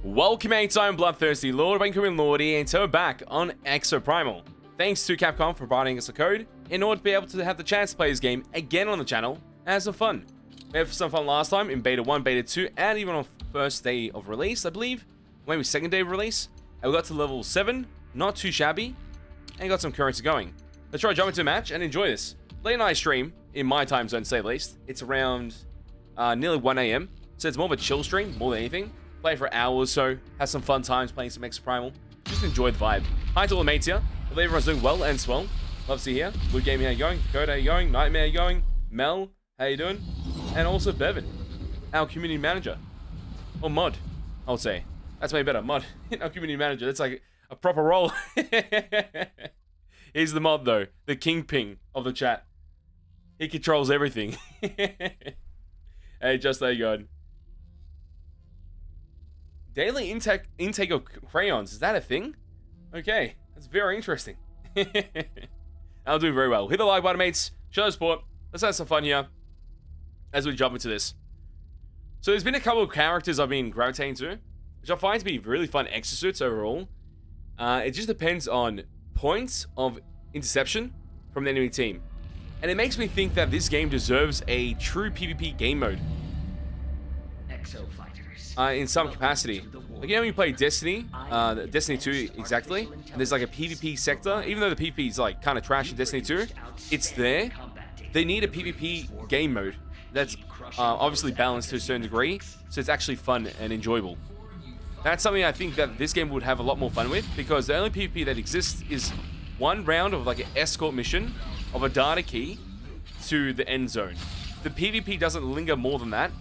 Welcome mates, I'm BloodThirstyLord, I'm Lordy, and so we're back on Exoprimal. Thanks to Capcom for providing us a code in order to be able to have the chance to play this game again on the channel and have some fun. We had some fun last time in Beta 1, Beta 2, and even on first day of release, I believe. Maybe second day of release. And we got to level 7, not too shabby, and got some currency going. Let's try to jump into a match and enjoy this. Late night stream, in my time zone to say the least. It's around nearly 1 AM, so it's more of a chill stream, more than anything. Play for hours or so, have some fun times playing some Exoprimal. Just enjoy the vibe. Hi to all the mates here. I believe everyone's doing well and swell. Love to see you here. Good game, how you going? Code, how you going? Nightmare, how you going? Mel, how you doing? And also Bevan, our community manager. Or mod, I would say. That's way better, mod. Our community manager, that's like a proper role. He's the mod though, the kingpin of the chat. He controls everything. Hey, just there you go. Daily intake of crayons, is that a thing? Okay, that's very interesting. I'm doing very well. Hit the like button, mates. Show the support. Let's have some fun here as we jump into this. So there's been a couple of characters I've been gravitating to, which I find to be really fun exosuits overall. It just depends on points of interception from the enemy team. And it makes me think that this game deserves a true PvP game mode. In some capacity. Like, you know when you play Destiny, Destiny 2 exactly, and there's like a PvP sector, even though the PvP is like kind of trash in Destiny 2, it's there. They need a PvP game mode that's obviously balanced to a certain degree, so it's actually fun and enjoyable. That's something I think that this game would have a lot more fun with, because the only PvP that exists is one round of like an escort mission of a data key to the end zone. The PvP doesn't linger more than that.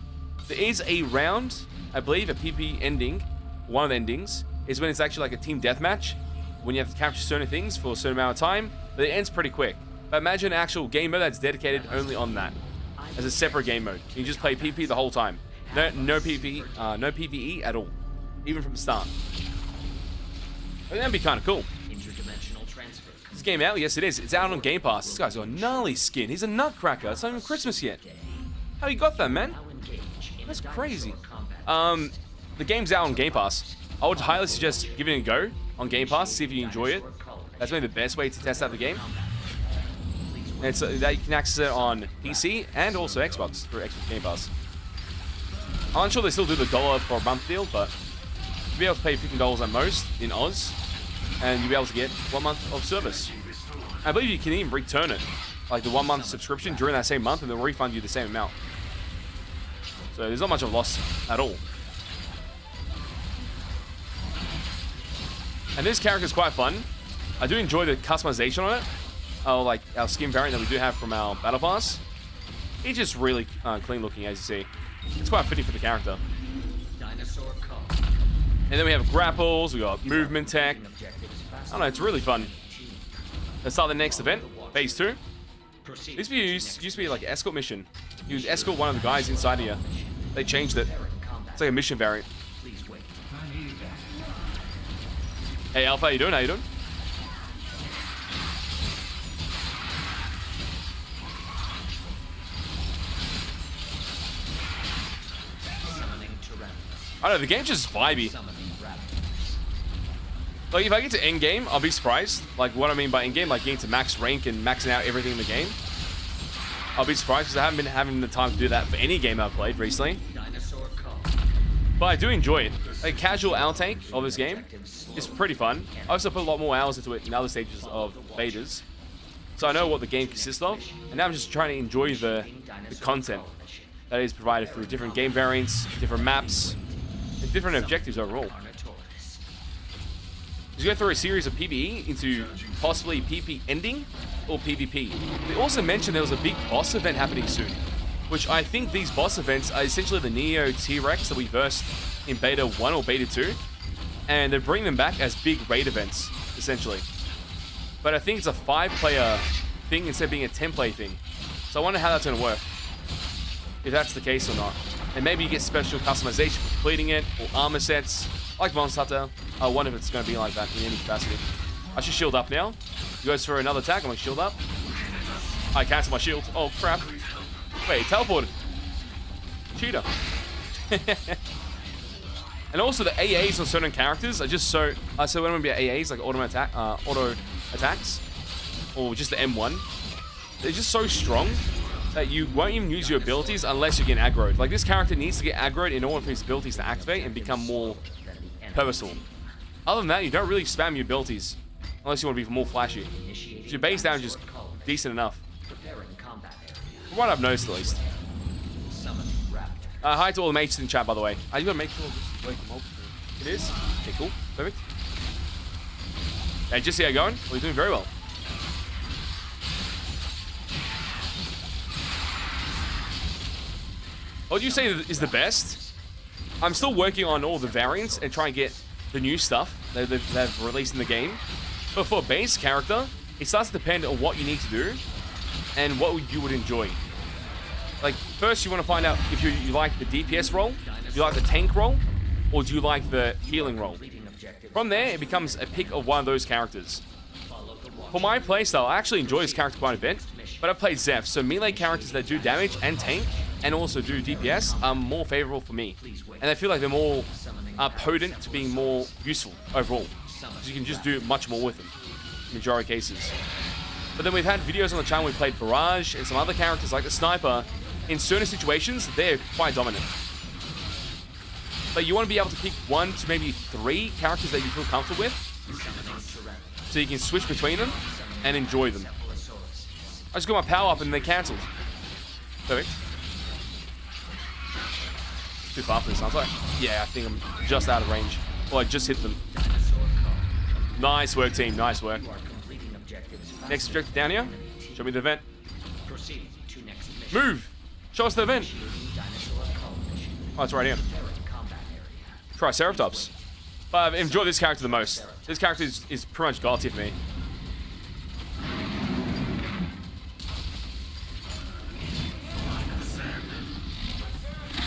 There is a round, I believe, a PvP ending. One of the endings is when it's actually like a team deathmatch, when you have to capture certain things for a certain amount of time, but it ends pretty quick. But imagine an actual game mode that's dedicated only on that, as a separate game mode. You just play PvP the whole time. No PvP, no PVE at all, even from the start. I think that'd be kind of cool. Is this game out? Yes, it is. It's out on Game Pass. This guy's got a gnarly skin. He's a nutcracker. It's not even Christmas yet. How you got that, man? That's crazy. The game's out on Game Pass. I would highly suggest giving it a go on Game Pass, see if you enjoy it. That's maybe the best way to test out the game. And so that you can access it on PC and also Xbox through Xbox Game Pass. I'm not sure they still do the $1 for a month deal, but you'll be able to pay $15 at most in Oz, and you'll be able to get 1 month of service. I believe you can even return it, like the 1 month subscription during that same month, and they'll refund you the same amount. So there's not much of a loss at all. And this character is quite fun. I do enjoy the customization on it. Like our skin variant that we do have from our Battle Pass. It's just really clean looking, as you see. It's quite fitting for the character. And then we have grapples, we got movement tech. I don't know, it's really fun. Let's start the next event, phase 2. This used to be like an escort mission. You would escort one of the guys inside here. They changed it. It's like a mission variant. Hey Alpha, how you doing? How you doing? I don't know, the game's just vibey. Like, if I get to end game, I'll be surprised. Like, what I mean by end game, like getting to max rank and maxing out everything in the game. I'll be surprised because I haven't been having the time to do that for any game I've played recently. But I do enjoy it. Like, casual outtake of this game is pretty fun. I also put a lot more hours into it in other stages of betas, so I know what the game consists of, and now I'm just trying to enjoy the content that is provided through different game variants, different maps, and different objectives overall. Just go through a series of PVE into possibly PvP ending or PvP. They also mentioned there was a big boss event happening soon, which I think these boss events are essentially the Neo T-Rex that we versed in Beta 1 or Beta 2, and they're bringing them back as big raid events, essentially. But I think it's a 5-player thing instead of being a 10-player thing. So I wonder how that's going to work, if that's the case or not. And maybe you get special customization for completing it, or armor sets, like Monster Hunter. I wonder if it's going to be like that in any capacity. I should shield up now. He goes for another attack, I'm going to shield up. I cancel my shield. Oh, crap. Wait, teleported. Cheater. And also the AAs on certain characters are just so... so when I'm going to be AAs, like auto attacks, or just the M1, they're just so strong that you won't even use your abilities unless you get aggroed. Like, this character needs to get aggroed in order for his abilities to activate and become more purposeful. Other than that, you don't really spam your abilities unless you want to be more flashy. So your base damage is decent enough. From what I've noticed, at least. Hi to all the mates in chat, by the way. You gotta make sure this working multiplayer. It is? Okay, cool. Perfect. Hey, just see how you're going? Well, you're doing very well. What do you say is the best? I'm still working on all the variants and trying to get the new stuff that they've released in the game. But for a base character, it starts to depend on what you need to do and what you would enjoy. Like, first you want to find out if you like the DPS role, do you like the tank role, or do you like the healing role. From there, it becomes a pick of one of those characters. For my playstyle, I actually enjoy this character quite a bit, but I played Zeph, so melee characters that do damage and tank, and also do DPS, are more favorable for me. And I feel like they're more potent to being more useful overall. So you can just do much more with them, in the majority of cases. But then we've had videos on the channel, we played Barrage and some other characters like the Sniper. In certain situations, they're quite dominant. But you want to be able to pick 1 to maybe 3 characters that you feel comfortable with, so you can switch between them and enjoy them. I just got my power up and they cancelled. Perfect. Too far for this, sounds like. Yeah, I think I'm just out of range. Well, I just hit them. Nice work, team. Nice work. Next objective down here. Show me the event. Move! Show us the event. Oh, it's right here. Triceratops. But I've enjoyed this character the most. This character is pretty much god tier for me.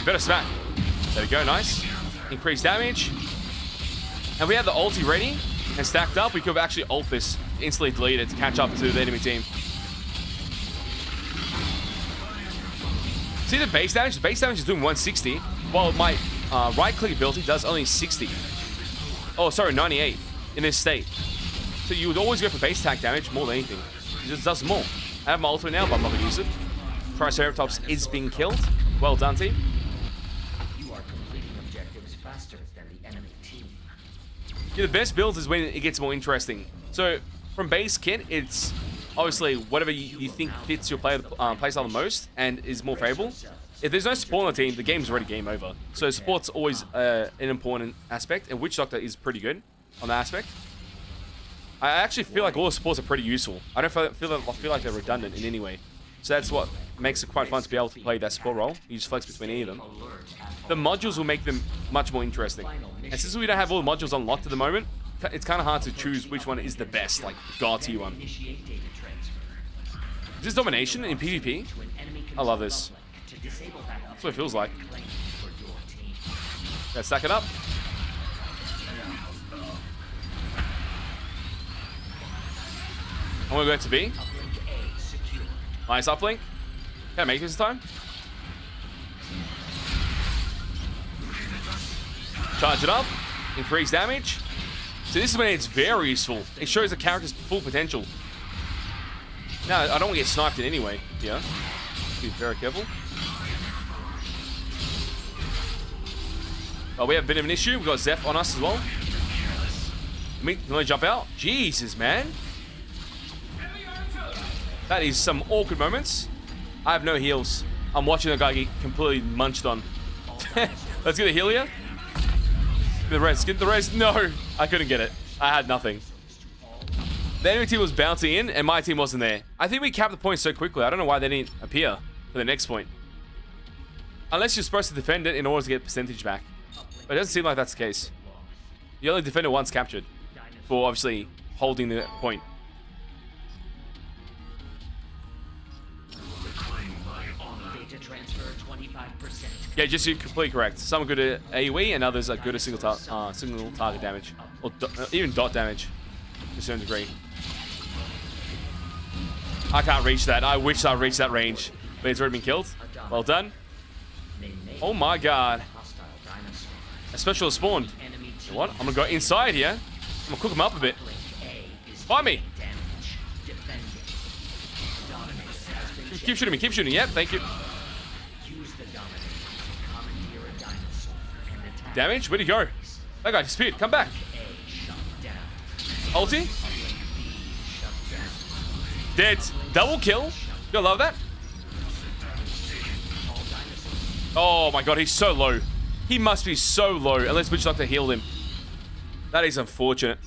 Better smack. There we go, nice. Increased damage. And we had the ulti ready and stacked up. We could have actually ult this, instantly delete it to catch up to the enemy team. See the base damage? The base damage is doing 160, while my right-click ability does only 60. Oh, sorry, 98 in this state. So you would always go for base attack damage more than anything. It just does more. I have my ultimate now, but I'm not going to use it. Triceratops is being killed. Well done, team. You are completing objectives faster than the enemy team. Yeah, the best builds is when it gets more interesting. So from base kit, it's obviously whatever you think fits your playstyle the most and is more favorable. If there's no support on the team, the game's already game over. So support's always an important aspect, and Witch Doctor is pretty good on that aspect. I actually feel like all the supports are pretty useful. I don't feel like they're redundant in any way. So that's what makes it quite fun to be able to play that support role. You just flex between any of them. The modules will make them much more interesting. And since we don't have all the modules unlocked at the moment, it's kind of hard to choose which one is the best, like god tier one. Is this domination in PvP? I love this. That's what it feels like. Let's stack it up. I'm gonna go to B. Nice uplink. Can I make this time? Charge it up. Increase damage. So this is when it's very useful. It shows the character's full potential. No, I don't want to get sniped in any way. Yeah. Be very careful. Oh, we have a bit of an issue. We've got Zeph on us as well. Can we jump out? Jesus, man. That is some awkward moments. I have no heals. I'm watching the guy get completely munched on. Let's get a heal here. Get the res. Get the res. No, I couldn't get it. I had nothing. The enemy team was bouncing in, and my team wasn't there. I think we capped the point so quickly. I don't know why they didn't appear for the next point. Unless you're supposed to defend it in order to get percentage back. But it doesn't seem like that's the case. You only defend it once captured. For obviously holding the point. Yeah, just you're completely correct. Some are good at AoE and others are good at single target damage. Or even dot damage to a certain degree. I can't reach that. I wish I reached that range. But it's already been killed. Well done. Oh my god. A special has spawned. You know what? I'm gonna go inside here. I'm gonna cook him up a bit. Find me. Keep shooting me. Keep shooting. Yep, thank you. Damage? Where'd he go? That guy disappeared. Come back. Ulti. Dead. Double kill. You gotta love that. Oh my god, he's so low. He must be so low, unless Witch Doctor healed him. That is unfortunate.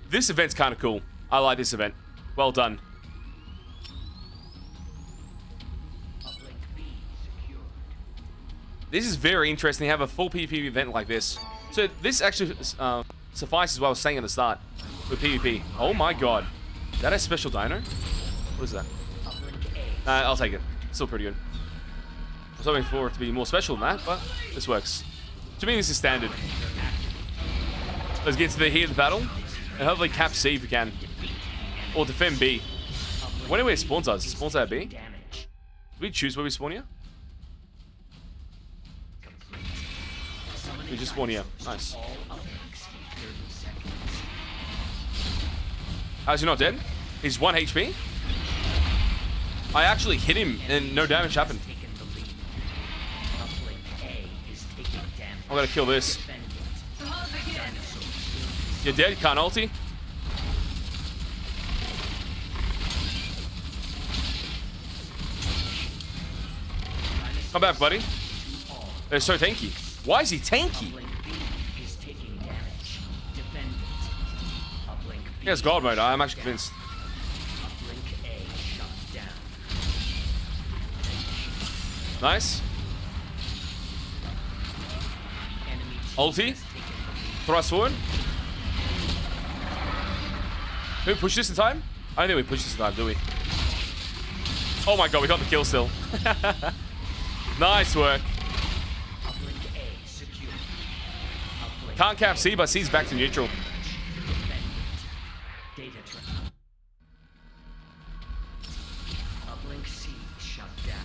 This event's kind of cool. I like this event. Well done. This is very interesting to have a full PvP event like this. So this actually suffices what I was saying at the start with PvP. Oh my god. Is that a special dino? What is that? I'll take it. Still pretty good. I was hoping for it to be more special than that, but this works. To me, this is standard. Let's get to the heat of the battle, and hopefully cap C if we can. Or defend B. I wonder where it spawns us. It spawns at B? Do we choose where we spawn here? We just spawn here. Nice. How's he not dead? He's 1 HP. I actually hit him and no damage happened. I'm gonna kill this. You're dead, can't ulti. Come back, buddy. They're so tanky. Why is he tanky? He has God mode, I'm actually convinced. Nice. Ulti. Thrust forward. Did we push this in time? I don't think we pushed this in time, do we? Oh my god, we got the kill still. Nice work. Can't cap C, but C's back to neutral. Uplink C shut down.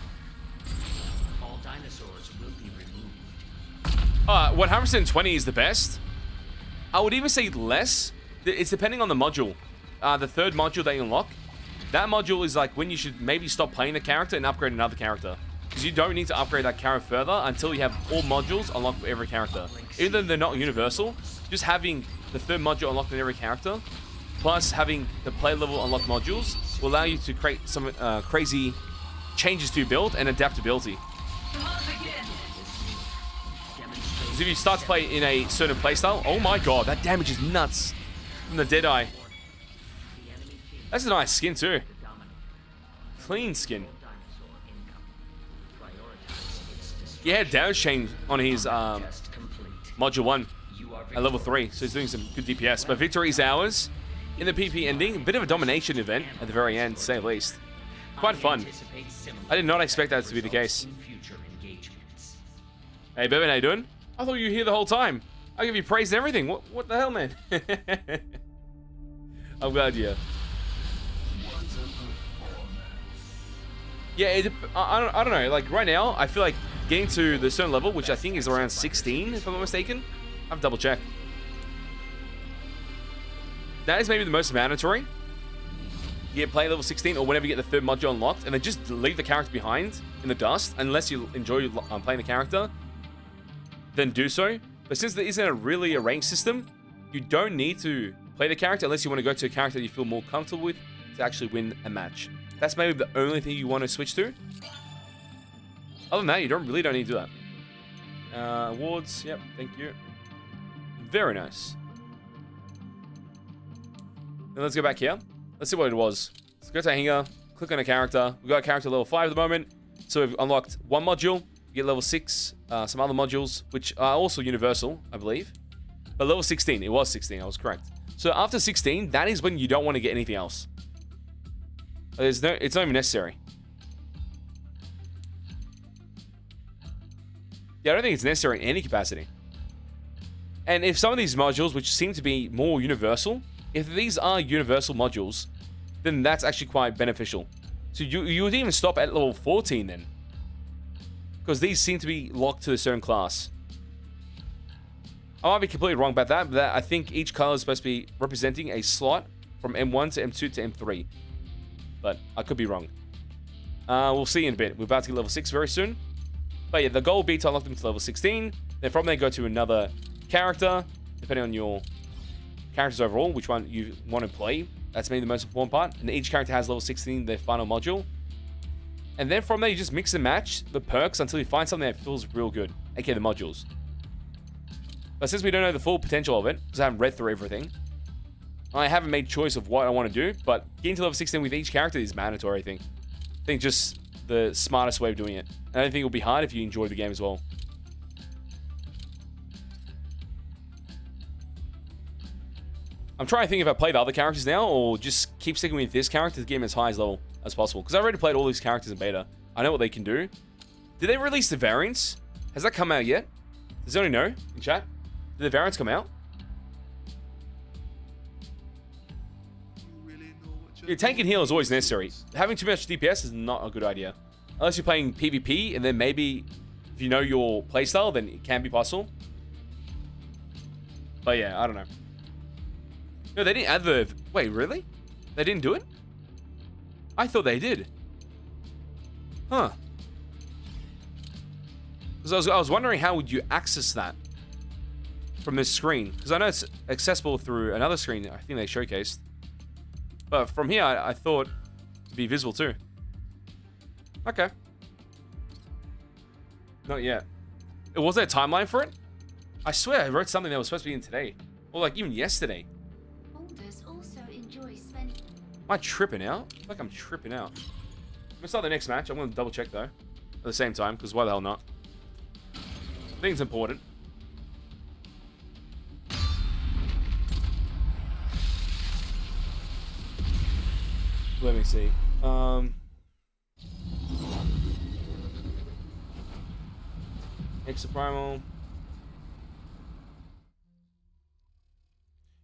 All dinosaurs will be removed. 120 is the best. I would even say less. It's depending on the module. The third module they unlock. That module is like when you should maybe stop playing the character and upgrade another character. Because you don't need to upgrade that character further until you have all modules unlocked for every character. Even though they're not universal, just having the third module unlocked in every character, plus having the play level unlocked modules, will allow you to create some crazy changes to your build and adaptability. Because if you start to play in a certain playstyle, oh my god, that damage is nuts from the Deadeye. That's a nice skin too. Clean skin. Yeah, damage chain on his module 1 at level 3, so he's doing some good DPS. But victory is ours in the PP ending. A bit of a domination event at the very end, to say the least. Quite fun. I did not expect that to be the case. Hey, Bevan, how you doing? I thought you were here the whole time. I give you praise and everything. What the hell, man? I'm glad you're here. Yeah, I don't know. Like, right now, I feel like getting to the certain level, which I think is around 16, if I'm not mistaken. I have to double check. That is maybe the most mandatory. You get play level 16, or whenever you get the third module unlocked, and then just leave the character behind in the dust, unless you enjoy playing the character, then do so. But since there isn't really a rank system, you don't need to play the character unless you want to go to a character that you feel more comfortable with to actually win a match. That's maybe the only thing you want to switch to. Other than that, you really don't need to do that. Awards, yep, thank you. Very nice. Now let's go back here. Let's see what it was. Let's go to Hangar, click on a character. We've got a character level 5 at the moment. So we've unlocked one module. You get level 6, some other modules, which are also universal, I believe. But level 16, it was 16, I was correct. So after 16, that is when you don't want to get anything else. It's not even necessary. Yeah, I don't think it's necessary in any capacity. And if some of these modules, which seem to be more universal, if these are universal modules, then that's actually quite beneficial. So you would even stop at level 14 then. Because these seem to be locked to a certain class. I might be completely wrong about that, but I think each color is supposed to be representing a slot from M1 to M2 to M3. But I could be wrong. We'll see in a bit. We're about to get level 6 very soon. But yeah, the goal will be to unlock them to level 16. Then from there, go to another character, depending on your characters overall, which one you want to play. That's maybe the most important part. And each character has level 16, their final module. And then from there, you just mix and match the perks until you find something that feels real good, aka the modules. But since we don't know the full potential of it, because I haven't read through everything, I haven't made choice of what I want to do, but getting to level 16 with each character is mandatory, I think. I think just the smartest way of doing it. And I don't think it'll be hard if you enjoy the game as well. I'm trying to think if I play the other characters now, or just keep sticking with this character to get him as high as level as possible. Because I've already played all these characters in beta. I know what they can do. Did they release the variants? Has that come out yet? Does anyone know in chat? Did the variants come out? Your tank and heal is always necessary. Having too much DPS is not a good idea. Unless you're playing PvP, and then maybe if you know your playstyle, then it can be possible. But yeah, I don't know. No, they didn't add the... Wait, really? They didn't do it? I thought they did. Huh. Because I was wondering how would you access that from this screen. Because I know it's accessible through another screen I think they showcased. But from here, I thought it'd be visible too. Okay. Not yet. Was there a timeline for it? I swear I wrote something that was supposed to be in today. Or like even yesterday. Am I tripping out? I feel like I'm tripping out. I'm gonna start the next match. I'm gonna double check though. At the same time, because why the hell not? I think it's important. Let me see. Exoprimal.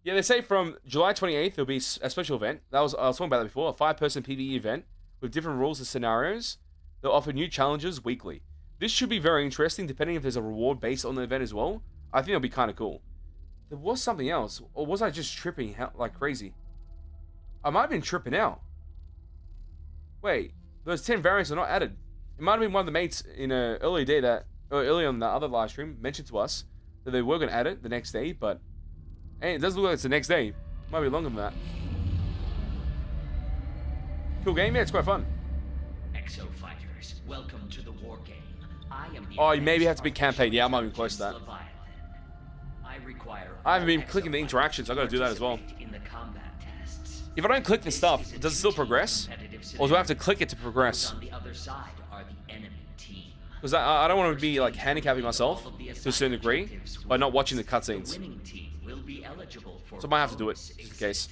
Yeah, they say from July 28th, there'll be a special event. I was talking about that before. A 5-person PVE event with different rules and scenarios. They'll offer new challenges weekly. This should be very interesting, depending if there's a reward based on the event as well. I think it'll be kind of cool. There was something else. Or was I just tripping like crazy? I might have been tripping out. Wait, those 10 variants are not added. It might have been one of the mates in an early day that, or early on the other live stream, mentioned to us that they were going to add it the next day, but hey, it doesn't look like it's the next day. Might be longer than that. Cool game, yeah, it's quite fun. Exo fighters, welcome to the war game. I am the Oh, you maybe have to be campaign. Yeah, I might be close to that. I haven't been clicking the interactions. I got to do that as well. If I don't click the stuff, does it still progress? Or do I have to click it to progress? Because I don't want to be like handicapping myself to a certain degree by not watching the cutscenes. So I might have to do it, just in case.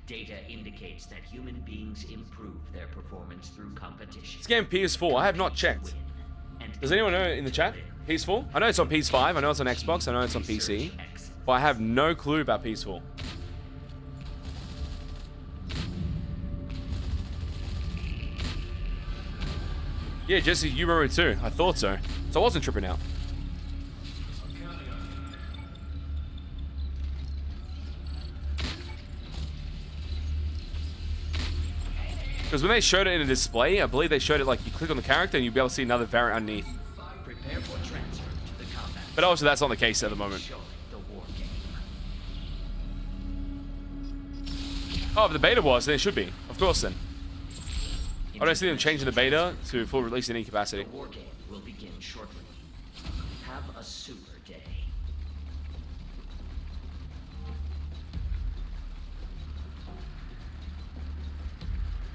Data indicates that human beings improve their performance through competition. This game PS4, I have not checked. Does anyone know in the chat? PS4? I know it's on PS5, I know it's on Xbox, I know it's on PC. But I have no clue about PS4. Yeah, Jesse, you remember it too. I thought so. So I wasn't tripping out. Because when they showed it in a display, I believe they showed it like you click on the character and you'll be able to see another variant underneath. But obviously that's not the case at the moment. Oh, if the beta was, then it should be. Of course then. I don't see them changing the beta to full release in any capacity. The war game will begin shortly. Have a super day.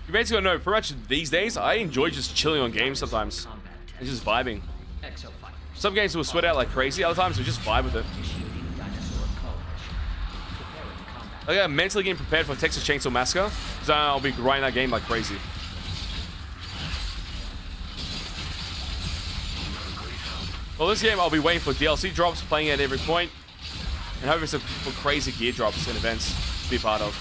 You basically know, pretty much these days, I enjoy just chilling on games sometimes. And just vibing. Some games will sweat out like crazy, other times we just vibe with it. Like I'm mentally getting prepared for Texas Chainsaw Massacre, because I'll be grinding that game like crazy. Well, this game I'll be waiting for DLC drops, playing at every point, and hoping for crazy gear drops and events to be part of.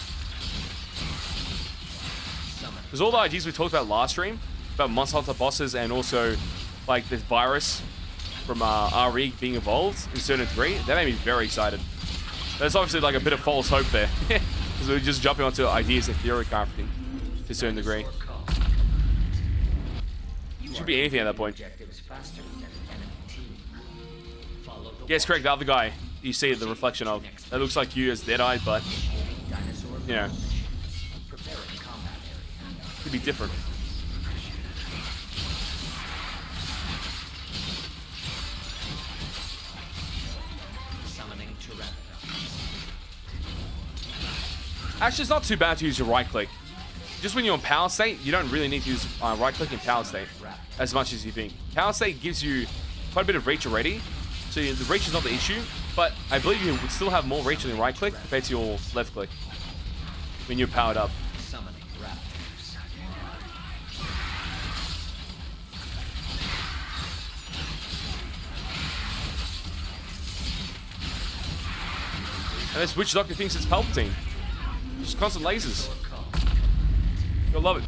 Because all the ideas we talked about last stream, about Monster Hunter bosses and also like this virus from RE being evolved in certain 3, that made me very excited. There's obviously like a bit of false hope there. Because we're just jumping onto ideas and theory crafting to a certain degree. It should be anything at that point. Yes, correct, the other guy you see the reflection of. That looks like you as Deadeye, but, you know, could be different. Actually, it's not too bad to use your right click. Just when you're in power state, you don't really need to use right click in power state as much as you think. Power state gives you quite a bit of reach already, so the reach is not the issue, but I believe you would still have more reach in the right click compared to your left click when you're powered up. And this witch doctor thinks it's Palpatine. Just constant lasers. You'll love it.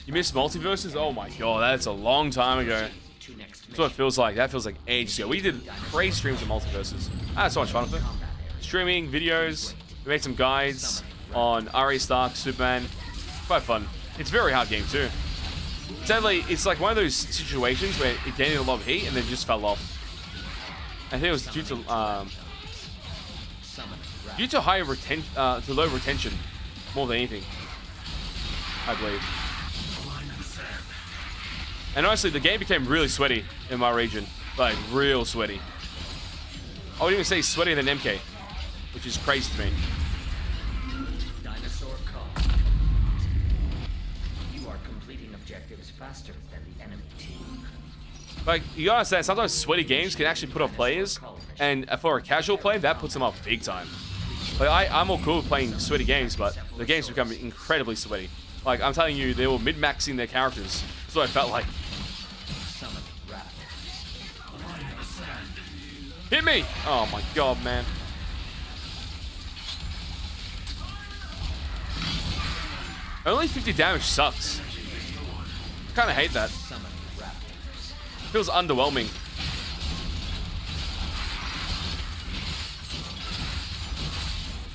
You missed multiverses? Oh my god, that's a long time ago. That's what it feels like. That feels like ages ago. We did crazy streams of multiverses. I had so much fun with it. Streaming, videos, we made some guides on Arya Stark, Superman. Quite fun. It's a very hard game too. Sadly, it's like one of those situations where it gained a lot of heat and then just fell off. I think it was due to higher to low retention, more than anything, I believe. And honestly, the game became really sweaty in my region, like real sweaty. I would even say sweatier than MK, which is crazy to me. Dinosaur call. You are completing objectives faster than the enemy team. Like, you gotta understand, sometimes sweaty games can actually put off players, and for a casual play, that puts them up big time. Like, I'm all cool with playing sweaty games, but the games become incredibly sweaty. Like, I'm telling you, they were mid-maxing their characters. That's what I felt like. Hit me! Oh my god, man. Only 50 damage sucks. Kinda hate that. Feels underwhelming.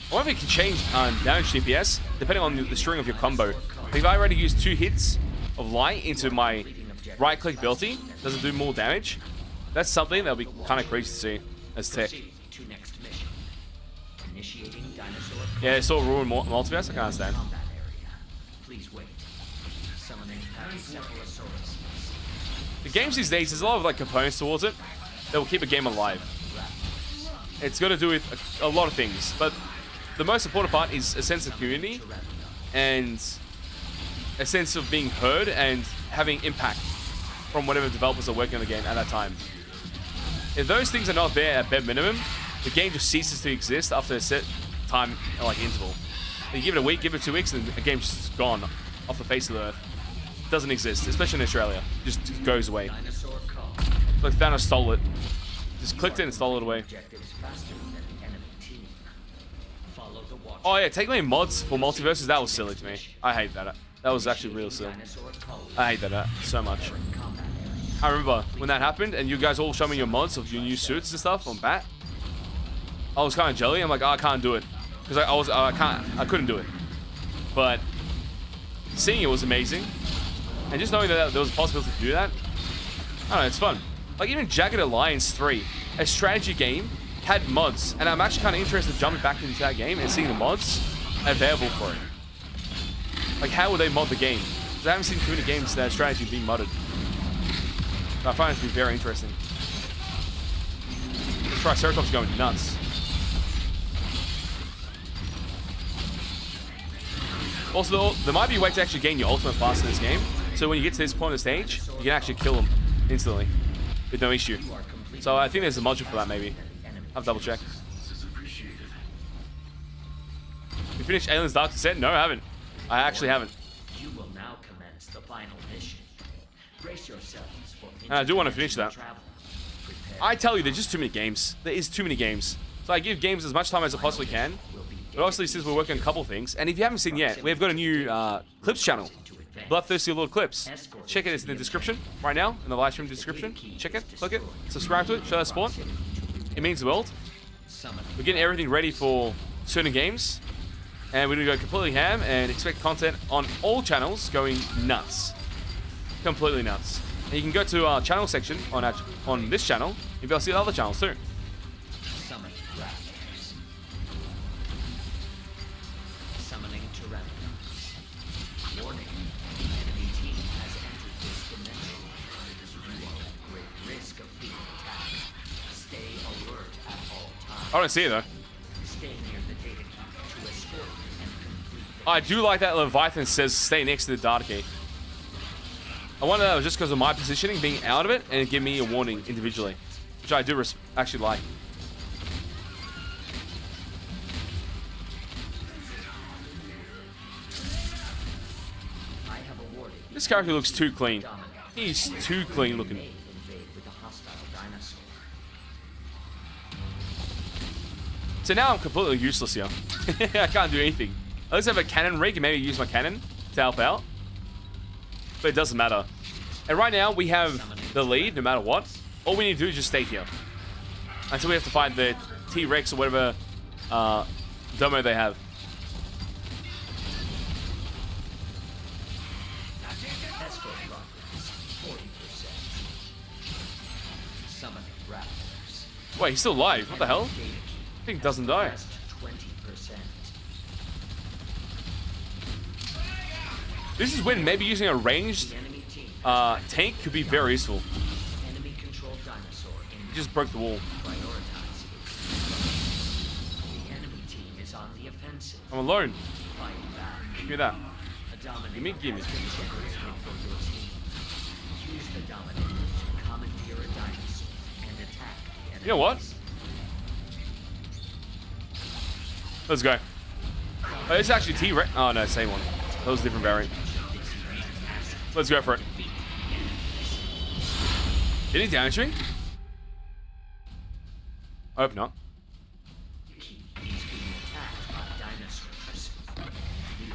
I wonder if it can change damage DPS depending on the string of your combo. Like if I already use 2 hits of light into my right click ability, does it do more damage? That's something that'll be kind of crazy to see as tech. Yeah, it's all ruined multiverse. I can't understand. The games these days, there's a lot of like components towards it that will keep a game alive. It's got to do with a lot of things, but the most important part is a sense of community and a sense of being heard and having impact from whatever developers are working on the game at that time. If those things are not there at bare minimum, the game just ceases to exist after a set time like interval. You give it a week, give it 2 weeks, and the game's just gone off the face of the earth. It doesn't exist, especially in Australia. It just goes away. It's like Thanos stole it. Just clicked it and stole it away. Oh yeah, taking away mods for multiverses, that was silly to me. I hate that. That was actually real silly. I hate that so much. I remember when that happened and you guys all showed me your mods of your new suits and stuff on Bat. I was kind of jelly. I'm like, oh, I can't do it. Because I couldn't do it. But seeing it was amazing. And just knowing that there was a possibility to do that, I don't know, it's fun. Like even Jagged Alliance 3, a strategy game, had mods. And I'm actually kind of interested in jumping back into that game and seeing the mods available for it. Like how would they mod the game? Because I haven't seen too many games that strategy being modded. I find it to be very interesting. The Triceratops going nuts. Also, there might be a way to actually gain your ultimate fast in this game. So when you get to this point of the stage, you can actually kill them instantly with no issue. So I think there's a module for that maybe. I'll double check. You finished Aliens Dark Descent? No, I haven't. I actually haven't. You will now commence the final mission. Brace yourselves for and I do want to finish that. I tell you, there's just too many games. There is too many games. So I give games as much time as I possibly can. But obviously, since we're working on a couple things, and if you haven't seen yet, we've got a new clips channel BloodThirstyLord clips. Check it, it's in the description right now, in the live stream description. Check it, click it, subscribe to it, show that support. It means the world. We're getting everything ready for certain games, and we're gonna go completely ham and expect content on all channels going nuts, completely nuts. And you can go to our channel section on this channel. You'll be able to see the other channels too. Summoning Tyrannosaurus. Warning. Enemy team has entered this dimension. You are at great risk of being attacked. Stay alert at all times. I don't see it though. Stay near the data key to escort and complete the I do like that Leviathan says stay next to the data key. I wonder if that was just because of my positioning, being out of it, and it gave me a warning individually, which I do actually like. I have awarded This character looks too clean. He's too clean looking. invade with a hostile dinosaur. So now I'm completely useless here. I can't do anything. At least I have a cannon rig and maybe use my cannon to help out. But it doesn't matter. And right now we have the lead no matter what. All we need to do is just stay here until we have to fight the T-Rex or whatever domo they have. Escort progress 40%. Summoning raptors. Wait, he's still alive. What the hell? Data key I think doesn't die. progressed 20%. This is when maybe using a ranged The enemy team tank could be very useful. enemy controlled dinosaur in He just broke the wall. prioritize. The enemy team is on the offensive. I'm alone. Fight back. Give me that. A dominator Gimme. has been generated for your team. Use the dominator to commandeer a dinosaur and attack the enemy. You know what? Let's go. Oh, it's actually T-Rex. Oh no, same one. That was a different variant. Let's go for it. Did he damage me? I hope not. He's being attacked by dinosaurs. The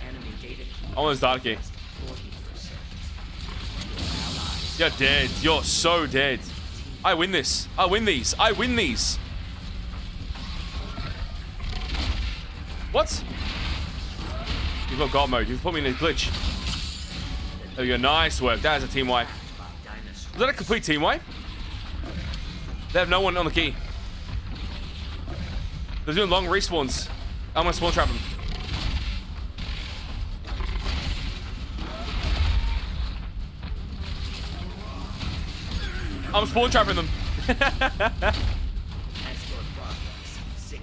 enemy data key I want this data key. 40%. You're dead. You're so dead. I win this. I win these. I win these. What? You've got God mode. You've put me in a glitch. There we go. Nice work. That is a team wipe. Was that a complete team wipe? They have no one on the key. They're doing long respawns. I'm gonna spawn trap them. I'm spawn trapping them.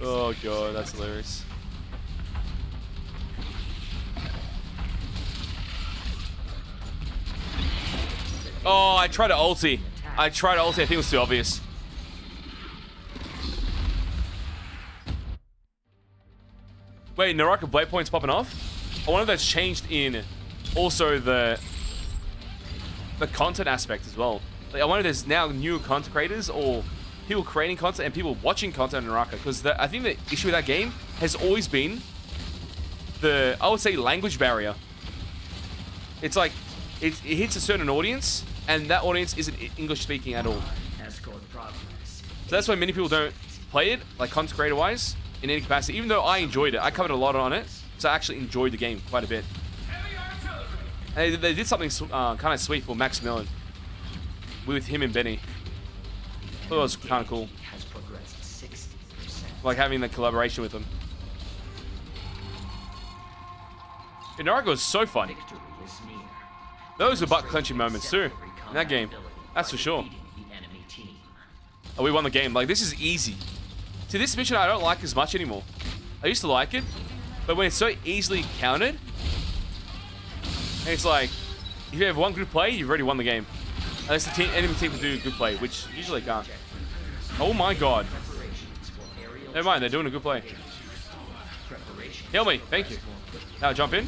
Oh god, that's hilarious. Oh, I tried to ulti. I think it was too obvious. Wait, Naraka blade points popping off? I wonder if that's changed in also the content aspect as well. Like, I wonder if there's now new content creators or people creating content and people watching content on Naraka, because I think the issue with that game has always been the, I would say, language barrier. It's like, it hits a certain audience, and that audience isn't English speaking at all. So that's why many people don't play it, like content creator wise, in any capacity. Even though I enjoyed it, I covered a lot on it, so I actually enjoyed the game quite a bit. And they did something kind of sweet for Maximilian with him and Benny. I thought it was kind of cool, like having the collaboration with them. Naraka was so fun. Those were butt-clenching moments too in that game. That's for sure. Oh, we won the game. Like, this is easy. See, this mission I don't like as much anymore. I used to like it, but when it's so easily countered, and it's like, if you have one good play, you've already won the game. Unless the enemy team can do good play, which usually can't. Oh my god. Never mind, they're doing a good play. Heal me, thank you. Now jump in.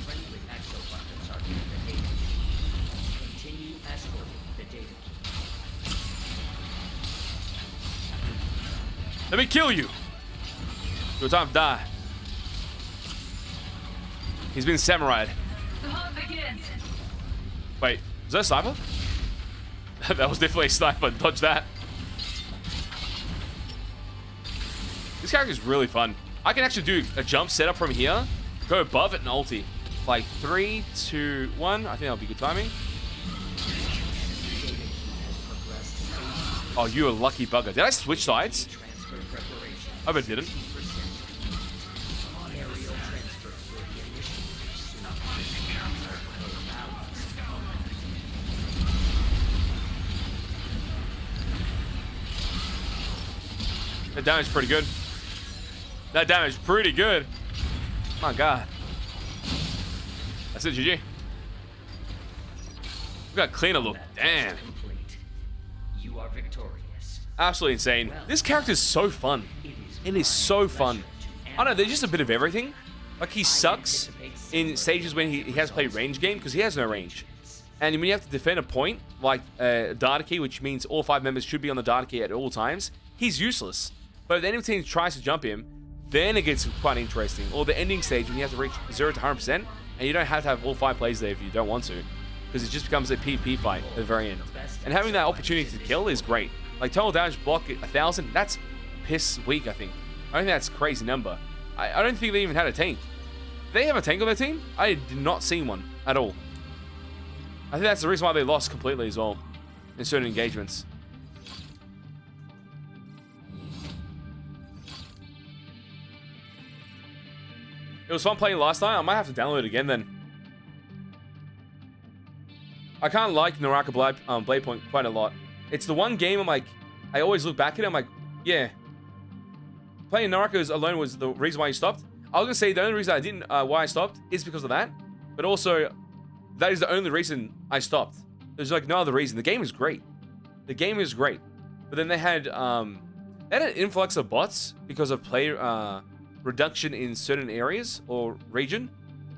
Let me kill you. Your time to die. He's been samurai'd. Wait, was that a sniper? That was definitely a sniper. Dodge that. This character is really fun. I can actually do a jump setup from here, go above it and ulti. Like 3, 2, 1. I think that'll be good timing. Oh, you're a lucky bugger. Did I switch sides? I bet I didn't. That damage is pretty good. That damage is pretty good. My God. That's it, GG. We got a cleaner look. Damn. You are victorious. Absolutely insane. This character is so fun. It is so fun. I don't know, there's just a bit of everything. Like, he sucks in stages when he has played range game because he has no range. And when you have to defend a point, like data key, which means all 5 members should be on the data key at all times, he's useless. But if the enemy team tries to jump him, then it gets quite interesting. Or the ending stage when you have to reach 0 to 100%, and you don't have to have all 5 players there if you don't want to. Because it just becomes a PvP fight at the very end. And having that opportunity to kill is great. Like, total damage block 1,000, that's piss weak, I think. I don't think that's a crazy number. I don't think they even had a tank. Did they have a tank on their team? I did not see one at all. I think that's the reason why they lost completely as well in certain engagements. It was fun playing last night. I might have to download it again then. I kind of like Naraka Blade Point quite a lot. It's the one game I'm like, I always look back at it, I'm like, yeah. Playing Naraka alone was the reason why you stopped. I was going to say the only reason I didn't, why I stopped is because of that. But also, that is the only reason I stopped. There's like no other reason. The game is great. The game is great. But then they had an influx of bots because of player reduction in certain areas or region.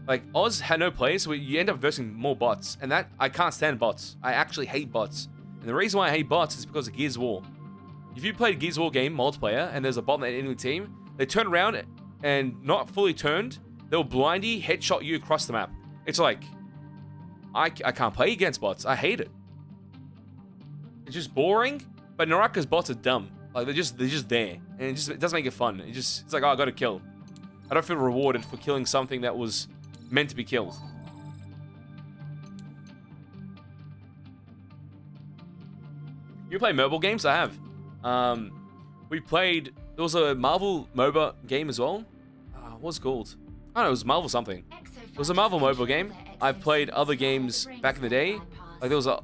Like, Oz had no players, so you end up versing more bots. And that, I can't stand bots. I actually hate bots. And the reason why I hate bots is because of Gears of War. If you played a Gears of War game, multiplayer, and there's a bot in the enemy team, they turn around and not fully turned, they'll blindy headshot you across the map. It's like, I can't play against bots. I hate it. It's just boring, but Naraka's bots are dumb. Like, they're just there. And it doesn't make it fun. It's like, oh, I gotta kill. I don't feel rewarded for killing something that was meant to be killed. You play mobile games? I have. We played, there was a Marvel MOBA game as well. What was it called? I don't know, it was Marvel something. It was a Marvel mobile game. I've played other games back in the day. Like, there was a,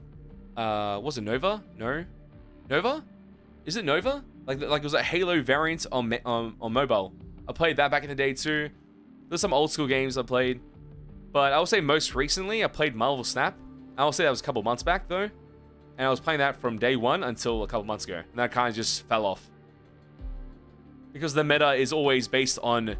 was it Nova? No? Nova? Is it Nova? Like it was a Halo variant on mobile. I played that back in the day too. There's some old school games I played. But I would say most recently, I played Marvel Snap. I would say that was a couple months back though. And I was playing that from day one until a couple months ago. And that kind of just fell off. Because the meta is always based on,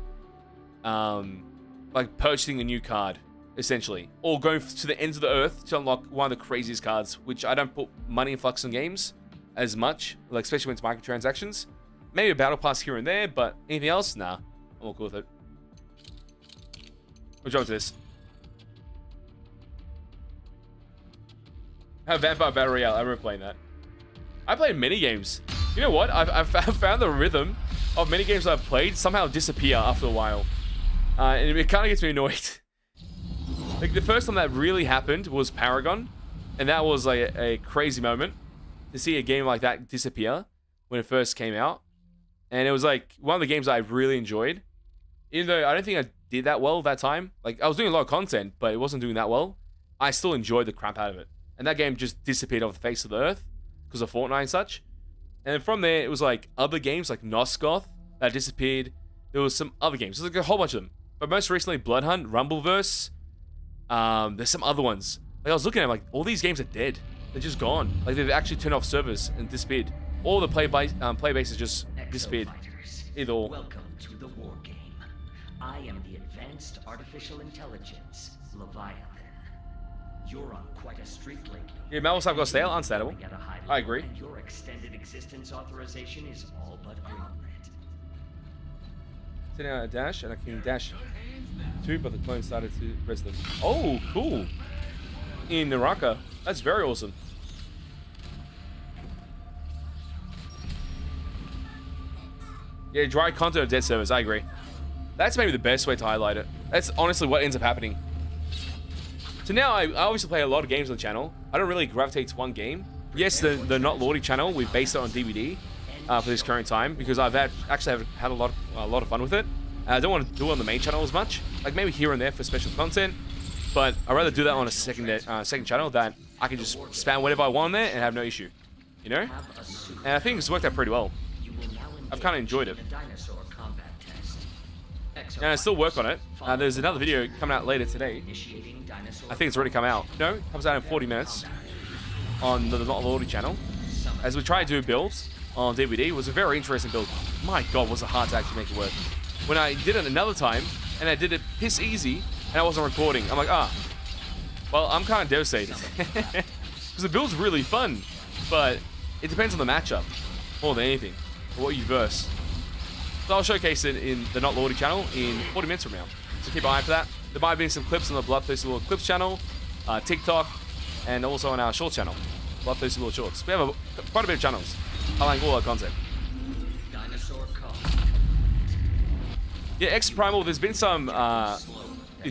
like, purchasing a new card, essentially. Or going to the ends of the earth to unlock one of the craziest cards, which I don't put money in flux on games as much, like, especially when it's microtransactions. Maybe a battle pass here and there, but anything else? Nah, I'm all cool with it. We'll jump to this. Vampire Battle Royale, I remember playing that. I played mini games. You know what? I've found the rhythm of many games I've played somehow disappear after a while. And it kind of gets me annoyed. Like, the first time that really happened was Paragon. And that was like a crazy moment to see a game like that disappear when it first came out. And it was like one of the games I really enjoyed. Even though I don't think I did that well that time. Like, I was doing a lot of content, but it wasn't doing that well. I still enjoyed the crap out of it. And that game just disappeared off the face of the earth because of Fortnite and such. And from there, it was like other games like Nosgoth that disappeared. There was some other games. There's like a whole bunch of them. But most recently, Bloodhunt, Rumbleverse. There's some other ones. Like, I was looking at them, like, all these games are dead. They're just gone. Like, they've actually turned off servers and disappeared. All the play bases just disappeared. Either or. Welcome to the war game. I am the advanced artificial intelligence, Leviathan. You're on quite a streak lately. Yeah, Marvel Snap got stale, unstable. I agree. And your extended existence authorization is all but greenlit. Sitting out a dash, and I can dash 2, but the clone started to res them. Oh, cool. in Naraka. That's very awesome. Yeah, dry content of dead servers. I agree. That's maybe the best way to highlight it. That's honestly what ends up happening. So now I obviously play a lot of games on the channel. I don't really gravitate to one game. Yes, the Not Lordy channel, we've based it on DVD for this current time because I've actually had a lot of fun with it. I don't want to do it on the main channel as much, like maybe here and there for special content, but I'd rather do that on a second channel that I can just spam whatever I want there and have no issue, you know? And I think it's worked out pretty well. I've kind of enjoyed it. And I still work on it. There's another video coming out later today. I think it's already come out. No, it comes out in 40 minutes on the Not Lordy channel. As we try to do a build on DVD, it was a very interesting build. My God, was it hard to actually make it work. When I did it another time, and I did it piss easy, and I wasn't recording, I'm like, well, I'm kind of devastated. Because the build's really fun, but it depends on the matchup more than anything, or what you verse. So I'll showcase it in the Not Lordy channel in 40 minutes from now. So keep an eye for that. There might be some clips on the BloodThirstyLord clips channel, TikTok, and also on our short channel, BloodThirstyLord Shorts. We have quite a bit of channels. I like all our content. Yeah, Exoprimal, there's been some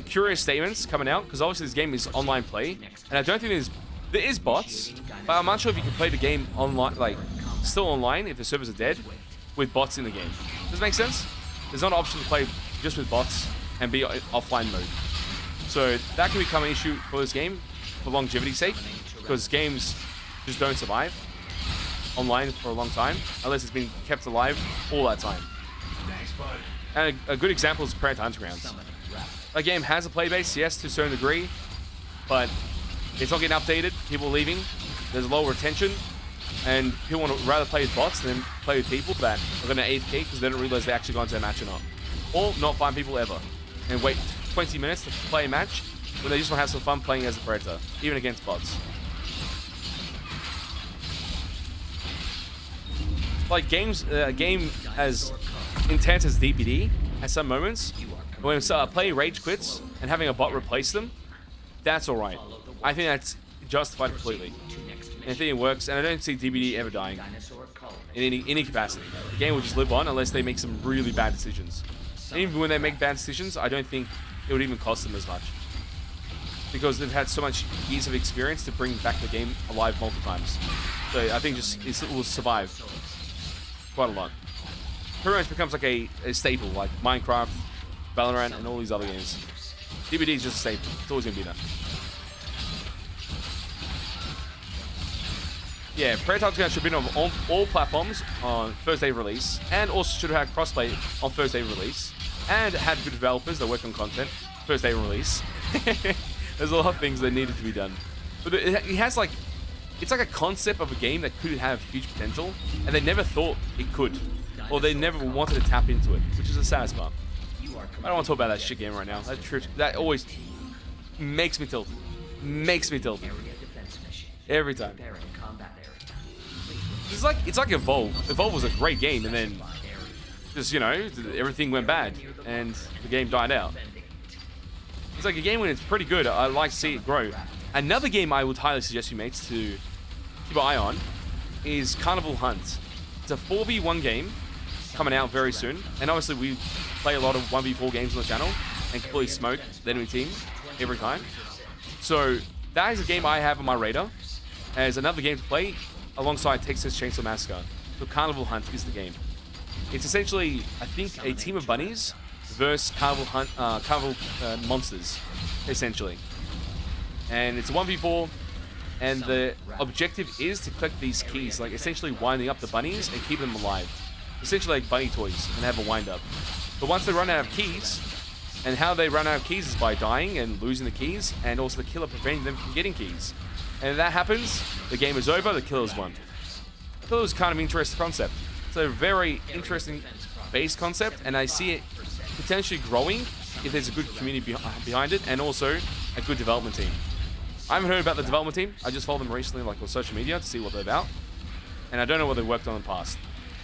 curious statements coming out, because obviously this game is online play, and I don't think there is bots, but I'm not sure if you can play the game online, like, still online if the servers are dead, with bots in the game. Does that make sense? There's not an option to play just with bots and be offline mode. So that can become an issue for this game for longevity's sake, because games just don't survive online for a long time unless it's been kept alive all that time. And a good example is Predator Undergrounds. That game has a play base, yes, to a certain degree, but it's not getting updated. People are leaving. There's low retention. And people want to rather play with bots than play with people that are going to AFK because they don't realize they actually gone to a match or not. Or not find people ever. And wait 20 minutes to play a match when they just want to have some fun playing as a Predator, even against bots. Like a game as intense as DPD at some moments, when playing rage quits and having a bot replace them, that's alright. I think that's justified completely. And I think it works, and I don't see DBD ever dying in any capacity. The game will just live on unless they make some really bad decisions. And even when they make bad decisions, I don't think it would even cost them as much. Because they've had so much years of experience to bring back the game alive multiple times. So I think it will survive quite a lot. Pretty much becomes like a staple, like Minecraft, Valorant, and all these other games. DBD is just a staple. It's always going to be there. Yeah, Predator should be on all platforms on first day release, and also should have had crossplay on first day release, and had good developers that work on content first day release. There's a lot of things that needed to be done, but it has like, it's like a concept of a game that could have huge potential, and they never thought it could, or they never wanted to tap into it, which is the saddest part. I don't want to talk about that shit game right now. That always makes me tilted. Makes me tilted. Every time. It's like Evolve. Evolve was a great game, and then just, you know, everything went bad, and the game died out. It's like a game when it's pretty good. I like to see it grow. Another game I would highly suggest you mates to keep an eye on is Carnival Hunt. It's a 4v1 game coming out very soon, and obviously we play a lot of 1v4 games on the channel and completely smoke the enemy team every time. So that is a game I have on my radar as another game to play alongside Texas Chainsaw Massacre. So Carnival Hunt is the game. It's essentially, I think, a team of bunnies versus carnival monsters, essentially. And it's a 1v4, and the objective is to collect these keys, like essentially winding up the bunnies and keep them alive. Essentially like bunny toys, and have a wind up. But once they run out of keys, and how they run out of keys is by dying and losing the keys, and also the killer preventing them from getting keys. And if that happens, the game is over, the killer's won. I thought it was kind of an interesting concept. It's a very interesting base concept, and I see it potentially growing if there's a good community behind it, and also a good development team. I haven't heard about the development team. I just followed them recently, like on social media, to see what they're about. And I don't know what they worked on in the past.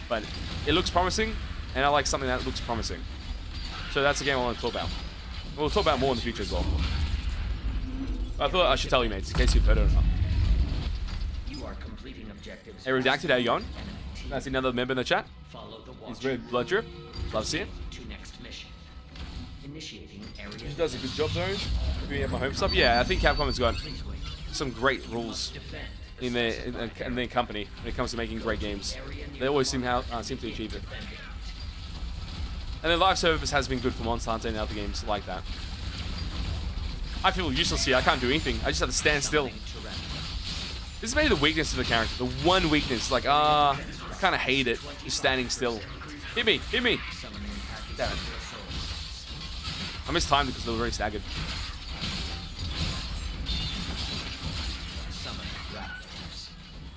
But it looks promising, and I like something that looks promising. So that's the game I want to talk about. We'll talk about more in the future as well. I thought I should tell you, mates, in case you've heard it or not. You are completing objectives. Hey, Redacted, how you going? Enemy team. I see another member in the chat. Follow the He's watch. red blood drip. Love to see it. To next mission. Initiating area. He does a good job though. Do we have my home sub? Yeah, I think Capcom has got Please wait. some great rules Defend. in their company when it comes to making great games. They always seem to achieve it. And their live service has been good for Monster Hunter and other games like that. I feel useless here. I can't do anything. I just have to stand still. This is maybe the weakness of the character. The one weakness. Like, I kind of hate it. Just standing still. Hit me. Hit me. Damn it. I mistimed it because they were very staggered.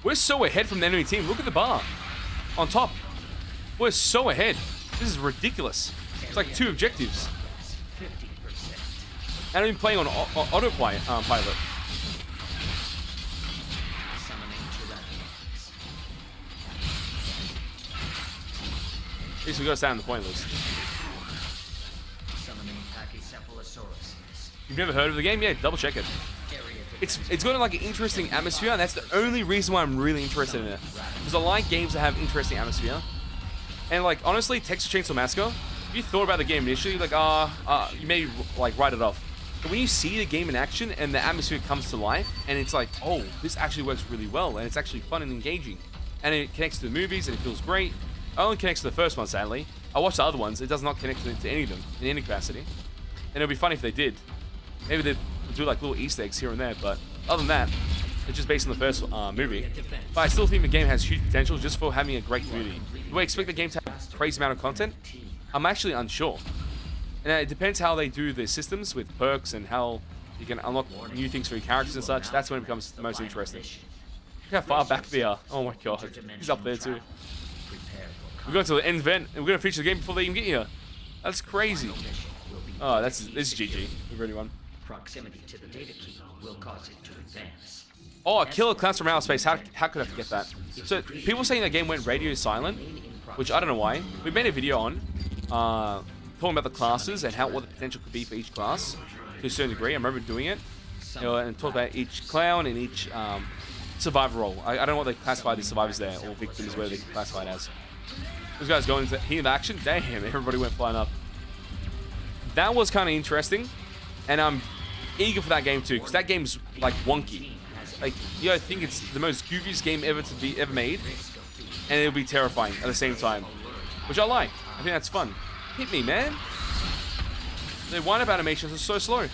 We're so ahead from the enemy team. Look at the bar. On top. We're so ahead. This is ridiculous. It's like 2 objectives. And I'm playing on autopilot. Pilot. At least we gotta stay on the point list. You've never heard of the game? Yeah, double check it. It's got like an interesting atmosphere, and that's the only reason why I'm really interested in it. Because I like games that have interesting atmosphere. And like honestly, Texas Chainsaw Massacre, if you thought about the game initially, like you may like write it off. But when you see the game in action and the atmosphere comes to life, and it's like, oh, this actually works really well, and it's actually fun and engaging, and it connects to the movies, and it feels great. It only connects to the first one, sadly. I watched the other ones; it does not connect to any of them in any capacity. And it'd be funny if they did. Maybe they'd do like little Easter eggs here and there, but other than that, it's just based on the first movie. But I still think the game has huge potential just for having a great community. Do I expect the game to have a crazy amount of content? I'm actually unsure. And it depends how they do the systems with perks and how you can unlock new things for your characters and such. That's when it becomes the most interesting. Look how far back they are. Oh my god, he's up there too. We're going to the end event and we're going to feature the game before they even get here. That's crazy. Oh, this is GG. We've already won. Proximity to the data key will cause it to advance. Oh, a killer class from outer space. How could I forget that? So, people saying the game went radio silent, which I don't know why. We made a video on talking about the classes and what the potential could be for each class to a certain degree. I remember doing it. And talked about each clown and each survivor role. I don't know what they classify these survivors there, or victims, where they classify it as. Those guys going into heat of action. Damn, everybody went flying up. That was kind of interesting. And I'm eager for that game too, because that game's like wonky. Like, I think it's the most goofiest game ever made, and it'll be terrifying at the same time, which I like. I think that's fun. Hit me, man. The wind-up animations are so slow.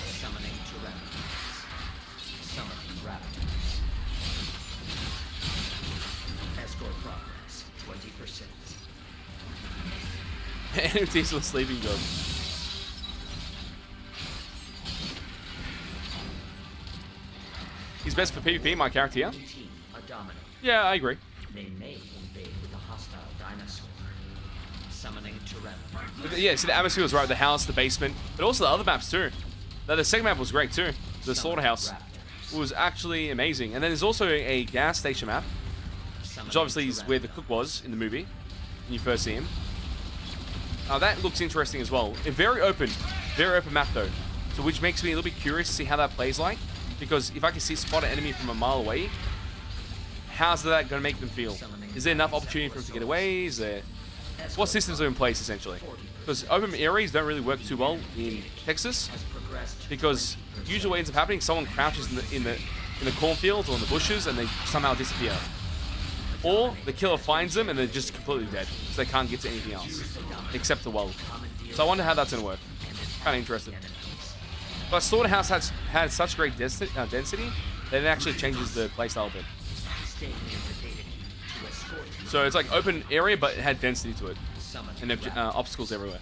Summoning Tyrannosaurs. Summoning Raptors. Escort progress 20%. NFT's a sleeping job. He's best for PvP, my character here. Yeah, I agree. They may invade with a hostile dinosaur. Summoning Tyrannosaur. Yeah, see the atmosphere was right, the house, the basement, but also the other maps too. The second map was great too. The slaughterhouse was actually amazing. And then there's also a gas station map, which obviously is where the cook was in the movie when you first see him. That looks interesting as well. A very open map though, so which makes me a little bit curious to see how that plays like. Because if I can spot an enemy from a mile away, how's that going to make them feel? Is there enough opportunity for them to get away? Is there... What systems are in place, essentially? Because open areas don't really work too well in Texas. Because usually what ends up happening, someone crouches in the cornfields or in the bushes and they somehow disappear. Or the killer finds them and they're just completely dead. So they can't get to anything else. Except the world. So I wonder how that's going to work. Kind of interested. But Slaughterhouse had such great density that it actually changes the playstyle a bit. So it's like open area, but it had density to it, and obstacles everywhere.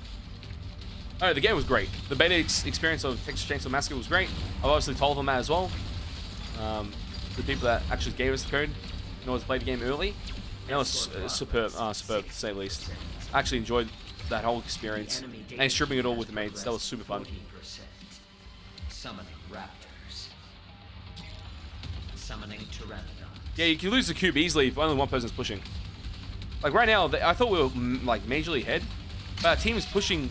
Oh, the game was great. The beta experience of Texas Chainsaw Massacre was great. I've obviously told them that as well. The people that actually gave us the code in order to play the game early, it was superb to say the least. I actually enjoyed that whole experience and stripping it all with the mates. That was super fun. Summoning Raptors. Summoning Pteranodon. Yeah, you can lose the cube easily if only one person's pushing. Like right now, I thought we were like majorly ahead, but our team is pushing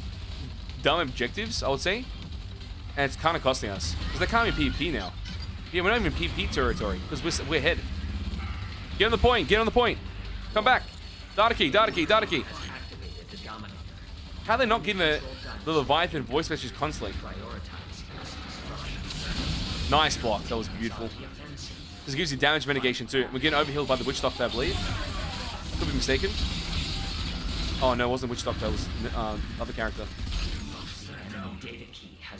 dumb objectives, I would say. And it's kind of costing us. Because they can't be PvP now. Yeah, we're not even PvP territory. Because we're ahead. Get on the point. Get on the point. Come back. Data key. Data key. Data key. How are they not getting the Leviathan voice messages constantly? Nice block. That was beautiful. This gives you damage mitigation too. We're getting overhealed by the Witch Doctor, I believe. Could be mistaken. Oh no, it wasn't Witch Doctor. It was other character.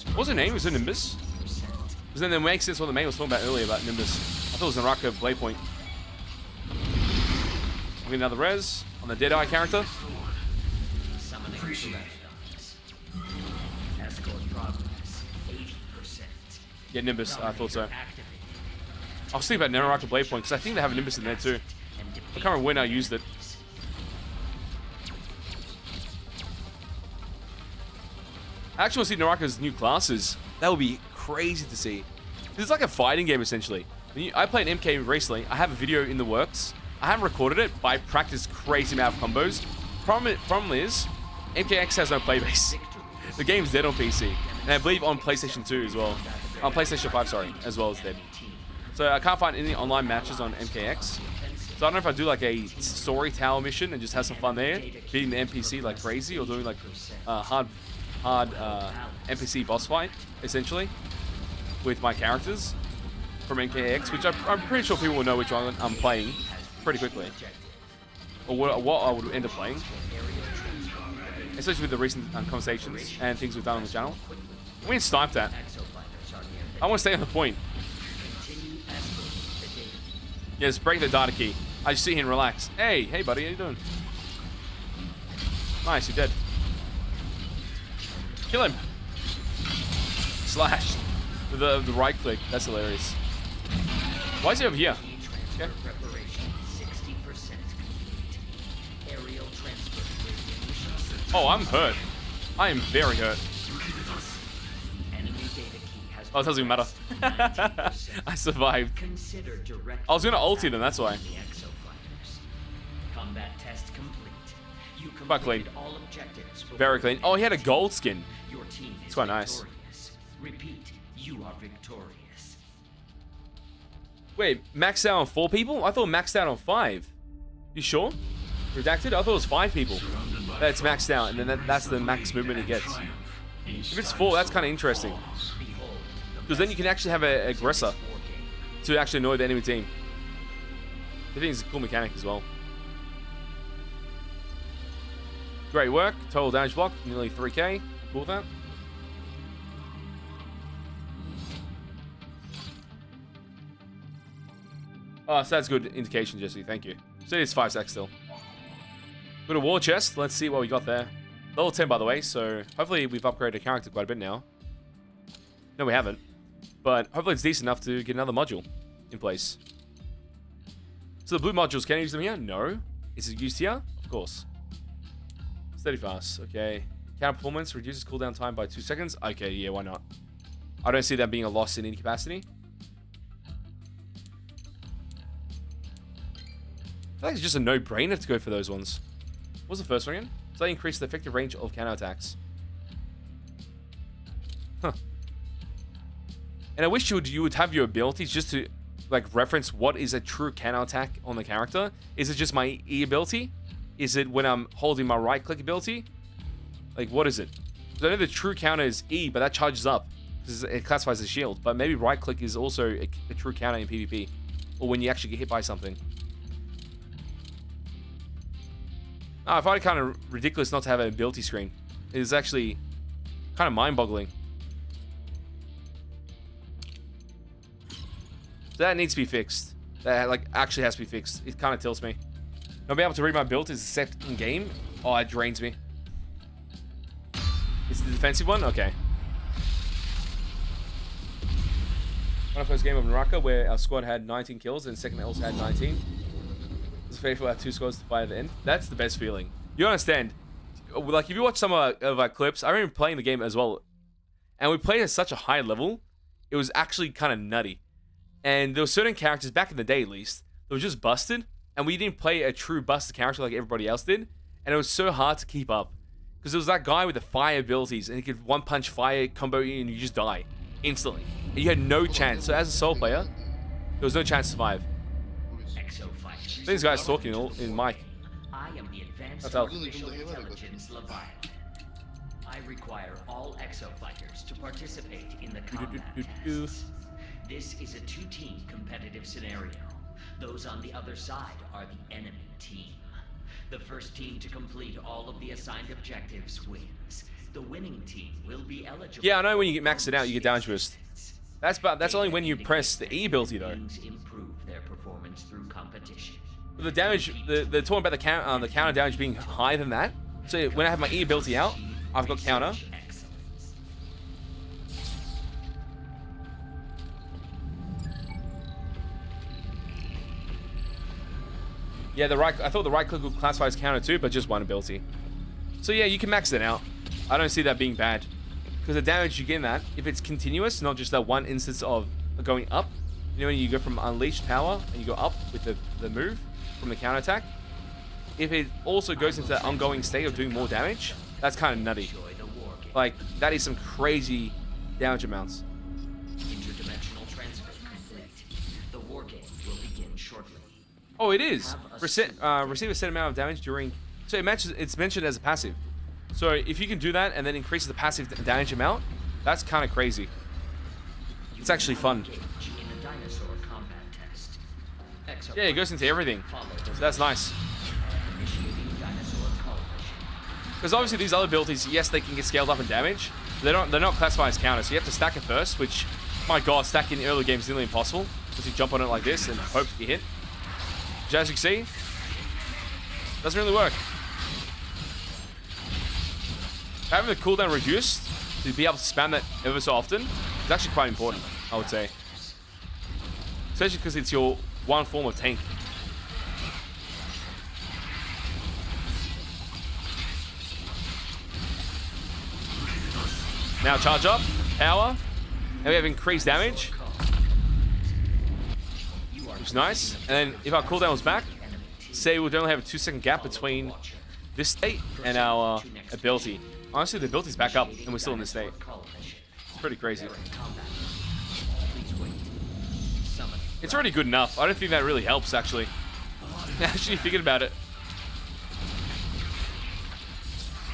What was her name? Was it Nimbus? Because then it makes sense what the main was talking about earlier about Nimbus. I thought it was Naraka Blade Point. We get another res on the Deadeye character. Yeah, Nimbus. I thought so. I'll see about Naraka Blade Point because I think they have a Nimbus in there too. I can't remember when I used it. I actually want to see Naraka's new classes. That would be crazy to see. This is like a fighting game essentially. I play an MK recently. I have a video in the works. I haven't recorded it, but I practice crazy amount of combos. Problem is, MKX has no playbase. The game's dead on PC, and I believe on PlayStation 2 as well. On PlayStation 5, sorry, as well as dead. So I can't find any online matches on MKX. So I don't know if I do like a story tower mission and just have some fun there, beating the NPC like crazy, or doing like hard NPC boss fight, essentially, with my characters from MKX, which I'm pretty sure people will know which one I'm playing pretty quickly. Or what I would end up playing. Especially with the recent conversations and things we've done on the channel. We ain't sniped that. I want to stay on the point. Yes, break the data key. I just sit here and relax. Hey buddy, how you doing? Nice, you're dead. Kill him. Slash. With the right click. That's hilarious. Why is he over here? Okay. Oh, I'm hurt. I am very hurt. Oh, it doesn't even matter. I survived. I was gonna ulti them, that's why. Quite clean. Very clean. Oh, he had a gold skin. It's quite nice. Repeat, you are victorious. Wait, maxed out on 4 people? I thought maxed out on 5. You sure? Redacted? I thought it was 5 people. That's maxed out, and then that's the max movement he gets. If it's 4, that's kind of interesting. Because then you can actually have an aggressor to actually annoy the enemy team. I think it's a cool mechanic as well. Great work. Total damage block, nearly 3k. Cool with that. Oh, so that's good indication, Jesse. Thank you. So it's 5 stacks still. Got a war chest. Let's see what we got there. Level 10, by the way. So hopefully we've upgraded a character quite a bit now. No, we haven't. But hopefully it's decent enough to get another module in place. So the blue modules, can I use them here? No. Is it used here? Of course. Steady fast. Okay. Counter performance reduces cooldown time by 2 seconds. Okay, yeah, why not? I don't see that being a loss in any capacity. I feel like it's just a no-brainer to go for those ones. What was the first one again? So they increase the effective range of counterattacks. Huh. And I wish you would have your abilities just to like reference what is a true counterattack on the character. Is it just my E ability? Is it when I'm holding my right click ability? Like what is it? Because I know the true counter is E, but that charges up because it classifies as shield. But maybe right click is also a true counter in PvP, or when you actually get hit by something. I find it kind of ridiculous not to have an ability screen. It is actually kind of mind-boggling. So that needs to be fixed. That like actually has to be fixed. It kind of tilts me. Not being able to read my build is set in game. Oh, it drains me. It's the defensive one? Okay. My first game of Naraka where our squad had 19 kills and second also had 19. It's faithful at 2 squads to fight at the end. That's the best feeling. You understand? Like if you watch some of our clips, I remember playing the game as well, and we played at such a high level. It was actually kind of nutty, and there were certain characters back in the day, at least, that were just busted, and we didn't play a true busted character like everybody else did, and it was so hard to keep up Because there was that guy with the fire abilities, and he could one-punch fire combo you, and you just die instantly. And you had no chance. So as a solo player, there was no chance to survive. I think this guy's talking in mic. I am the advanced That's all. artificial intelligence Leviathan. I require all exo fighters to participate in the combat tests. This is a two-team competitive scenario. Those on the other side are the enemy team. The first team to complete all of the assigned objectives wins. The winning team will be eligible. Yeah, I know when you get maxed out, you get damage boost. That's only when you press the E ability though. Improve their performance through competition. The damage, they're talking about the counter damage being higher than that. So when I have my E ability out, I've got counter. Yeah, I thought the right click would classify as counter too, but just one ability. So yeah, you can max it out. I don't see that being bad. Because the damage you get in that, if it's continuous, not just that one instance of going up. You know when you go from unleashed power and you go up with the move from the counter attack. If it also goes into that ongoing state of doing more damage, that's kind of nutty. Like, that is some crazy damage amounts. Interdimensional transfer complete. The war game will begin shortly. Oh, it is. Receive a set amount of damage during... So it's mentioned as a passive. So if you can do that and then increase the passive damage amount, that's kind of crazy. It's actually fun. Yeah, it goes into everything. So that's nice. Because obviously these other abilities, yes, they can get scaled up in damage. But they're not classified as counters. So you have to stack it first, which, my god, stacking in early games is nearly impossible. Because you jump on it like this and hope you hit. Which, as you can see, doesn't really work. Having the cooldown reduced to be able to spam that ever so often is actually quite important, I would say. Especially because it's your one form of tank. Now charge up, power, and we have increased damage, which is nice. And then if our cooldown was back, say we'd only have a 2-second gap between this state and our ability. Honestly, the ability's back up, and we're still in this state. It's pretty crazy. It's already good enough. I don't think that really helps, actually. Actually, thinking about it.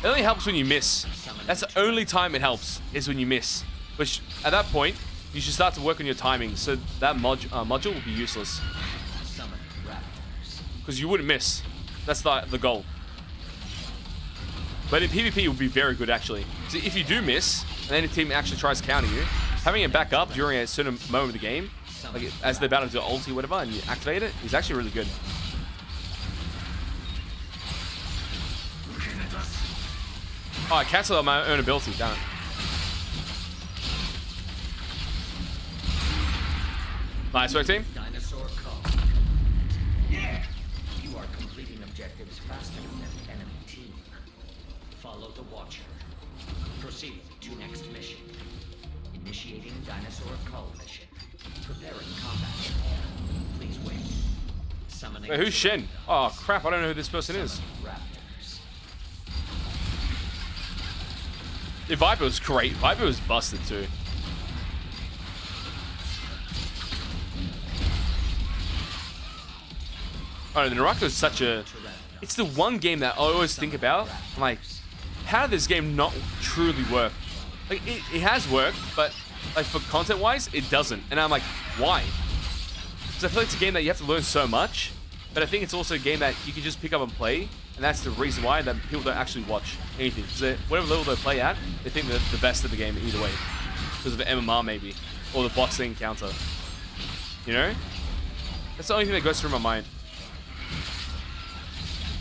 It only helps when you miss. That's the only time it helps, is when you miss. Which, at that point, you should start to work on your timing, so that module will be useless. Because you wouldn't miss. That's the goal. But in PvP, it would be very good, actually. So if you do miss, and any team actually tries to counter you, having it back up during a certain moment of the game, like as they're about to do ulti or whatever, and you activate it, is actually really good. Oh, I cancelled my own ability, damn it. Nice work, team. Dinosaur call. Yeah. You are completing objectives faster than the enemy team. Follow the Watcher. Proceed to next mission. Initiating dinosaur call mission. Preparing combat. Please wait. Summoning. Wait, who's Shen? Oh crap! I don't know who this person is. Raptors. The Viper was great. Viper was busted too. Oh, the Naraka is such a... It's the one game that I always think about. I'm like, how did this game not truly work? Like, it has worked, but like for content-wise, it doesn't. And I'm like, why? Because I feel like it's a game that you have to learn so much, but I think it's also a game that you can just pick up and play, and that's the reason why that people don't actually watch anything. Because whatever level they play at, they think they're the best of the game either way. Because of the MMR maybe, or the boxing counter. You know? That's the only thing that goes through my mind.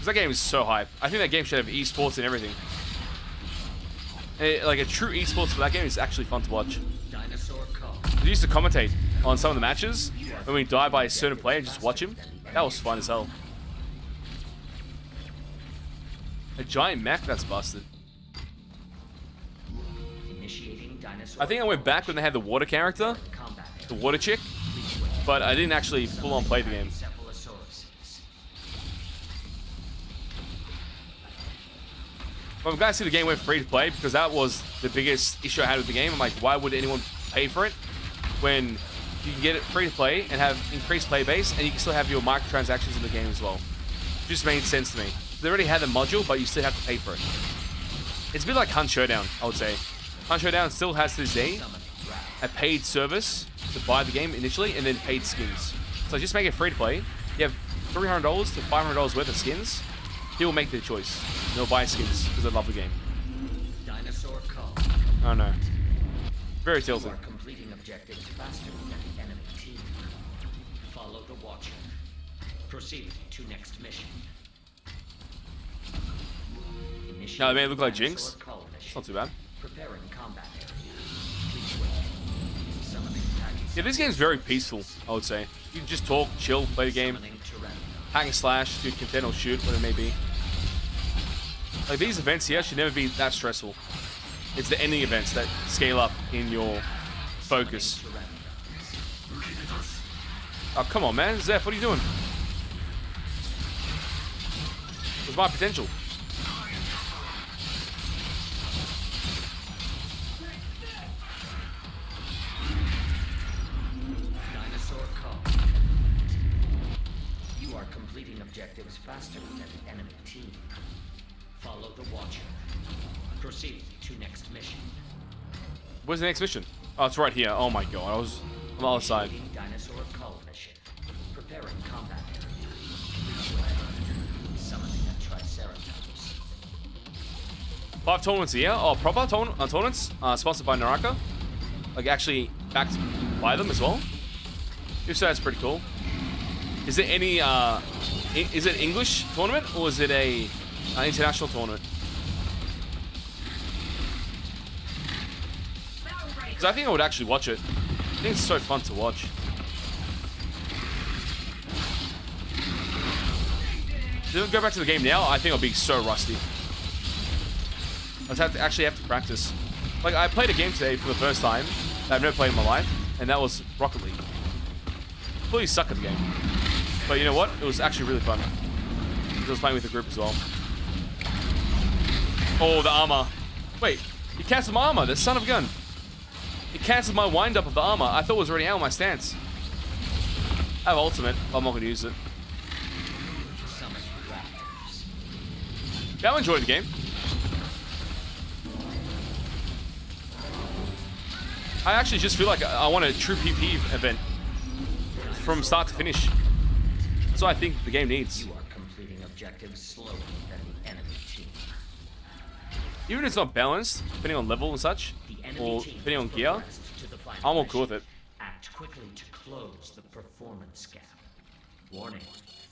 That game is so hype. I think that game should have esports and everything. And like a true esports for that game is actually fun to watch. I used to commentate on some of the matches when we die by a certain player and just watch him. That was fun as hell. A giant mech? That's busted. I think I went back when they had the water character, the water chick, but I didn't actually full on play the game. But I'm glad to see the game went free to play because that was the biggest issue I had with the game. I'm like, why would anyone pay for it when you can get it free to play and have increased play base and you can still have your microtransactions in the game as well? It just made sense to me. They already had the module, but you still have to pay for it. It's a bit like Hunt Showdown, I would say. Hunt Showdown still has to this day a paid service to buy the game initially and then paid skins. So just make it free to play. You have $300 to $500 worth of skins. He'll make the choice. They'll buy skins because they love the game. Dinosaur call. Oh no. Very tilted. Completing objectives faster than the enemy team. Follow the Watcher. Proceed to next mission. No, they may look like Jinx. It's not too bad. Preparing combat area. Please wait. Summoning package. Yeah, this game's very peaceful, I would say. You can just talk, chill, play the game. Hack and slash, do content or shoot, whatever it may be. Like these events here should never be that stressful. It's the ending events that scale up in your focus. Oh, come on, man. Zeph, what are you doing? Where's my potential? Dinosaur call. You are completing objectives faster than the enemy team. Follow the Watcher. Proceed to next mission. Where's the next mission? Oh, it's right here. Oh my god, I was on the other side. Dinosaur call mission. Preparing combat area. Summoning a Triceratops. 5 tournaments a year. Oh, proper tournaments. Sponsored by Naraka. Like actually backed by them as well. If so, that's pretty cool. Is there any is it English tournament or is it a international tournament? Because I think I would actually watch it. I think it's so fun to watch. If I go back to the game now, I think I'll be so rusty. I actually have to practice. Like, I played a game today for the first time that I've never played in my life, and that was Rocket League. Completely suck at the game. But you know what? It was actually really fun. I was playing with the group as well. Oh, the armor. Wait, he cancelled my armor, the son of a gun. He cancelled my wind-up of the armor. I thought it was already out of my stance. I have ultimate, but I'm not going to use it. Yeah, I enjoyed the game. I actually just feel like I want a true PvE event from start to finish. That's what I think the game needs. You are completing objectives slower than the enemy team. Even if it's not balanced, depending on level and such, or depending on gear, I'm all cool with it. Act quickly to close the performance gap. Warning,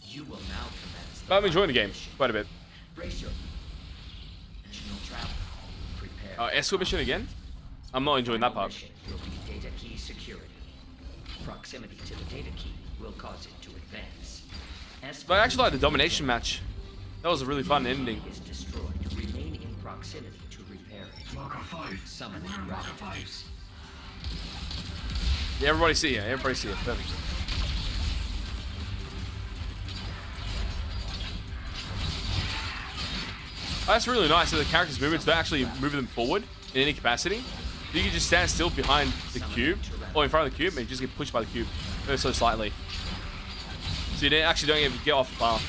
you will now commence the But I'm enjoying the game quite a bit. Brace your dimensional travel. Prepare. Escort mission again? I'm not enjoying that part. Mission will be data key security. Proximity to the data key will cause it to advance. But I actually like the domination match. That was a really fun ending. Is destroyed. Remain in proximity to repair it. Summon raptors. Yeah, everybody see it. Everybody see it. Perfect. Oh, that's really nice. So the characters' movements don't actually move them forward in any capacity. You can just stand still behind the cube or in front of the cube and just get pushed by the cube ever so slightly. So you actually don't even get off the path.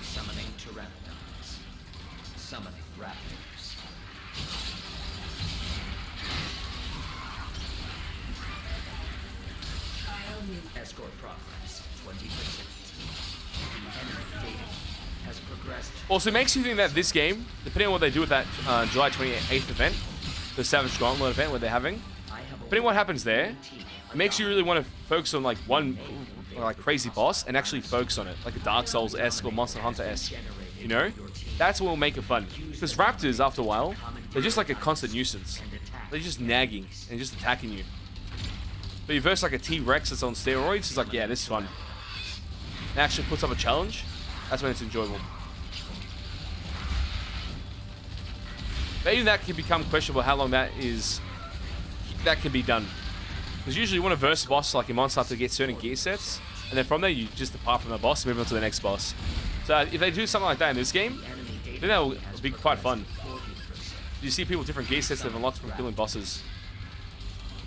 Summoning Tyrannosaurs. Summoning raptors. Escort progress 20%. Enemy data has progressed. Also, it makes you think that this game, depending on what they do with that July 28th event, the Savage Gauntlet event where they're having, depending on what happens there, it makes you really want to focus on like one like crazy boss and actually focus on it, like a Dark Souls-esque or Monster Hunter-esque. You know, that's what will make it fun. Because raptors, after a while, they're just like a constant nuisance. They're just nagging and just attacking you. But you verse like a T-Rex that's on steroids, it's like, yeah, this is fun. It actually puts up a challenge. That's when it's enjoyable. But even that can become questionable how long that can be done. Because usually you want to verse a boss like in Monster Hunter to get certain gear sets, and then from there you just depart from the boss and move on to the next boss. So if they do something like that in this game, then that will be quite fun. You see people with different gear sets they've unlocked from killing bosses.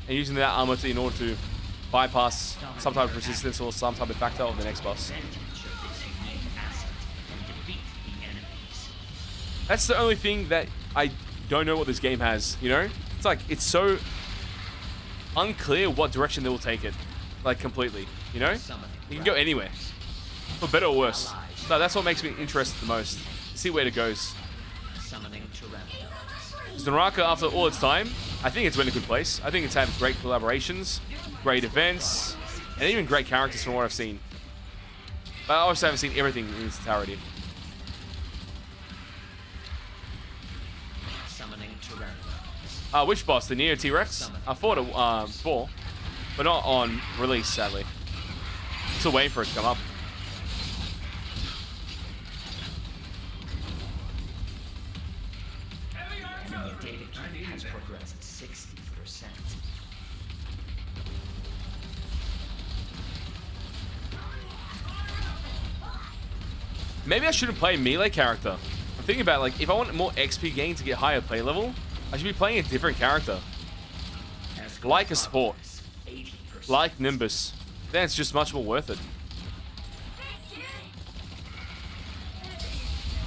And using that armor in order to bypass some type of resistance or some type of factor of the next boss. That's the only thing that I don't know what this game has, you know? It's like, it's so unclear what direction they will take it. Like, completely, you know? You can go anywhere. For better or worse. So that's what makes me interested the most. See where it goes. Naraka, after all its time, I think it's been a good place. I think it's had great collaborations, great events, and even great characters from what I've seen. But I also haven't seen everything in its entirety. Which boss? The Neo T-Rex? I fought it before, but not on release, sadly. Still waiting for it to come up. Has progressed 60%. Maybe I shouldn't play a melee character. I'm thinking about, like, if I want more XP gain to get higher play level, I should be playing a different character. Like a support. Like Nimbus. Then it's just much more worth it.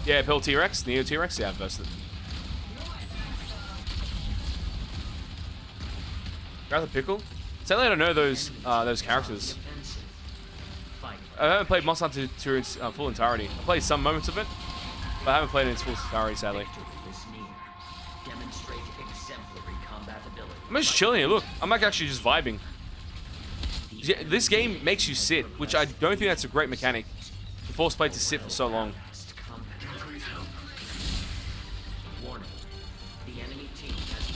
Yeah, Pearl T-Rex, Neo T-Rex, yeah, I've versed it. Grab the pickle. Sadly, I don't know those characters. I haven't played Monster Hunter to its full entirety. I played some moments of it, but I haven't played it in its full entirety, sadly. I'm just chilling here. Look, I'm like actually just vibing. This game makes you sit, which I don't think that's a great mechanic. To force play to sit for so long.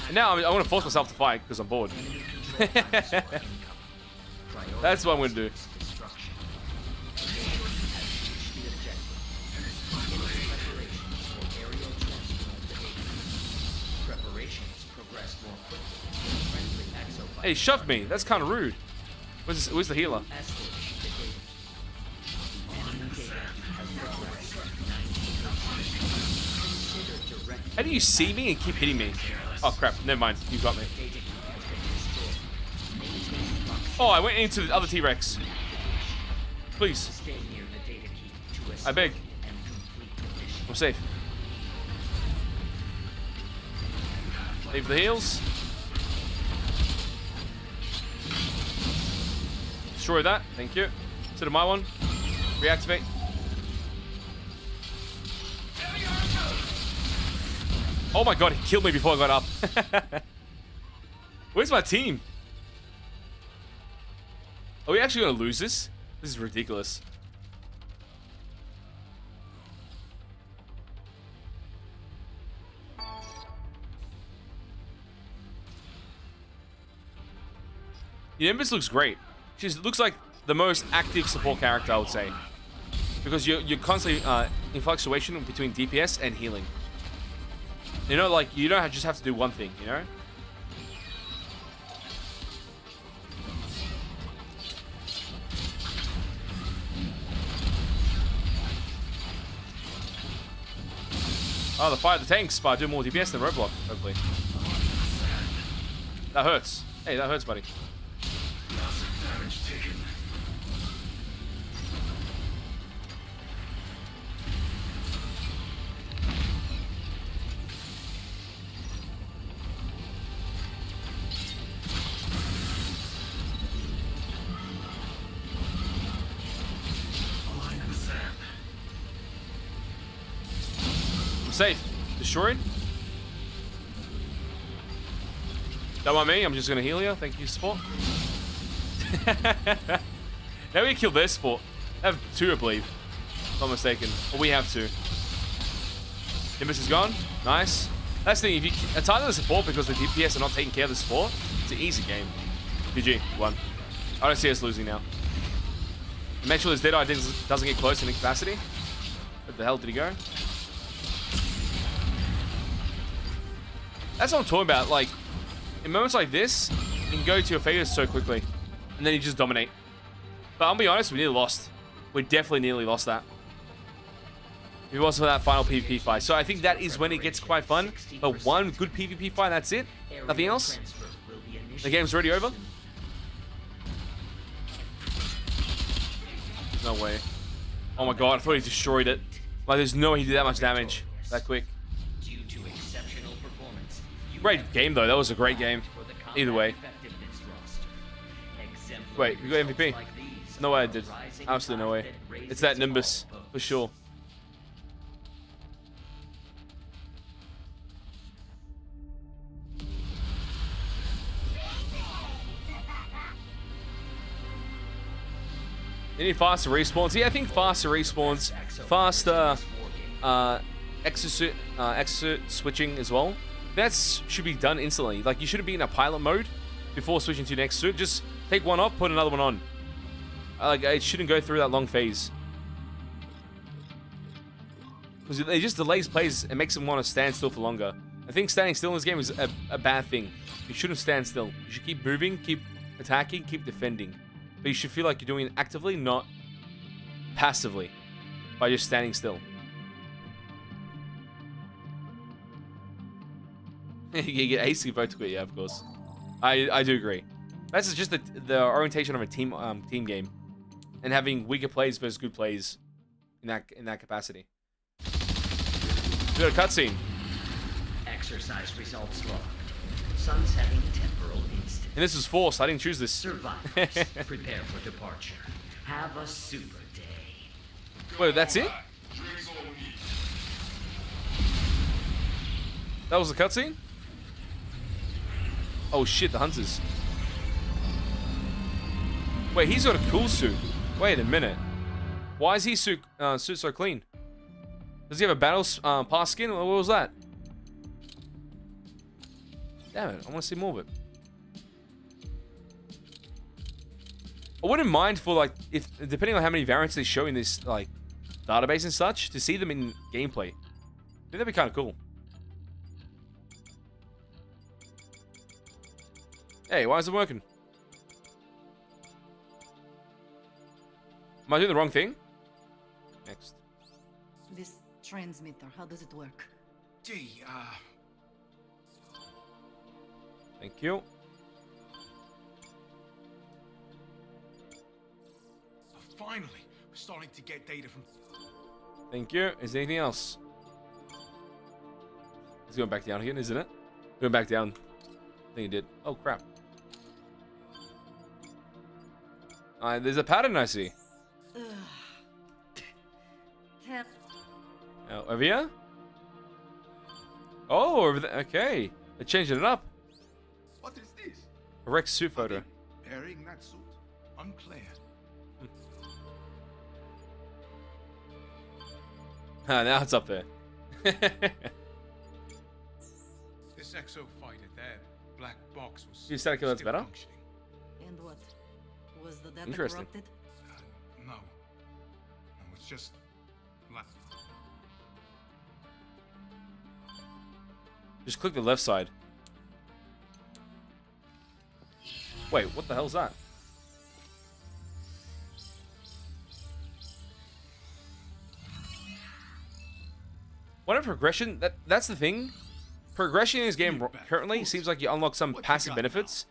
And now I want to force myself to fight because I'm bored. That's what I'm going to do. Hey, he shoved me. That's kind of rude. Where's the healer? How do you see me and keep hitting me? Oh crap, never mind. You got me. Oh, I went into the other T-Rex. Please. I beg. I'm safe. Leave the heals. Destroy that. Thank you. Instead of my one. Reactivate. Oh my god, he killed me before I got up. Where's my team? Are we actually going to lose this? This is ridiculous. The Nimbus looks great. She looks like the most active support character, I would say. Because you're constantly in fluctuation between DPS and healing. You know, like, you don't just have to do one thing, you know? Oh, the fire the tanks, but I do more DPS than Roadblock, hopefully. That hurts. Hey, that hurts, buddy. Safe. Destroyed. Don't mind me, I'm just gonna heal you. Thank you, support. Now we kill their support. They have two, I believe. If I'm not mistaken. Or we have two. Nimbus is gone. Nice. That's the thing, if you attack the support because the DPS are not taking care of the support, it's an easy game. GG, won. I don't see us losing now. Make sure this Deadeye doesn't get close in incapacity. Where the hell did he go? That's what I'm talking about. Like, in moments like this, you can go to your favors so quickly, and then you just dominate. But I'll be honest, we nearly lost. We definitely nearly lost that. if it wasn't for that final PvP fight. So I think that is when it gets quite fun. But one good PvP fight, that's it. Nothing else. The game's already over. No way. Oh my god, I thought he destroyed it. Like, there's no way he did that much damage that quick. Great game, though. That was a great game. Either way. Wait, you got MVP? No way I did. Absolutely no way. It's that Nimbus, for sure. You need faster respawns. Yeah, I think faster respawns, faster EXOSUIT switching as well. That should be done instantly. Like, you shouldn't be in a pilot mode before switching to the next suit. Just take one off, put another one on. Like, it shouldn't go through that long phase. Because it just delays plays and makes them want to stand still for longer. I think standing still in this game is a bad thing. You shouldn't stand still. You should keep moving, keep attacking, keep defending. But you should feel like you're doing it actively, not passively, by just standing still. You get AC vote to quit, yeah, of course. I do agree. That's just the orientation of a team game, and having weaker plays versus good plays in that capacity. We got a cutscene. Exercise results logged. Sunsetting temporal instant. And this was forced. I didn't choose this. Survivors, prepare for departure. Have a super day. Wait, that's it? That was the cutscene? Oh shit, the hunters. Wait, he's got a cool suit. Wait a minute. Why is his suit so clean? Does he have a battle pass skin? What was that? Damn it, I want to see more of it. I wouldn't mind for, like, if depending on how many variants they show in this, like, database and such, to see them in gameplay. I think that'd be kind of cool. Hey, why is it working? Am I doing the wrong thing? Next. This transmitter, how does it work? Gee, Thank you. finally, we're starting to get data from... Thank you. Is there anything else? It's going back down again, isn't it? Going back down. I think it did. Oh, crap. There's a pattern I see. Oh, over here? Oh, over there. Okay. They're changing it up. What is this? A Rex suit photo. Wearing that suit? Unclear. Now it's up there. This exo fighter there, black box was You static kill, that's still better? functioning. And what? Was the data Interesting. corrupted? No. No, it's just... Just click the left side. Wait, what the hell's that? What a progression. That's the thing. Progression in this game currently seems like you unlock some passive benefits.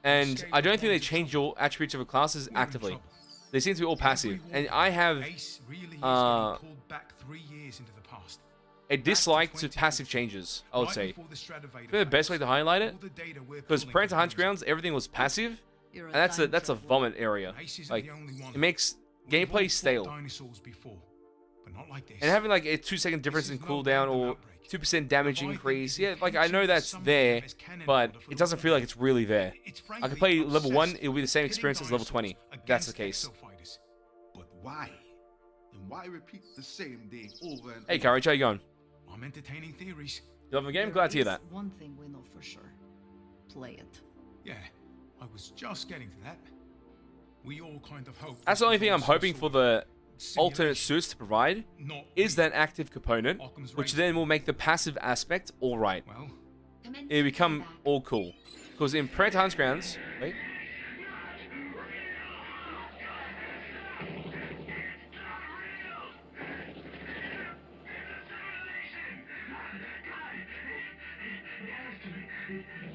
And I don't think they change your attributes of your classes actively. They seem to be all passive. And I have Ace really is getting pulled back 3 years into the past. a dislike to passive changes, I would say. The best way to highlight it, because prior to Hunt Grounds, everything was passive, and that's a vomit area. Like, it makes gameplay stale. And having like a 2-second difference in cooldown or 2% damage increase, yeah, like I know that's there, but it doesn't feel like it's really there. I could play level 1, it'll be the same experience as level 20. If that's the case. But why? And why repeat the same day over and Hey, Courage, how you going? I'm entertaining theories. You love the game? Glad to hear There that. is one thing we know for sure. Play it. Yeah, I was just getting to that. We all kind of hope. That's the only thing I'm hoping for the alternate suits to provide, is that active component, which then will make the passive aspect alright. Well, It'll become all cool. Because in Prayer to Hunt Grounds... Wait.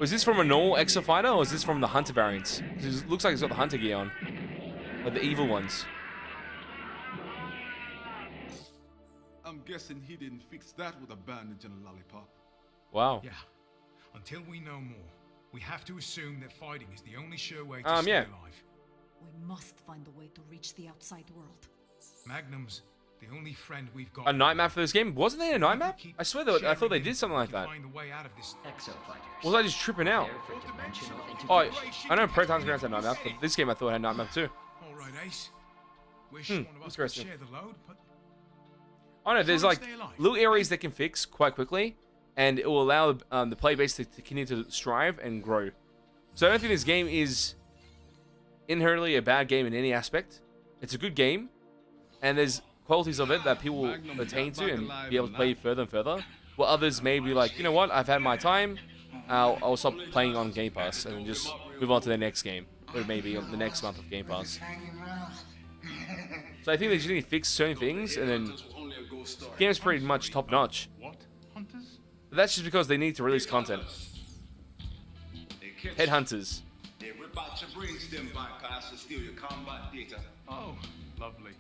Was this from a normal Exo fighter, or is this from the Hunter variants? It looks like it's got the Hunter gear on. Like the evil ones. I'm guessing he didn't fix that with a bandage and a lollipop. Wow. Yeah. Until we know more, we have to assume that fighting is the only sure way to stay Yeah. alive. We must find a way to reach the outside world. Magnum's the only friend we've got. A night map for this game? Wasn't there a night map? I swear that I thought they did something like that. Find a way out of this. Exofighters. Was I just tripping out? Prepare for dimensional Oh, integration. I know Proton's gonna have a night map, but this game I thought had a night map too. All right, Ace. Wish one of us could interesting. share the load, but Oh no, there's Try like to stay alive. little areas that can fix quite quickly, and it will allow the player base to continue to strive and grow. So I don't think this game is inherently a bad game in any aspect. It's a good game, and there's qualities of it that people will attain to and be able to play further and further. While others may be like, you know what, I've had my time, I'll stop playing on Game Pass and just move on to the next game, or maybe on the next month of Game Pass. So I think they just need to fix certain things, and then the game's pretty much top notch. What? Hunters? But that's just because they need to release content. Headhunters. They rip out your brainstem bypass and steal your combat data. oh, lovely.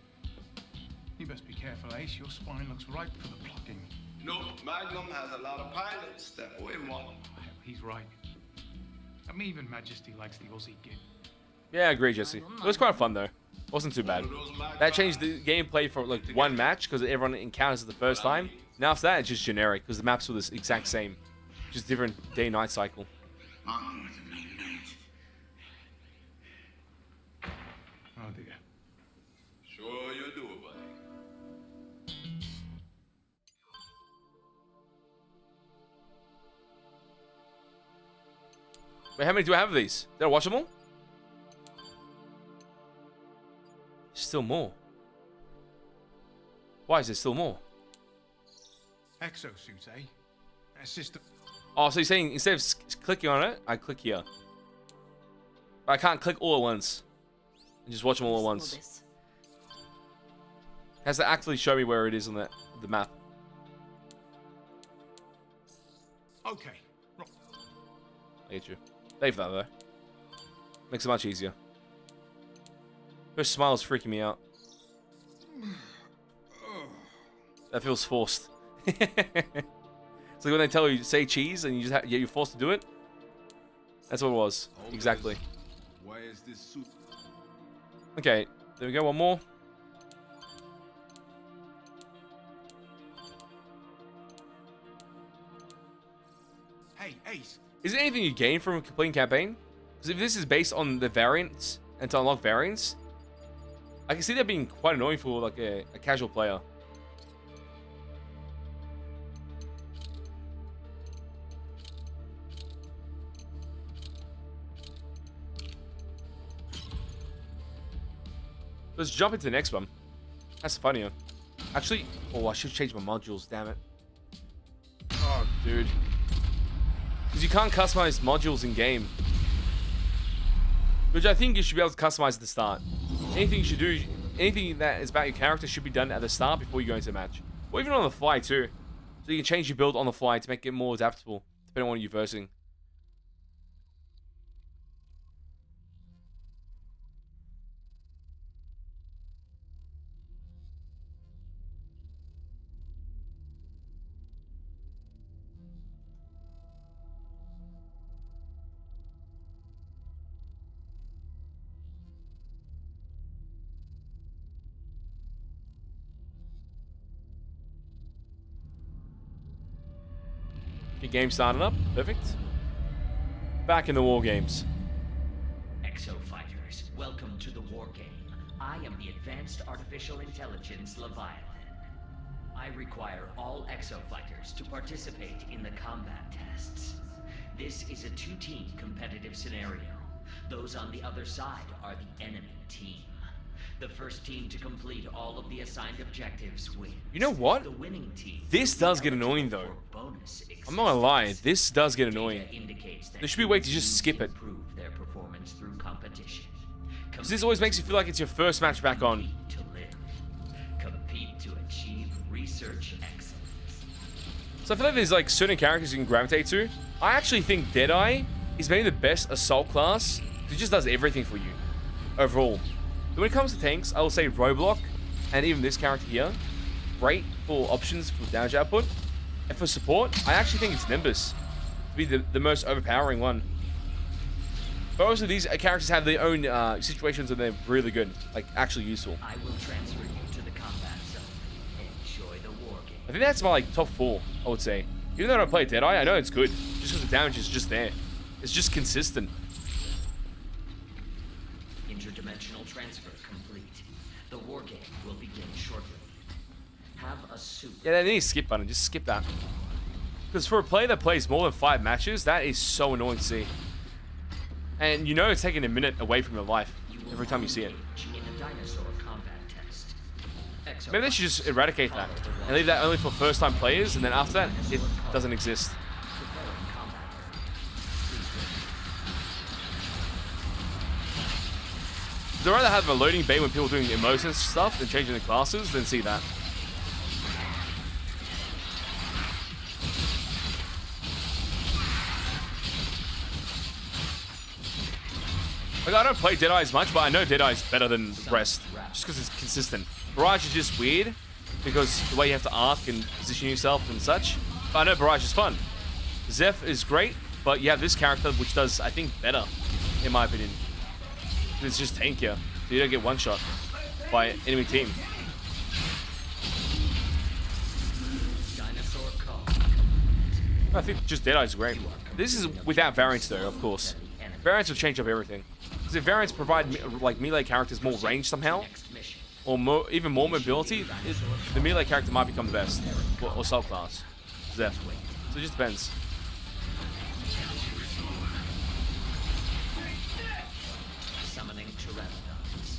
You best be careful, Ace. Your spine looks ripe for the plucking. No, Magnum has a lot of pilots that owe him one. Oh, hell, he's right. I mean, even Majesty likes the Aussie gig. Yeah, I agree, Jesse. It was quite fun though. Wasn't too bad. That changed the gameplay for like one match because everyone encounters it the first time. Now after that, it's just generic because the maps were the exact same, just different day-night cycle. Oh dear. Sure you do, buddy. Wait, how many do I have of these? Did I watch them all? Still more. Why is there still more? Exosuit, eh? A system. Oh, so you're saying instead of clicking on it, I click here. But I can't click all at once. And just watch them all at once. This. Has to actually show me where it is on the map. Okay. Right. I get you. Save that though. Makes it much easier. Her smile is freaking me out. That feels forced. It's like when they tell you say cheese and you just you're forced to do it. That's what it was. Exactly. Why is this suit? Okay, there we go. One more. Hey, Ace. Is there anything you gain from completing campaign? Because if this is based on the variants and to unlock variants, I can see that being quite annoying for like a casual player. Let's jump into the next one. That's funnier. Actually, oh, I should change my modules, damn it. Oh, dude. Because you can't customize modules in game. Which I think you should be able to customize at the start. Anything you should do, anything that is about your character should be done at the start before you go into a match. Or even on the fly too. So you can change your build on the fly to make it more adaptable, depending on what you're versing. Your game started up. Perfect. Back in the war games. Exofighters, welcome to the war game. I am the Advanced Artificial Intelligence Leviathan. I require all exofighters to participate in the combat tests. This is a two-team competitive scenario. Those on the other side are the enemy team. The first team to complete all of the assigned objectives wins. You know what? The winning team. This does get annoying though. I'm not gonna lie, this does get annoying. There should be a way to just skip it. Improve their performance through competition. 'Cause this always makes you feel like it's your first match back on. Compete to live. Compete to achieve research excellence. So I feel like there's like certain characters you can gravitate to. I actually think Deadeye is maybe the best assault class. It just does everything for you overall. But when it comes to tanks, I will say Roblox and even this character here, great for options for damage output. And for support, I actually think it's Nimbus to be the most overpowering one. But also these characters have their own situations and they're really good, like actually useful. I will transfer you to the combat zone. Enjoy the war game. I think that's my like top 4, I would say. Even though I don't play Deadeye, I know it's good. Just because the damage is just there. It's just consistent. Interdimensional transfer complete. The war game will begin shortly. Have a suit. Yeah, they need a skip button. Just skip that. Because for a player that plays more than 5 matches, that is so annoying to see. And you know it's taking a minute away from your life every time you see it. In a dinosaur combat test. Maybe they should just eradicate that and leave that only for first-time players, and then after that, it doesn't exist. I'd rather have a loading bay when people are doing emotions stuff and changing the classes than see that. Like, I don't play Deadeye as much, but I know Deadeye is better than the rest, just because it's consistent. Barrage is just weird, because the way you have to arc and position yourself and such. But I know Barrage is fun. Zeph is great, but you have this character which does, I think, better, in my opinion. It's just tankier, so you don't get one-shot by enemy team. I think just Deadeye is great. This is without variants, though, of course. Variants will change up everything. Because if variants provide like melee characters more range somehow, or even more mobility, the melee character might become the best, or subclass. Zeph. So it just depends. Summoning Tyrannosaurs.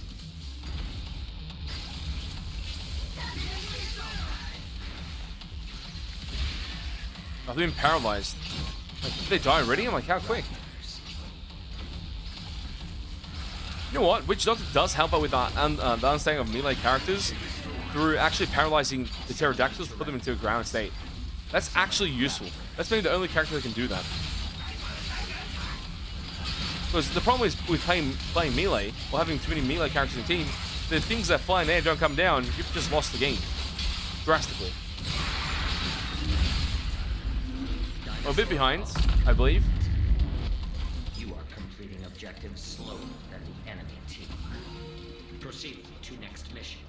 I've been paralyzed. Like, did they die already? I'm like, how quick? You know what? Witch Doctor does help out with the understanding of melee characters through actually paralyzing the pterodactyls to put them into a ground state. That's actually useful. That's maybe the only character that can do that. Because the problem is with playing melee, or having too many melee characters in the team, the things that fly in the air don't come down, you've just lost the game. Drastically. Well, a bit behind, I believe. You are completing objectives slower than the enemy team. Proceed to next mission.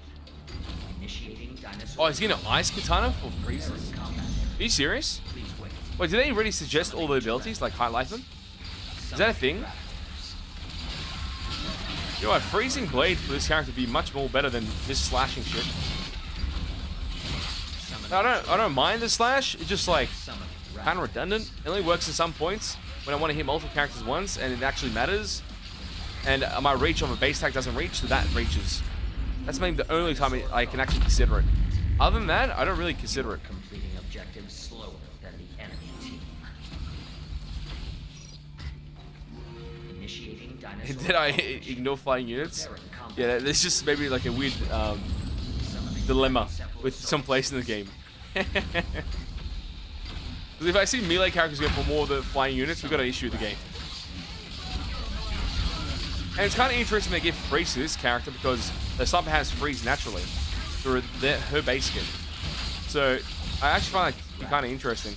Initiating dinosaur. Oh, he's getting an ice katana for freezing. Are you serious? Please wait. Wait, did they already suggest all the abilities, like highlight them? Is that a thing? You know what, freezing blade for this character would be much more better than this slashing shit. I don't mind the slash, it's just like kind of redundant. It only works at some points when I want to hit multiple characters once and it actually matters. And my reach of a base attack doesn't reach, so that reaches. That's maybe the only time I can actually consider it. Other than that, I don't really consider it. Completing objectives slower than the enemy team. Initiating dinosaur. Did I ignore flying units? Yeah, there's just maybe like a weird dilemma with some place in the game. Because if I see melee characters go for more of the flying units, we've got an issue with the game. And it's kind of interesting they give freeze to this character because the sniper has freeze naturally through her base skin. So I actually find that kind of interesting.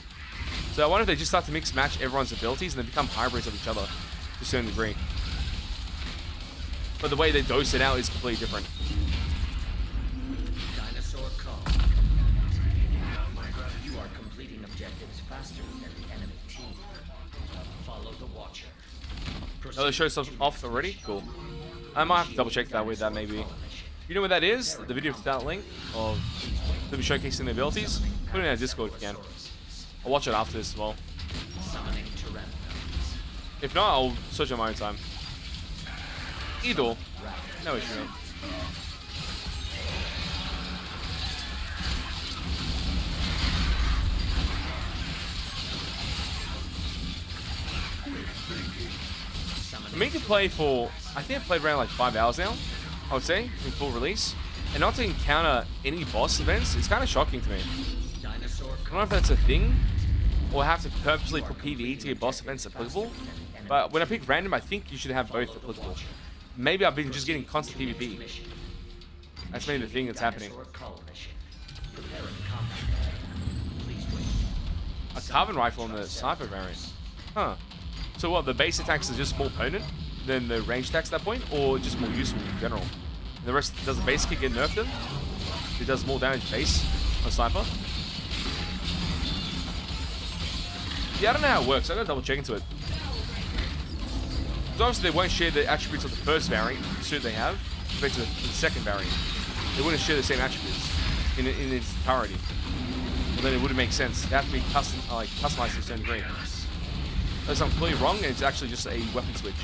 So I wonder if they just start to mix match everyone's abilities and they become hybrids of each other to a certain degree. But the way they dose it out is completely different. Dinosaur call. You are completing objectives faster than the enemy team. Follow the Watcher. Oh, they show stuff off already? Cool. I might have to double check that with that maybe. You know what that is? The video without link of them showcasing the abilities? Put it in our Discord if you can. I'll watch it after this as well. Summoning Tyrannosaurs. If not, I'll search on my own time. Either. No issue, mate. I mean to play for, I think I've played around like 5 hours now, I would say, in full release. And not to encounter any boss events, it's kind of shocking to me. I don't know if that's a thing, or have to purposely put PVE to your boss events applicable. But when I pick random, I think you should have both applicable. Maybe I've been just getting constant PvP. That's maybe the thing that's happening. A carbon rifle on the sniper variant. Huh. So what, the base attacks are just more potent than the range attacks at that point? Or just more useful in general? And the rest, does the base kick get nerfed then? It does more damage base on sniper? Yeah, I don't know how it works. I gotta double check into it. Because obviously they won't share the attributes of the first variant suit they have compared to the second variant. They wouldn't share the same attributes in its entirety. Well, then it wouldn't make sense. They have to be custom, customized to a certain degree. Unless I'm completely wrong, and it's actually just a weapon switch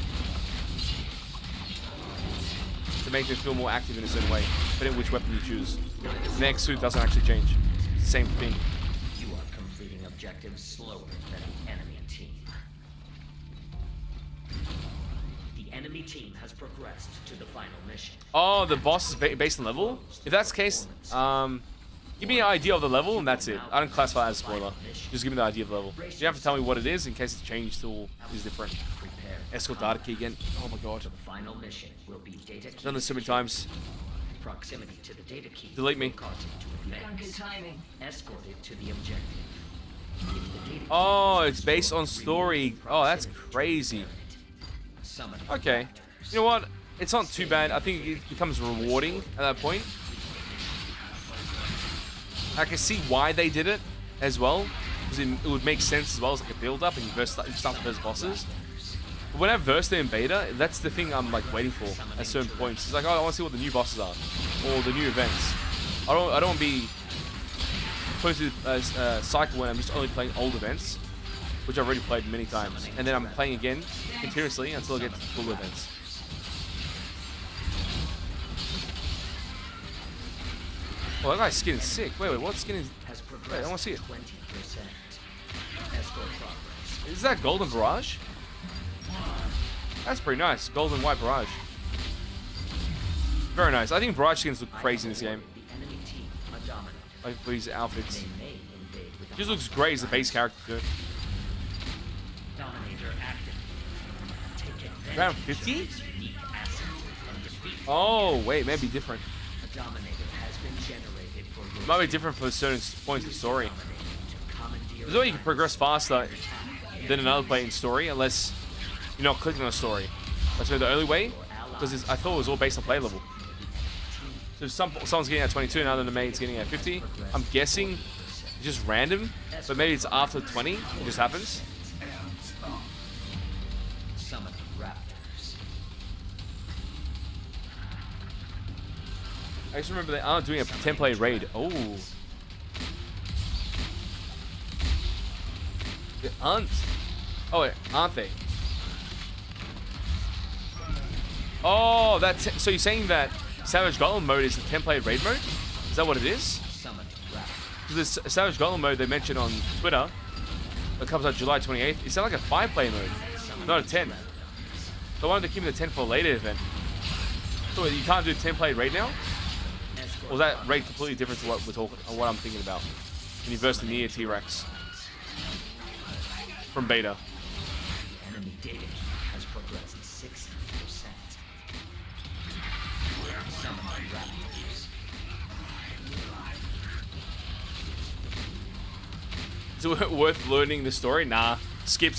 to make them feel more active in a certain way, depending on which weapon you choose. The next suit doesn't actually change. It's the same thing. You are completing objectives slower than the enemy team. The enemy team has progressed to the final mission. Oh, the boss is based on level? If that's the case, give me an idea of the level and that's it. I don't classify it as a spoiler. Just give me the idea of the level. You don't have to tell me what it is in case it's changed or is different. Escort data key again. Oh my god. The final mission will be data key. I've done this so many times. Proximity to the data key. Delete me. will cause it to advance. Escort it to the objective. If the data key Oh, is it's based on story. Oh, that's crazy. summon Okay. You know what? It's not too bad. I think it becomes rewarding at that point. I can see why they did it as well. Because it would make sense as well as like a build up and you start with those bosses. But when I versed them in beta, that's the thing I'm like waiting for at certain points. It's like, oh, I want to see what the new bosses are. Or the new events. I don't want to be put into a cycle when I'm just only playing old events. Which I've already played many times. And then I'm playing again continuously until I get to the full events. Oh, that guy's skin is sick. Wait, what skin is... Wait, I want to see it. 20%. Escort progress. Is that golden barrage? That's pretty nice. Golden white barrage. Very nice. I think barrage skins look crazy in this game. The enemy team are dominated. Like for these outfits. They may invade with It just looks great as the base character too. Dominator active. Take advantage Round of 50? its unique asset and defeat. Oh, wait, maybe different. A Dominator has been generated for your It might be different for certain points of the story. to commandeer There's no way you can progress faster than another play in story unless you're not clicking on a story. That's maybe the only way. Because I thought it was all based on play level. So if someone's getting at 22 and another mate's getting at 50, I'm guessing it's just random. But maybe it's after 20, it just happens. summon raptors. I just remember they are doing a 10-player raid. Oh. They aren't. Oh, wait, aren't they? Oh, so you're saying that Savage Golem mode is the 10-player raid mode? Is that what it is? Summon raptors. Because this Savage Golem mode they mentioned on Twitter that comes out July 28th. Is that like a 5-player mode? Not a 10. So why don't they keep the 10 for a later event? So you can't do 10-player raid now? Or is that raid completely different to what we're talking, or what I'm thinking about? When you verse the Neo T-Rex from beta. The enemy data key has progressed 60%. Summon raptors. Is it worth learning the story? Nah. Skip.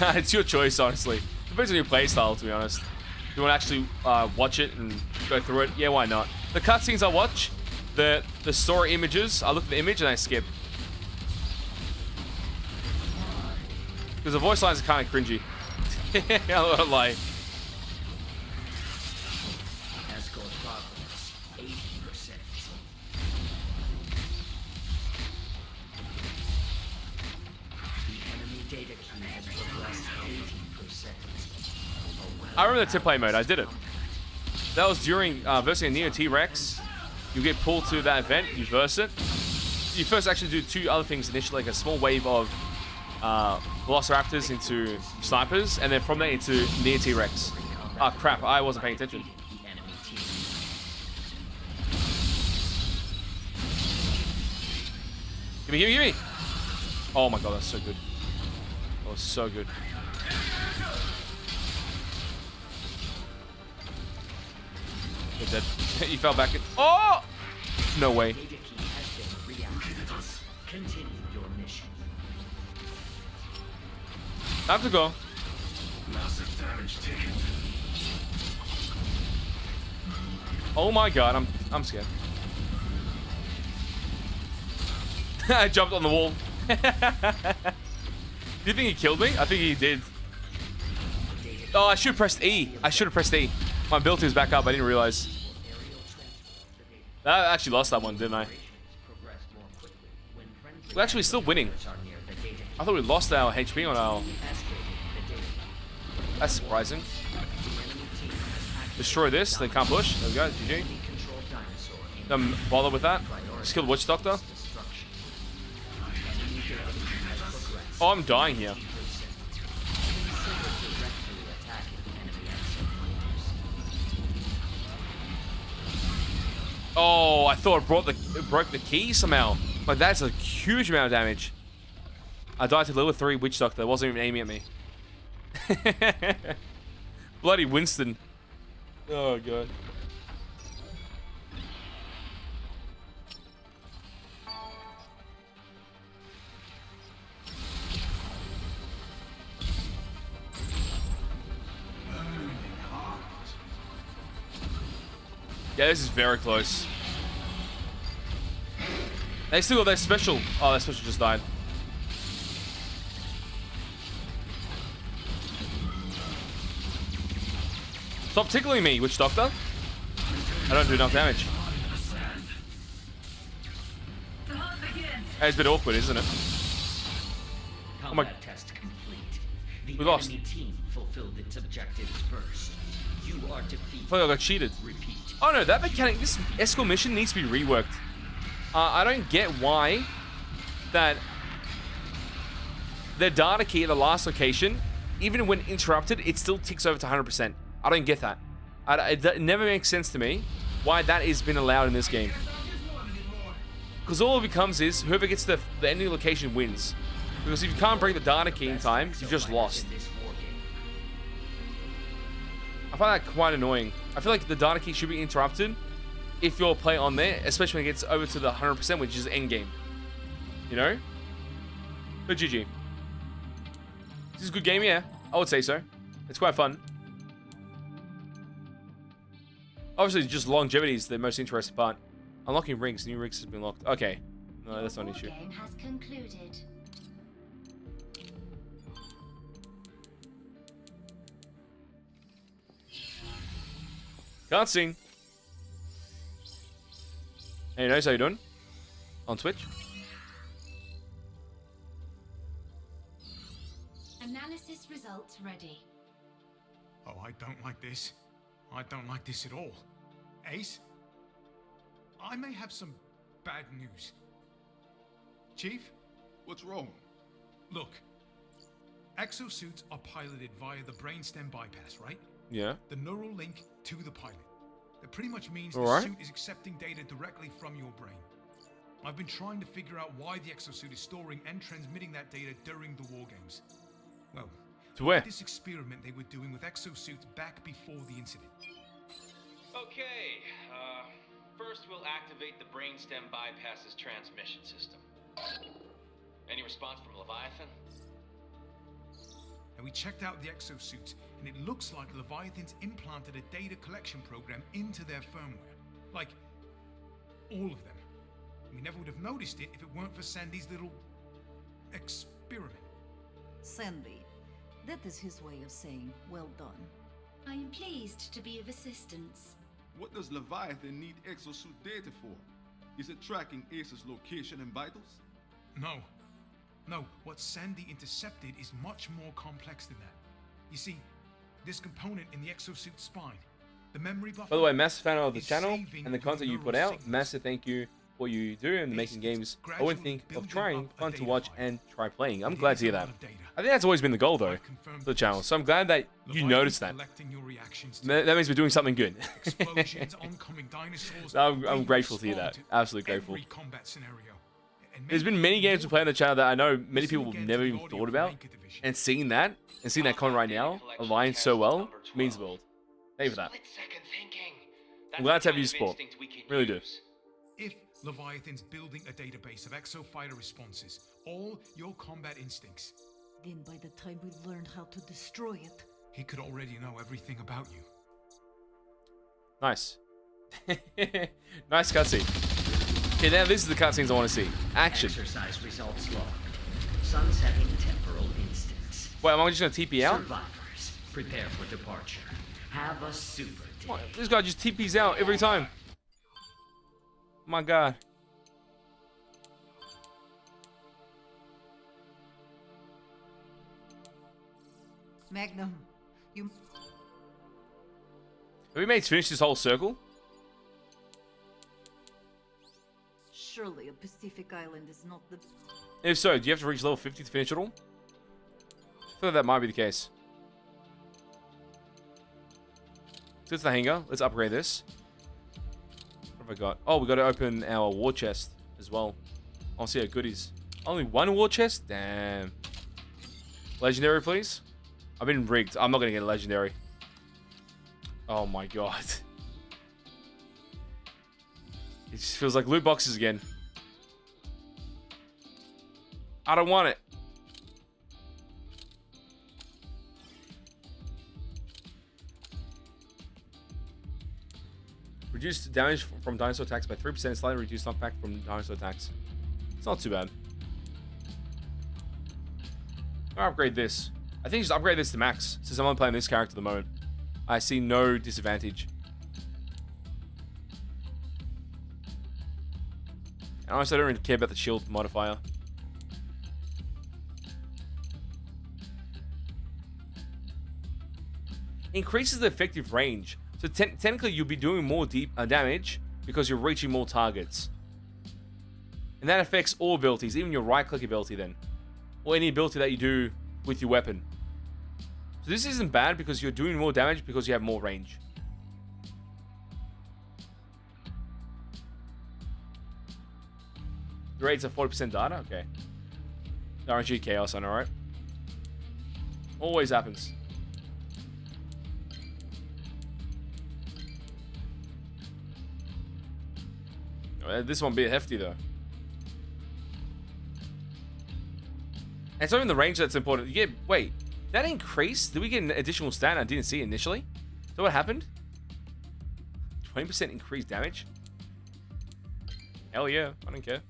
It's your choice, honestly. Depends on your playstyle, to be honest. If you want to actually watch it and go through it, yeah, why not? The cutscenes I watch, the story images, I look at the image and I skip. Because the voice lines are kind of cringy. I don't wanna lie. Escort progress 80%. The enemy data key has progressed 80%. I remember the 10-player mode. I did it. That was during versing a Neo T-Rex. You get pulled to that event. You verse it. You first actually do two other things initially, like a small wave of Velociraptors into snipers, and then from there into Neo T-Rex. Ah, crap. I wasn't paying attention. The enemy team. Gimme. Oh my god, that's so good. That was so good. You're dead. You fell back in. Oh! No way. Data key has been reactivated. Continue your mission. Time to go. Oh my god, I'm scared. I jumped on the wall. Do you think he killed me? I think he did. Oh, I should have pressed E. I should have pressed E. My ability was back up. I didn't realize. I actually lost that one, didn't I? We're actually still winning. I thought we lost our HP on our... That's surprising. Destroy this. They can't push. There we go. GG. Don't bother with that. Just kill the Witch Doctor. Oh, I'm dying here. Oh, I thought it broke the key somehow. But that's a huge amount of damage. I died to level 3 Witch Doctor. It wasn't even aiming at me. Bloody Winston. Oh, God. Yeah, this is very close. They still got their special. Oh, their special just died. Stop tickling me, Witch Doctor. I don't do enough damage. Hey, it's a bit awkward, isn't it? Oh my... Test complete. The We lost. enemy team fulfilled its objectives first. You are defeated. I thought I got cheated. Repeat. Oh no, that mechanic, this Escort mission needs to be reworked. I don't get why that the data key at the last location, even when interrupted, it still ticks over to 100%. I don't get that. It never makes sense to me why that has been allowed in this game. Because all it becomes is whoever gets the ending location wins. Because if you can't break the data key in time, you've just lost. I find that quite annoying. I feel like the data key should be interrupted if you're playing on there, especially when it gets over to the 100%, which is end game. You know? But GG. This is a good game, yeah. I would say so. It's quite fun. Obviously, just longevity is the most interesting part. Unlocking rigs. New rigs has been locked. Okay. No, that's not an issue. Game has concluded. Cutscene. Hey, knows how you doing? On Twitch? Analysis results ready. Oh, I don't like this. I don't like this at all. Ace? I may have some bad news. Chief? What's wrong? Look. Exosuits are piloted via the brainstem bypass, right? Yeah. The neural link to the pilot. That pretty much means All the right. suit is accepting data directly from your brain. I've been trying to figure out why the exosuit is storing and transmitting that data during the war games. Well, To where? this experiment they were doing with exosuits back before the incident. Okay, first we'll activate the brainstem bypasses transmission system. Any response from Leviathan? And we checked out the exosuits, and it looks like Leviathan's implanted a data collection program into their firmware. Like, all of them. We never would have noticed it if it weren't for Sandy's little experiment. Sandy. That is his way of saying, well done. I am pleased to be of assistance. What does Leviathan need exosuit data for? Is it tracking ASUS location and vitals? No, what Sandy intercepted is much more complex than that. You see, this component in the exosuit spine, the memory buffer... By the way, massive fan of the is channel saving and the content you neural put out. signals. Massive thank you for what you do and making games I wouldn't think of trying, fun to watch and try playing. I'm glad to hear that. I think that's always been the goal though, for the channel. So I'm glad that you noticed that. That means we're doing something good. Explosions, oncoming dinosaurs, I'm grateful to hear that. Absolutely grateful. every combat scenario. There's been many games we play on the channel that I know many people have never even thought about. And seeing that comment right now aligns so well means the world. Thank you for that. I'm glad to have you support. Really do. If Leviathan's building a database of exofighter responses, all your combat instincts, Then by the time we learned how to destroy it, he could already know everything about you. Nice. Nice cutscene. Okay, now this is the cutscenes I want to see. Action. Exercise results log. Sunsetting temporal instance. Wait, am I just gonna TP out? Survivors, prepare for departure. Have a super day. What? This guy just TPs out every time. My God. Magnum, you Have we made finish this whole circle? surely a Pacific island is not the. If so, do you have to reach level 50 to finish it all? I feel like that might be the case. So it's the hangar. Let's upgrade this. What have I got? Oh, we got to open our war chest as well. I'll see our goodies. Only one war chest? Damn. Legendary, please. I've been rigged. I'm not going to get a legendary. Oh my God. It just feels like loot boxes again. I don't want it. Reduce damage from dinosaur attacks by 3%. Slightly reduce knockback from dinosaur attacks. It's not too bad. I'll upgrade this. I think just upgrade this to max, since I'm only playing this character at the moment. I see no disadvantage. And honestly, I don't really care about the shield modifier. Increases the effective range. So technically, you'll be doing more deep damage because you're reaching more targets. And that affects all abilities, even your right-click ability then. Or any ability that you do with your weapon. So this isn't bad because you're doing more damage because you have more range. The rates are 40% data? Okay. RNG chaos, I know, right? Always happens. This one be hefty though. And it's not even the range that's important. Yeah, wait. That increased? Did we get an additional stat I didn't see initially? Is that what happened? 20% increased damage? Hell yeah, I don't care.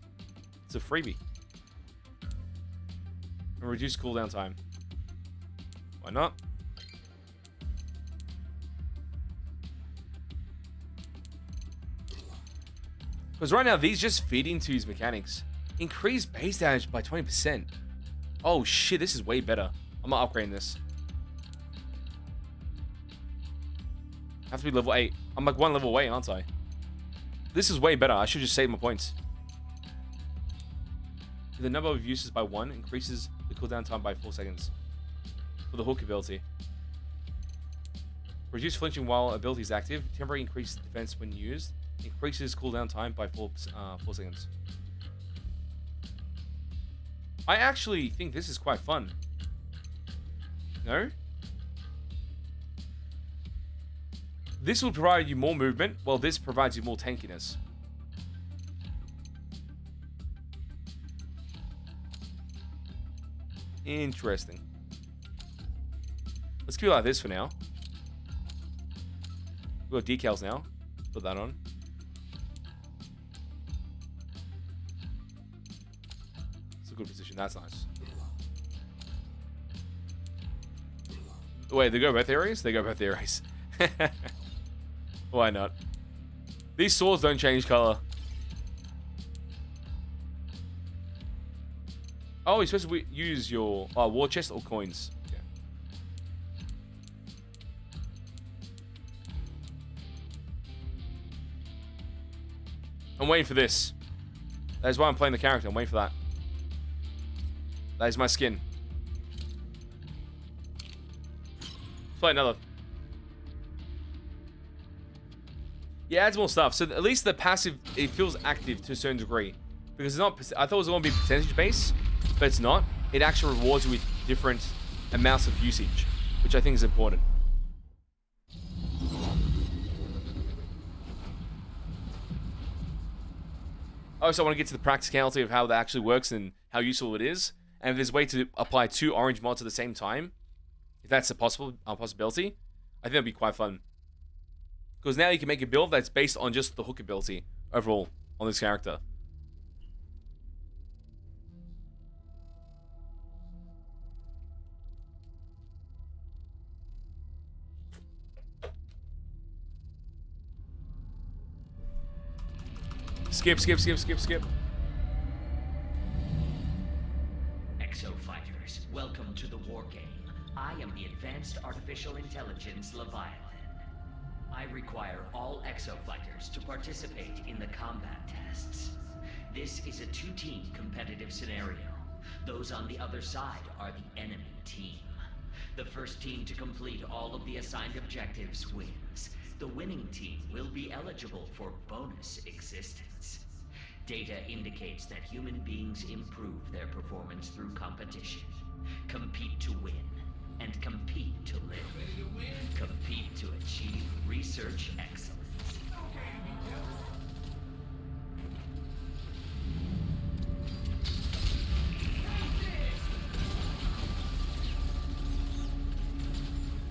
It's a freebie. And reduce cooldown time. Why not? Because right now, these just feed into his mechanics. Increase base damage by 20%. Oh shit, this is way better. I'm not upgrading this. I have to be level 8. I'm like 1 level away, aren't I? This is way better. I should just save my points. The number of uses by 1 increases the cooldown time by 4 seconds. For the hook ability. Reduce flinching while ability is active. Temporary increased defense when used. Increases cooldown time by 4 seconds. I actually think this is quite fun. No? This will provide you more movement, while this provides you more tankiness. Interesting. Let's keep it like this for now. We've got decals now. Put that on. It's a good position. That's nice. Wait, they go both areas? They go both areas. Why not? These swords don't change color. Oh, you're supposed to use your war chest or coins. Yeah. I'm waiting for this. That is why I'm playing the character. I'm waiting for that. That is my skin. Let's play another. Yeah, adds more stuff. So at least the passive, it feels active to a certain degree. Because it's not, I thought it was going to be percentage based, but it's not. It actually rewards you with different amounts of usage, which I think is important. Also, I want to get to the practicality of how that actually works and how useful it is. And if there's a way to apply 2 orange mods at the same time, if that's a possibility, I think that'd be quite fun. Because now you can make a build that's based on just the hook ability overall on this character. Skip. Exo fighters, welcome to the war game. I am the Advanced Artificial Intelligence Leviathan. I require all exo fighters to participate in the combat tests. This is a 2-team competitive scenario. Those on the other side are the enemy team. The first team to complete all of the assigned objectives wins. The winning team will be eligible for bonus existence. Data indicates that human beings improve their performance through competition. Compete to win, and compete to live. Compete to achieve research excellence.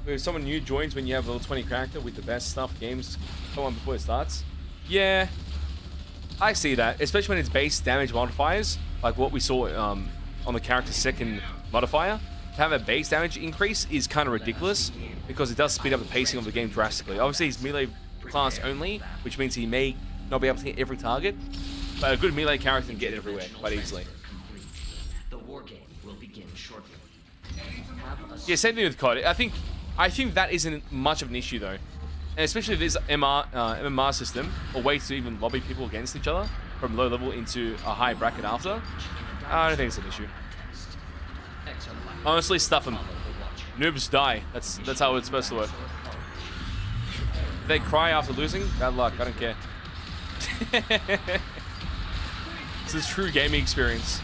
If someone new joins when you have a level 20 character with the best stuff, games come on before it starts. Yeah, I see that, especially when it's base damage modifiers, like what we saw on the character's second modifier. To have a base damage increase is kind of ridiculous because it does speed up the pacing of the game drastically. Obviously, he's melee class only, which means he may not be able to hit every target, but a good melee character can get it everywhere quite easily. The war game will begin shortly. Yeah, same thing with COD. I think that isn't much of an issue though, and especially if there's MMR system or way to even lobby people against each other from low level into a high bracket after. I don't think it's an issue. Honestly, stuff them. Noobs die. That's how it's supposed to work. If they cry after losing, bad luck. I don't care. This is true gaming experience.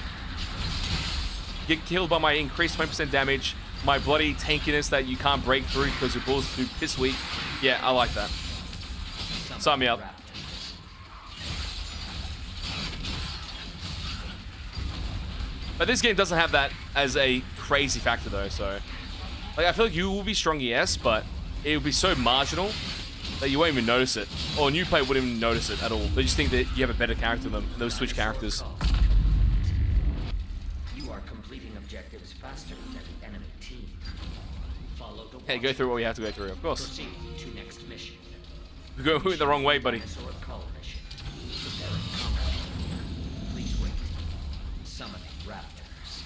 Get killed by my increased 20% damage, my bloody tankiness that you can't break through because your bull's too piss weak. Yeah, I like that. Sign me up. But this game doesn't have that as a crazy factor though, so like I feel like you will be strong, yes, but it will be so marginal that you won't even notice it. Or a new player wouldn't even notice it at all. They just think that you have a better character than them. They'll switch characters. You are completing objectives faster than the enemy team. Follow the Hey, go through what we have to go through, of course. Proceed to next mission. You're going the wrong way, buddy. Dinosaur call mission. Preparing combat. Please wait. Summoning raptors.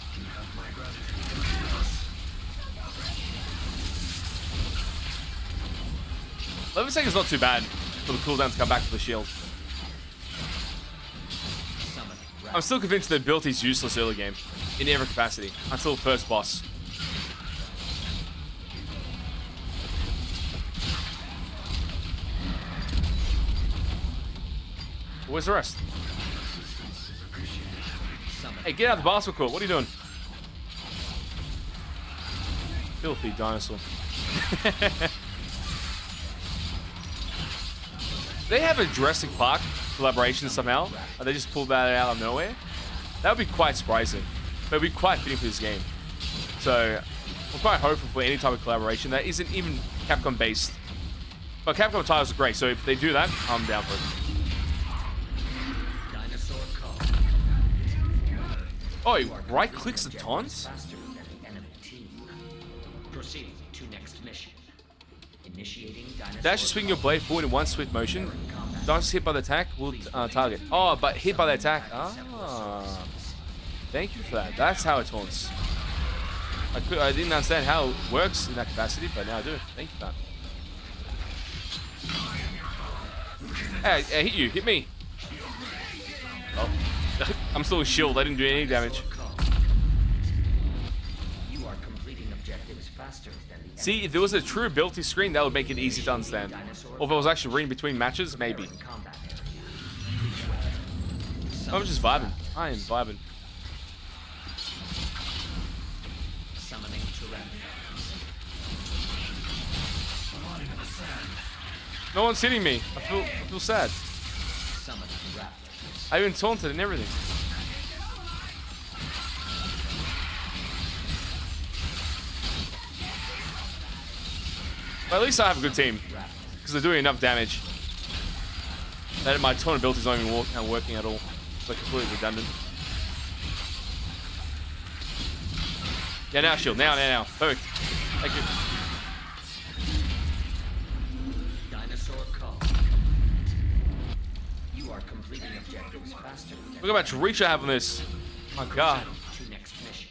Level second's not too bad for the cooldown to come back to the shield. I'm still convinced the ability is useless early game in every capacity until first boss. Where's the rest? Hey, get out of the basketball court. What are you doing? Filthy dinosaur. They have a Jurassic Park collaboration somehow. Or they just pulled that out of nowhere. That would be quite surprising. But it would be quite fitting for this game. So, I'm quite hopeful for any type of collaboration that isn't even Capcom based. But Capcom titles are great, so if they do that, I'm down for it. Oh, he right clicks the taunts? Proceed to next mission. Initiating dinosaur. Dash to swing your blade forward in one swift motion. Dinosaurs hit by the attack will target. Oh, but hit by the attack. Ah. Thank you for that. That's how it taunts. I didn't understand how it works in that capacity, but now I do. Thank you for that. Hey, I hit you. Hit me. Oh. I'm still a shield. I didn't do any damage. You are completing objectives faster than the See, if there was a true ability screen, that would make it easy to understand. Or if I was actually reading between matches, maybe. I'm just vibing. I am vibing. Summoning Tyrannosaurus. No one's hitting me. I feel sad. Summoning Raptors. I've been taunted and everything. But at least I have a good team. Because they're doing enough damage. That my taunt ability is not even working at all. It's like completely redundant. Yeah, now shield. Now. Perfect. Thank you. Dinosaur call. You are completing objectives faster than Look how much reach I have on this. Oh my god. to next mission.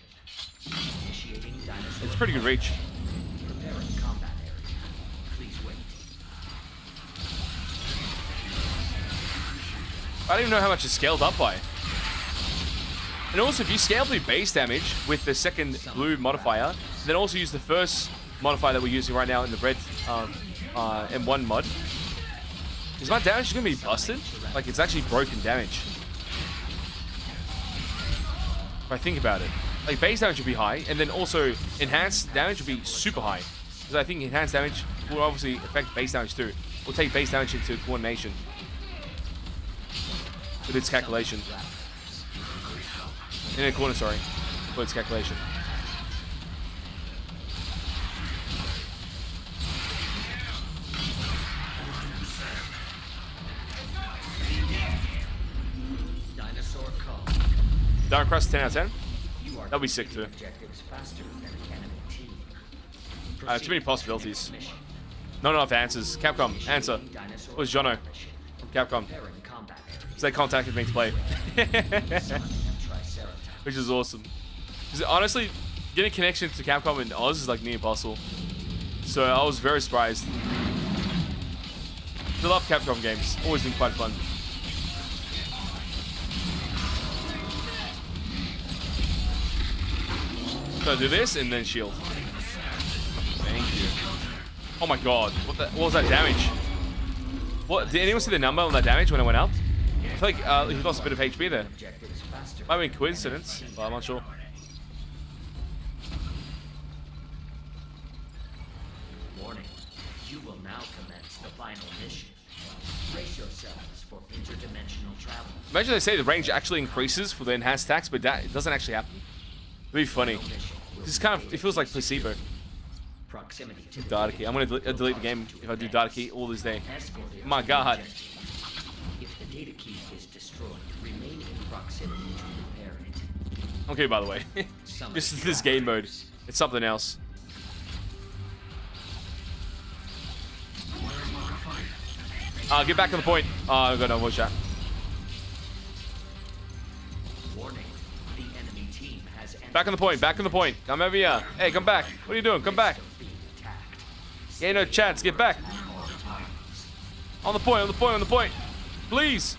Initiating dinosaur. It's pretty good reach. Preparing combat area. Please wait. I don't even know how much it's scaled up by. And also, if you scale through base damage with the second blue modifier, then also use the first modifier that we're using right now in the red M1 mod, is my damage going to be busted? Like, it's actually broken damage. If I think about it. Like, base damage would be high, and then also enhanced damage would be super high. Because I think enhanced damage will obviously affect base damage too. We'll take base damage into coordination with its calculation. In a corner, sorry, for its calculation. Dinosaur call. Down across 10 out of 10? You are That'll be sick too. objectives faster than enemy team. Too many possibilities. Not enough answers. Capcom, answer. Where's Jono from Capcom? Preparing combat area. So they contacted me to play. Triceratops. Which is awesome. Because honestly, getting a connection to Capcom in Oz is like near impossible. So I was very surprised. I love Capcom games. Always been quite fun. So I do this and then shield. Thank you. Oh my god. What was that damage? What? Did anyone see the number on that damage when it went up? I feel like he lost a bit of HP there. Objectives faster. Might be a coincidence, but I'm not sure. Warning. You will now commence the final mission. Brace yourselves for interdimensional travel. Imagine they say the range actually increases for the enhanced attacks, but that it doesn't actually happen. It'd be funny. This kind of, it feels like placebo. Proximity to Data key. I'm gonna delete the game if I do data key all this day. Escort is My god. If the data key is destroyed, remain in proximity to repair it. Okay, by the way. This is this game mode. It's something else. Get back on the point. I've got no voice chat. Warning. The enemy team has Back on the point. Back on the point. Come over here. Hey, come back. What are you doing? Come back. being attacked. Yeah, no chance. Get back. On the point. On the point. On the point. Please.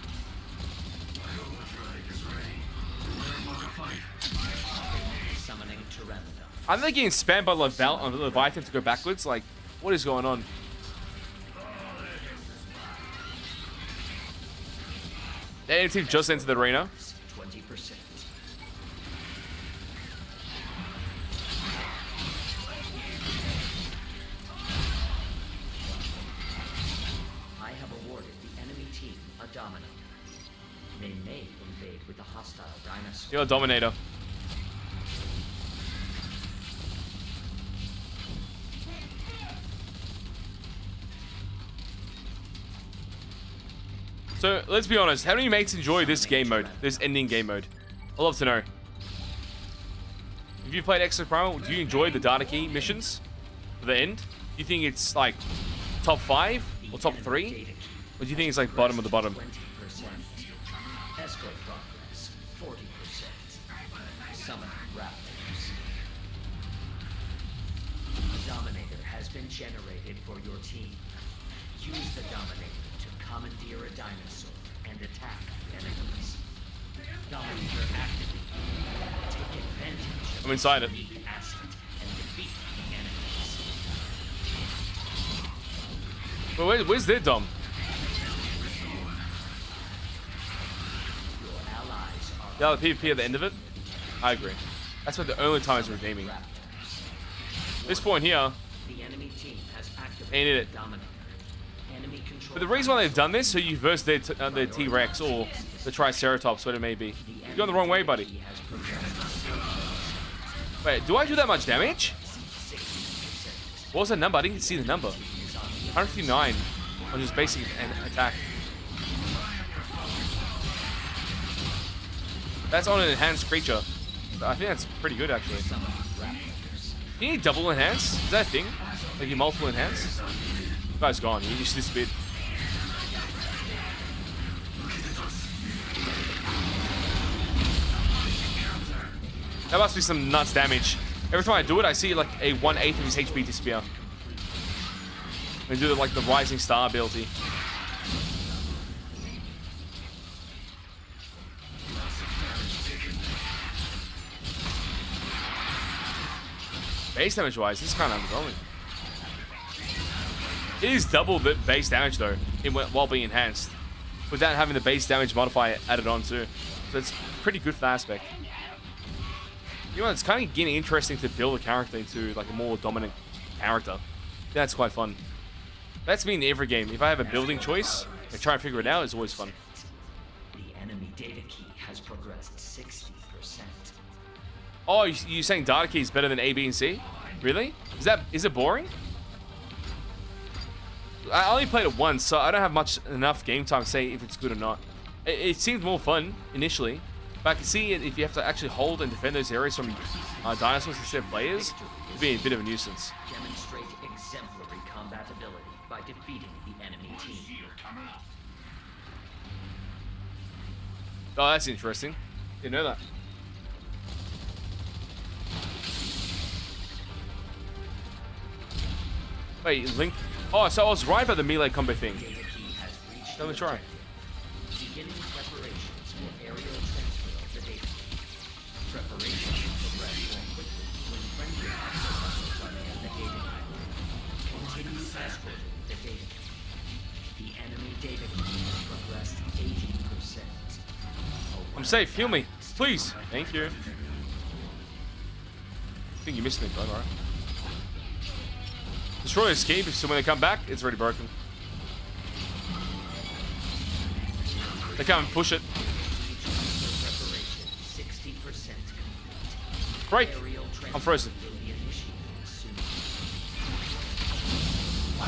Summoning Tyrannosaurus. I'm not getting spammed by Leviathan to go backwards. Like, what is going on? The enemy team just entered the arena. 20%. I have awarded the enemy team a Dominator. They may invade with a hostile dinosaur. You're a Dominator. So, let's be honest. How many mates enjoy this game mode? This ending game mode? I'd love to know. If you played Exoprimal, do you enjoy the data key missions? For the end? Do you think it's like top 5 or top 3? Or do you think it's like bottom of the bottom? 20%. Escort progress. 40%. Summon raptors. A Dominator has been generated for your team. Use the Dominator to commandeer a dinosaur and attack enemies. Dominator activated. Take advantage of I'm inside it. the unique asset and defeat the enemies. But where's their Dom? Your allies are The other PvP at the end of it. I agree. That's about the only time it's redeeming. This point here, The enemy team has activated ain't it? Dominator. Enemy control. But the reason why they've done this, so you verse their T-Rex or the Triceratops, whatever it may be. You're going the wrong way, buddy. Wait, do I do that much damage? What was that number? I didn't see the number. 159 on just basic attack. That's on an enhanced creature. I think that's pretty good, actually. You need double enhance? Is that a thing? Like you multiple enhance? The guy's gone. He just disappeared. That must be some nuts damage. Every time I do it, I see like a 1/8 of his HP disappear. And do like the Rising Star ability. Base damage wise, this is kind of underwhelming. It is double the base damage though, while being enhanced, without having the base damage modifier added on too. So it's pretty good for that aspect. You know, it's kind of getting interesting to build a character into like a more dominant character. That's quite fun. That's me in every game. If I have a building choice and try and figure it out, it's always fun. The enemy data key has progressed 60%. Oh, you're saying data key is better than A, B, and C? Really? Is it boring? I only played it once, so I don't have enough game time to say if it's good or not. It seemed more fun initially, but I can see it if you have to actually hold and defend those areas from dinosaurs instead of players. It'd be a bit of a nuisance. Demonstrate exemplary combatability by defeating the enemy team. Oh, that's interesting. Didn't know that. Wait, Link. Oh, so I was right about the melee combo thing. Let me try. Beginning preparations for aerial transfer of the data. Preparations progress more quickly when friendly access are in the data key. Continue escorting the data key. The enemy data key has progressed 80%. I'm safe. Heal me, please. Thank you. I think you missed me, but alright. Destroy escape, so when they come back, it's already broken. They come and push it. Break! I'm frozen.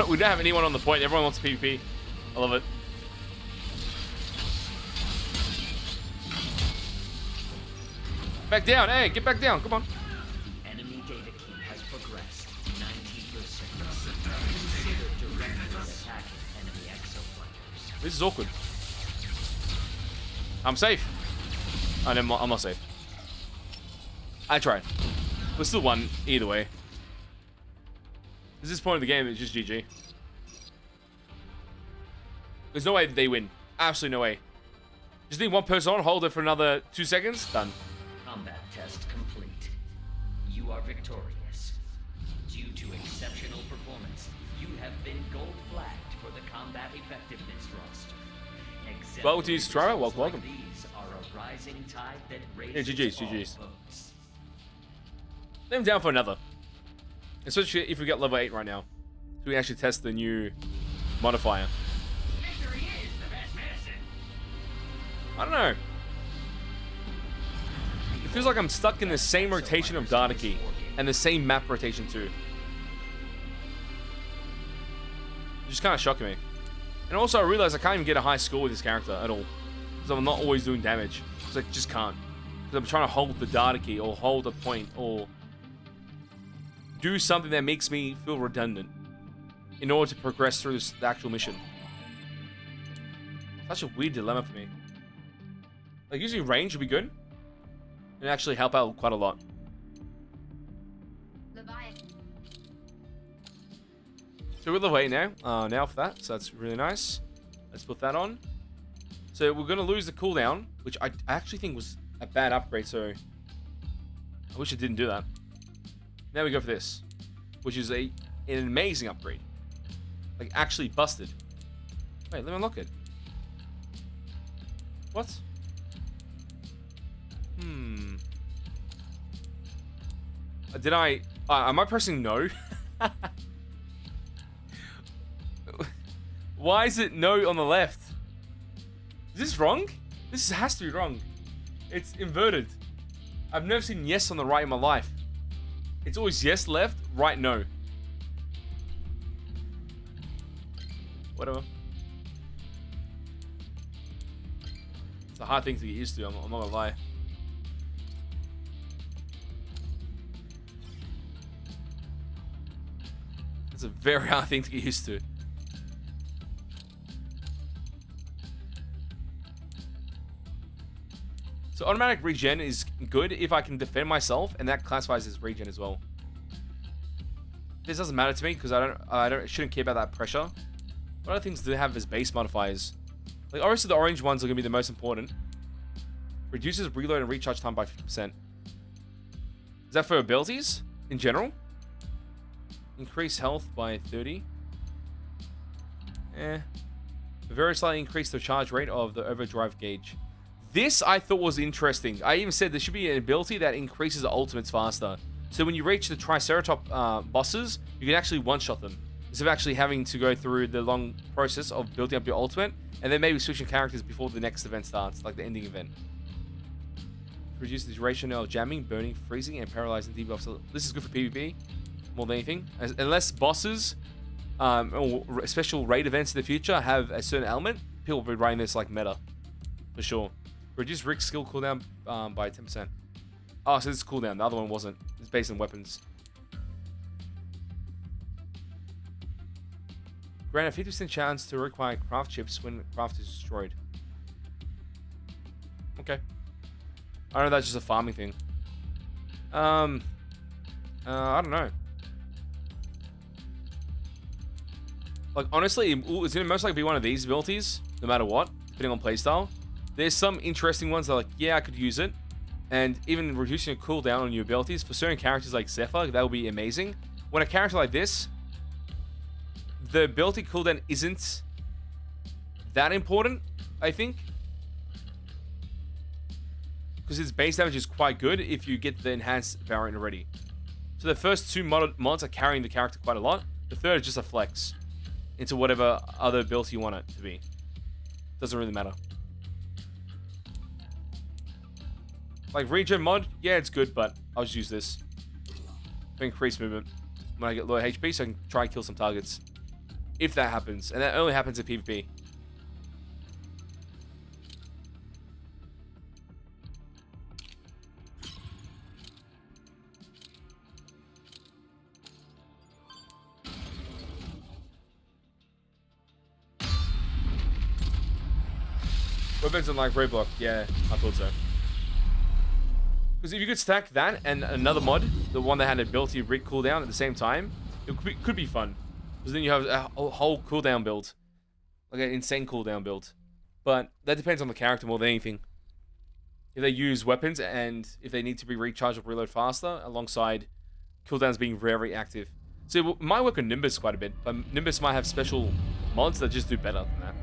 We don't have anyone on the point. Everyone wants PvP. I love it. Back down. Hey, get back down. Come on. Enemy data key has progressed 90%. Consider directly attacking enemy exofighters. This is awkward. I'm safe. I'm not safe. I tried. We're still won either way. At this point of the game, it's just GG. There's no way they win. Absolutely no way. Just need one person on, hold it for another 2 seconds, done. Combat test complete. You are victorious. Due to exceptional performance, you have been gold flagged for the combat effectiveness roster. Well, to use Strara, welcome. Like these are a rising tide that raises GG's. all boats. I'm down for another. Especially if we get level 8 right now. So we can actually test the new modifier. I don't know. It feels like I'm stuck in the same rotation of data key. And the same map rotation too. It's just kind of shocking me. And also I realize I can't even get a high score with this character at all. Because I'm not always doing damage. Because I just can't. Because I'm trying to hold the data key or hold a point or do something that makes me feel redundant in order to progress through the actual mission. Such a weird dilemma for me. Like usually range would be good. And actually help out quite a lot. So we're level 8 now. Now for that. So that's really nice. Let's put that on. So we're going to lose the cooldown, which I actually think was a bad upgrade. So I wish I didn't do that. Now we go for this, which is an amazing upgrade. Like actually busted. Wait, let me unlock it. What? Did I... am I pressing no? Why is it no on the left? Is this wrong? This has to be wrong. It's inverted. I've never seen yes on the right in my life. It's always yes left, right no. Whatever. It's a hard thing to get used to, I'm not gonna lie. It's a very hard thing to get used to. So automatic regen is good if I can defend myself, and that classifies as regen as well. This doesn't matter to me because I shouldn't care about that pressure. What other things do they have as base modifiers? Like obviously the orange ones are gonna be the most important. Reduces reload and recharge time by 50%. Is that for abilities in general? Increase health by 30. Very slightly increase the charge rate of the overdrive gauge. This I thought was interesting. I even said there should be an ability that increases the ultimates faster. So when you reach the Triceratops bosses, you can actually one-shot them. Instead of actually having to go through the long process of building up your ultimate, and then maybe switching characters before the next event starts, like the ending event. Reduce the duration of jamming, burning, freezing, and paralyzing debuffs. So this is good for PvP more than anything. Unless bosses or special raid events in the future have a certain element, people will be writing this like meta. For sure. Reduce Rick's skill cooldown by 10%. Oh, so this is cooldown. The other one wasn't. It's based on weapons. Grant a 50% chance to require craft chips when craft is destroyed. Okay. I don't know, that's just a farming thing. I don't know. Like, honestly, it's going to most likely be one of these abilities, no matter what, depending on playstyle. There's some interesting ones that are like, yeah, I could use it. And even reducing a cooldown on your abilities, for certain characters like Zephyr, that would be amazing. When a character like this, the ability cooldown isn't that important, I think. Because its base damage is quite good if you get the enhanced variant already. So the first two mods are carrying the character quite a lot. The third is just a flex into whatever other ability you want it to be. Doesn't really matter. Like regen mod, yeah, it's good, but I'll just use this to increase movement when I get low HP, so I can try and kill some targets. If that happens, and that only happens in PvP. Weapons and like Roadblock, yeah, I thought so. Because if you could stack that and another mod, the one that had ability rig cooldown at the same time, it could be fun. Because then you have a whole cooldown build. Like an insane cooldown build. But that depends on the character more than anything. If they use weapons and if they need to be recharged or reload faster, alongside cooldowns being very active. So it might work on Nimbus quite a bit, but Nimbus might have special mods that just do better than that.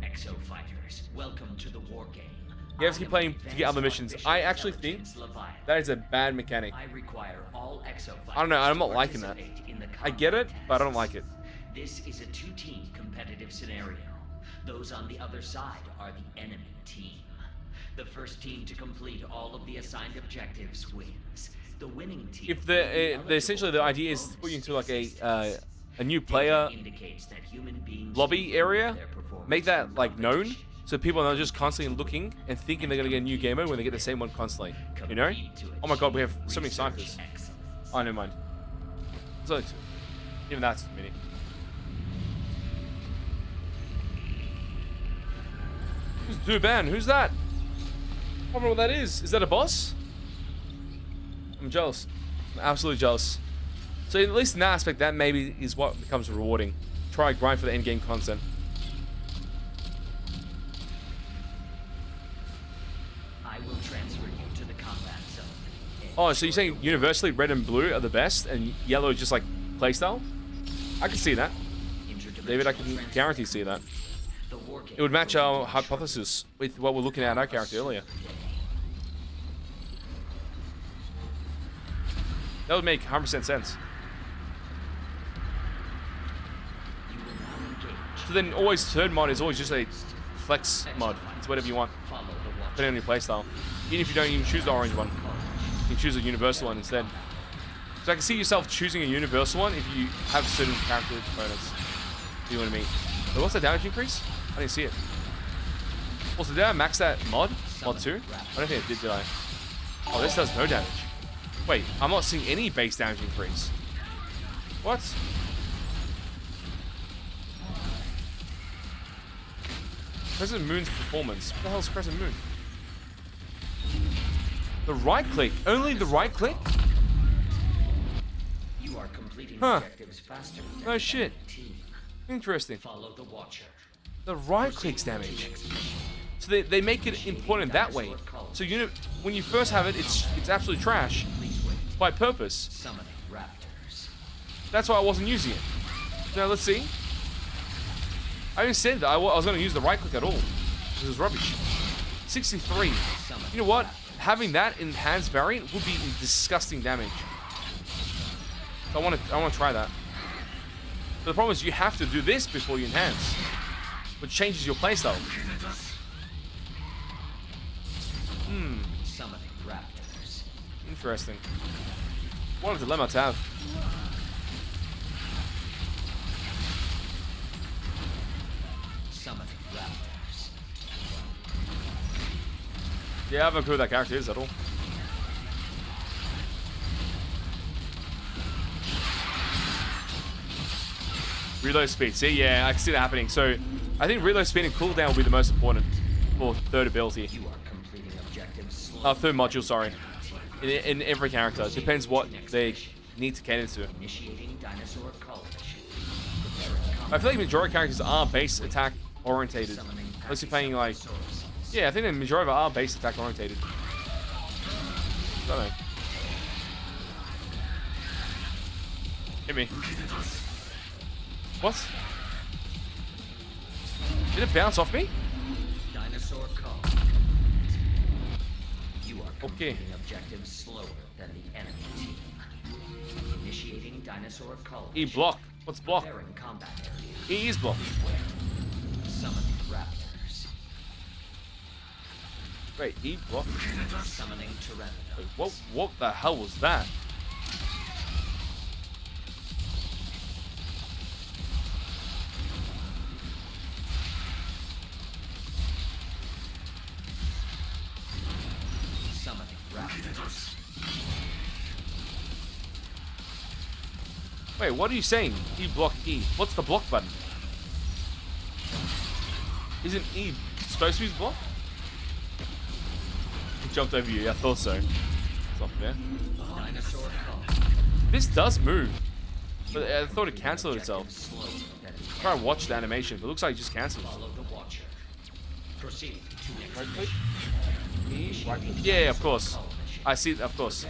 Exo fighters, welcome to the war game. You have to keep playing to get other missions. I actually think that is a bad mechanic. I require all exo I don't know, I'm not liking that. I get it, but I don't like it. This is a two-team competitive scenario. Those on the other side are the enemy team. The first team to complete all of the assigned objectives wins. The winning team. If essentially the idea is to put you into like a new player lobby area, make that like known, so people are not just constantly looking and thinking they're gonna get a new game mode when they get the same one constantly. You know? Oh my god, we have so many snipers. Oh, never mind. So even that's many. Who's Duban? Who's that? I don't know what that is. Is that a boss? I'm jealous. I'm absolutely jealous. So at least in that aspect, that maybe is what becomes rewarding. Try grind for the end game content. I will transfer you to the combat zone. Oh, so you're saying universally red and blue are the best, and yellow is just like playstyle? I can see that. David, I can guarantee see that. It would match our hypothesis with what we're looking at in our character earlier. That would make 100% sense. So then always third mod is always just a flex mod. It's whatever you want, depending on your playstyle. Even if you don't even choose the orange one, you can choose a universal one instead. So I can see yourself choosing a universal one if you have certain character components. Do you know what I mean? But what's the damage increase? I didn't see it. Also, did I max that mod? Mod 2? I don't think I did I? Oh, this does no damage. Wait, I'm not seeing any base damage increase. What? Crescent Moon's performance. What the hell is Crescent Moon? The right click? Only the right click? You are completing Huh. objectives faster than No shit. the team. Interesting. Follow the Watcher. The right click's damage. So they make it important that way. So when you first have it, it's absolute trash. By purpose. Summoning raptors. That's why I wasn't using it. Now let's see. I even said that I was going to use the right click at all. It was rubbish. 63. You know what? Having that enhanced variant would be disgusting damage. So I want to try that. But the problem is you have to do this before you enhance, which changes your playstyle. Summoning raptors. Interesting. What a dilemma to have. Summoning raptors. Yeah, I have no clue who that character is at all. Reload speed. See, yeah, I can see that happening. So, I think reload speed and cooldown will be the most important for third ability. You are completing objectives slowly. Third module, sorry. In every character. It depends what they need to cater to. Initiating dinosaur coalition. I feel like majority of characters are base attack orientated. Unless you're playing like... Yeah, I think the majority of it are base attack orientated. I don't know. Hit me. What? Did it bounce off me? Dinosaur call. You are completing objectives slower than the enemy team. Initiating dinosaur call. E block. What's block? Preparing combat area. E is block. Summoning raptors. Wait, E block? Summoning Tyrannosaurus. Wait, what the hell was that? Summoning raptors. Wait, what are you saying? E block E. What's the block button? Isn't E supposed to be block? It jumped over you. I thought so. It's not fair. Dinosaur call. This does move. But I thought it cancelled itself. Try and watch the animation, but it looks like it just cancels. Follow the Watcher. Proceed to next Right mission. click? Right click. Yeah, of course. I see it, of course.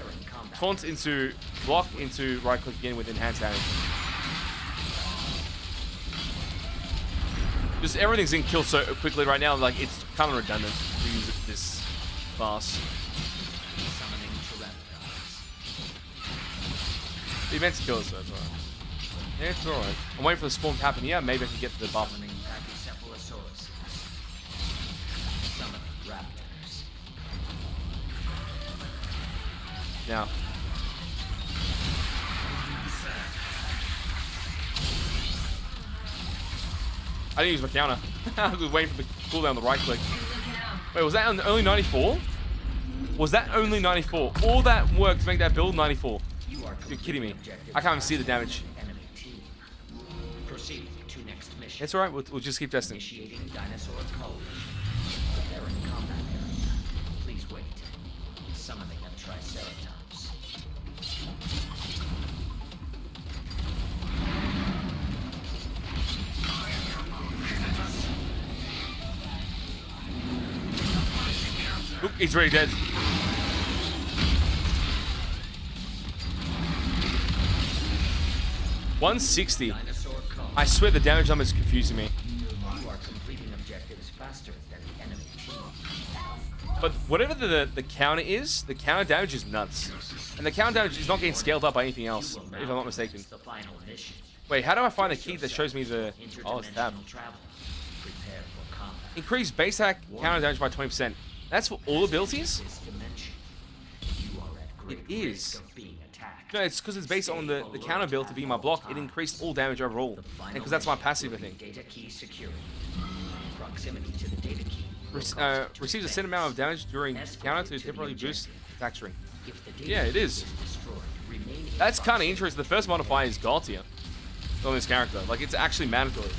Taunt into block into right click again with enhanced damage. Just everything's in kill so quickly right now, like it's kind of redundant to use it this fast. Summoning Tyrannosaurus. He meant to kill us, so it's alright. Yeah, it's alright. I'm waiting for the spawn to happen. Yeah, maybe I can get the buff. Summoning Pachycephalosaurus. Summoning raptors. Now. I didn't use my counter. I was waiting for the cooldown, the right click. Wait, was that only 94? Was that only 94? All that work to make that build 94? You're kidding me. I can't even see the damage. Enemy team. Proceed to next mission. It's alright, we'll just keep testing. Initiating dinosaur coalition. Preparing combat area. Please wait. Summoning a Triceratops. Look, he's already dead. $160. Dinosaur call. I swear the damage number is confusing me. You are completing objectives faster than the enemy team. But whatever the counter is, the counter damage is nuts. And the counter damage is not getting scaled up by anything else, if I'm not mistaken. Wait, how do I find a key that shows me the... Oh, it's tab. Increase base attack counter damage by 20%. That's for all abilities? It is. No, it's because it's based on the counter ability being my block. It increased all damage overall. And because that's my passive, I think. Receives a set amount of damage during counter to temporarily boost attack string. Yeah, it is. That's kind of interesting. The first modifier is God tier on this character. Like, it's actually mandatory.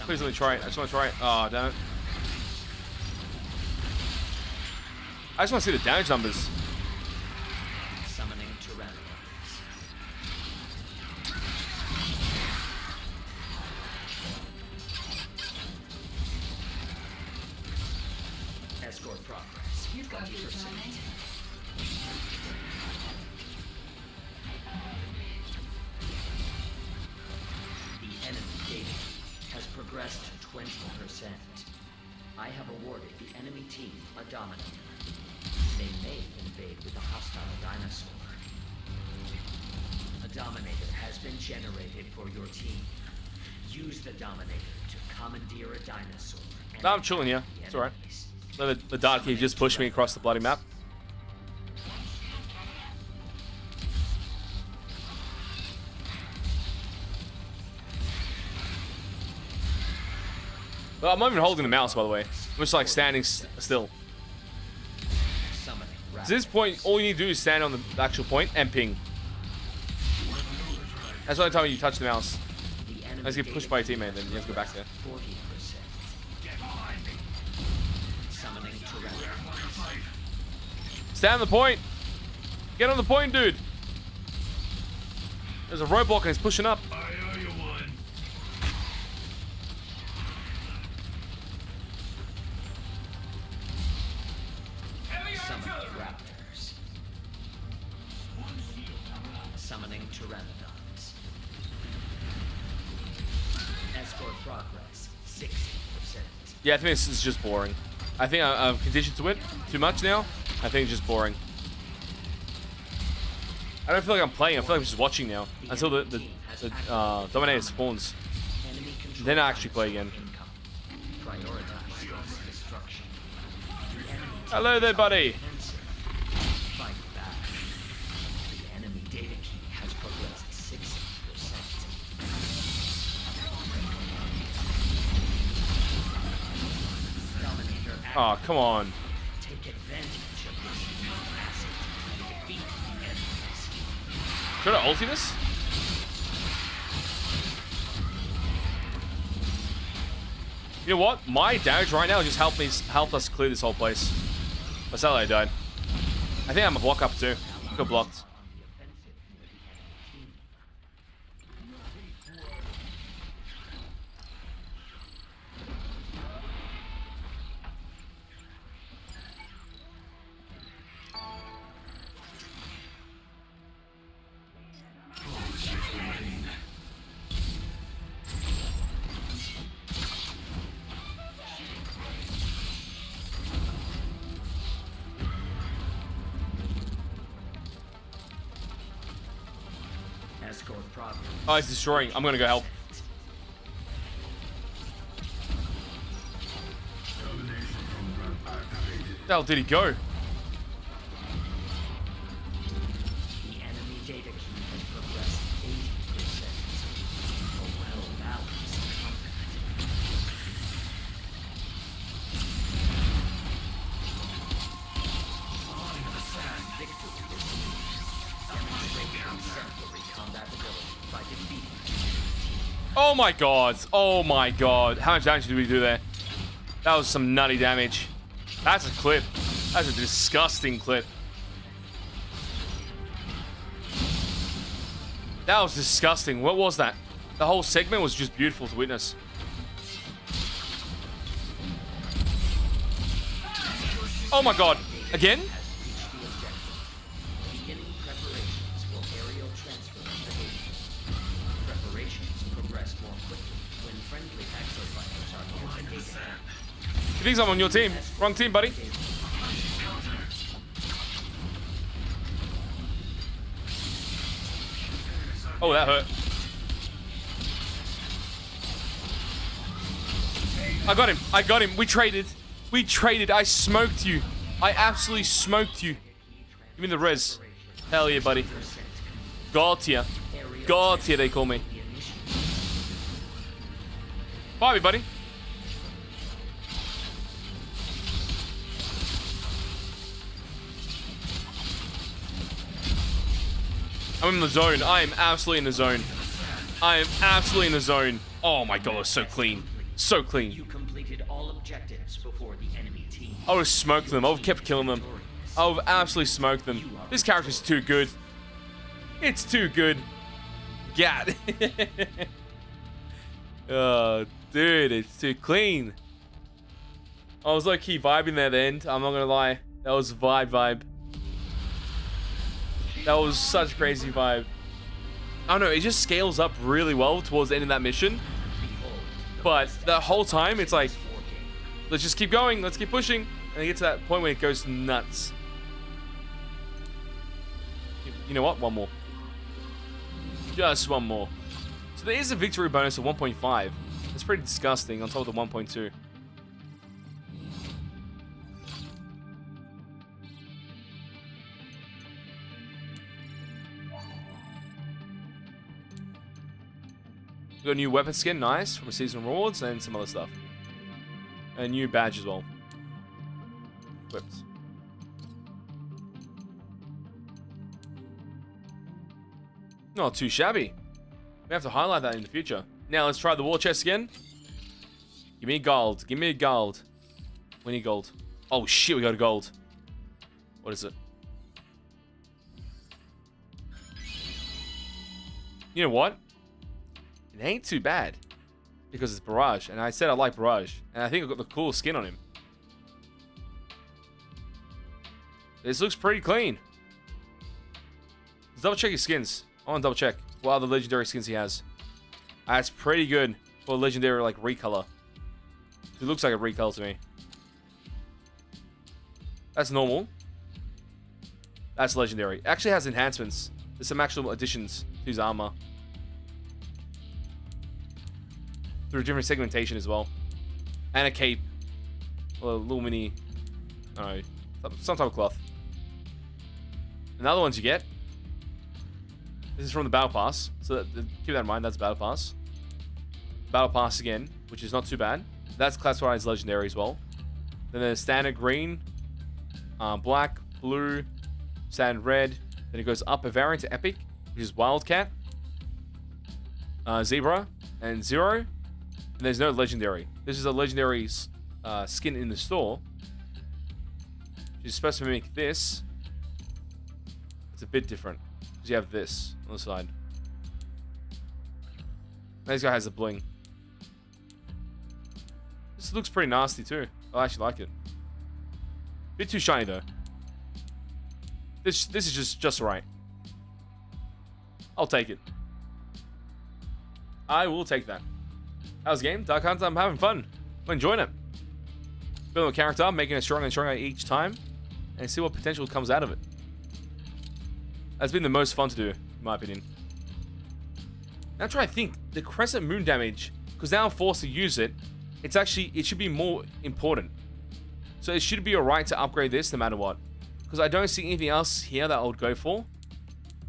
Please let me try it. I just want to try it. Oh, damn it. I just want to see the damage numbers. Summoning Tyrannosaurs. Escort progress. You've got 20%. The enemy data has progressed to 20%. I have awarded the enemy team a Dominator. They may invade with a hostile dinosaur. A Dominator has been generated for your team. Use the Dominator to commandeer a dinosaur. No, I'm chilling here. It's alright. The Dark Key just pushed me across the bloody map. Well, I'm not even holding the mouse, by the way. I'm just like standing still. At this point, all you need to do is stand on the actual point and ping. That's the only time you touch the mouse. Unless you get pushed by your teammate, then you have to go back there. Stand on the point! Get on the point, dude! There's a roadblock and it's pushing up. Summoning Pteranodons. Escort progress 60%. Yeah, I think this is just boring. I think I'm conditioned to it too much now. I think it's just boring. I don't feel like I'm playing. I feel like I'm just watching now until the Dominator spawns. Then I actually play again. Hello there, buddy. Oh, come on. Should I ulti this? You know what? My damage right now just helped us clear this whole place. That's how I died. I think I'm a block up too. Got blocked. Oh, he's destroying. I'm gonna go help. Where the hell did he go? The enemy data key has progressed 80%. A well-balanced combat. Victory is demonstrating exemplary combat ability by defeating. Oh my god. Oh my god. How much damage did we do there? That was some nutty damage. That's a clip. That's a disgusting clip. That was disgusting. What was that? The whole segment was just beautiful to witness. Oh my god. Again? He thinks I'm on your team. Wrong team, buddy. Oh, that hurt. I got him. I got him. We traded. We traded. I smoked you. I absolutely smoked you. Give me the res. Hell yeah, buddy. God tier. God tier, they call me. Bye, buddy. I'm in the zone. I am absolutely in the zone. I am absolutely in the zone. Oh my god, it's so clean. So clean. You completed all objectives before the enemy team. I would have smoked them. I would have kept killing them. I would have absolutely smoked them. This character's too good. It's too good. Gat. Oh, dude, it's too clean. I was low-key vibing there at the end. I'm not gonna lie. That was vibe. That was such a crazy vibe. I don't know, it just scales up really well towards the end of that mission. But the whole time, it's like, let's just keep going, let's keep pushing. And it gets to that point where it goes nuts. You know what? One more. Just one more. So there is a victory bonus of 1.5. It's pretty disgusting on top of the 1.2. We got a new weapon skin, nice, from season rewards and some other stuff. A new badge as well. Equipped. Not too shabby. We have to highlight that in the future. Now let's try the war chest again. Give me gold. Give me a gold. We need gold. Oh shit, we got a gold. What is it? You know what? It ain't too bad. Because it's Barrage. And I said I like Barrage. And I think I got the cool skin on him. This looks pretty clean. Let's double check his skins. I want to double check what other legendary skins he has. That's pretty good for a legendary like recolor. It looks like a recolor to me. That's normal. That's legendary. It actually has enhancements. There's some actual additions to his armor. Through different segmentation as well. And a cape. Or a little mini, I don't know, some type of cloth. And the other ones you get. This is from the Battle Pass. So keep that in mind, that's Battle Pass. Battle Pass again, which is not too bad. That's classified as legendary as well. Then there's standard green, black, blue, standard red. Then it goes up a variant to epic, which is Wildcat, Zebra, and Zero. And there's no legendary. This is a legendary skin in the store. Which is supposed to mimic this. It's a bit different. Because you have this on the side. This guy has a bling. This looks pretty nasty too. I actually like it. Bit too shiny though. This is just right. I'll take it. I will take that. How's the game? Dark Hunter, I'm having fun. I'm enjoying it. Building a character, making it stronger and stronger each time, and see what potential comes out of it. That's been the most fun to do, in my opinion. Now try to think, the crescent moon damage, because now I'm forced to use it, it should be more important. So it should be alright to upgrade this no matter what. Because I don't see anything else here that I would go for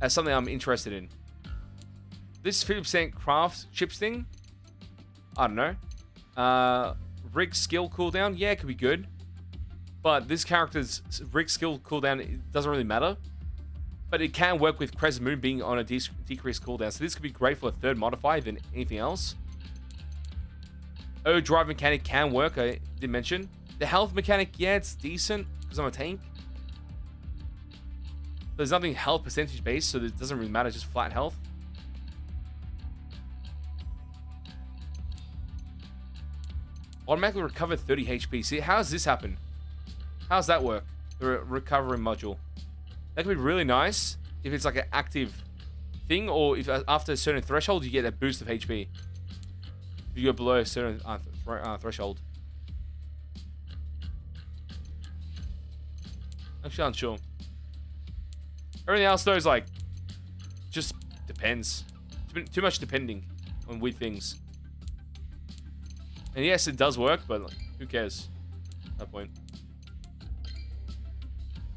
as something I'm interested in. This 50% craft chips thing, I don't know. Rig skill cooldown, yeah, it could be good. But this character's rig skill cooldown, it doesn't really matter. But it can work with Crescent Moon being on a decreased cooldown. So this could be great for a third modifier than anything else. Drive mechanic can work, I did mention. The health mechanic, yeah, it's decent because I'm a tank. There's nothing health percentage based, so it doesn't really matter, just flat health. Automatically recover 30 HP. See, how does this happen? How does that work? The recovery module. That could be really nice if it's like an active thing, or if after a certain threshold you get a boost of HP. If you go below a certain threshold. Actually unsure. Everything else though is like, just depends. Too much depending on weird things. And yes, it does work, but like, who cares at that point?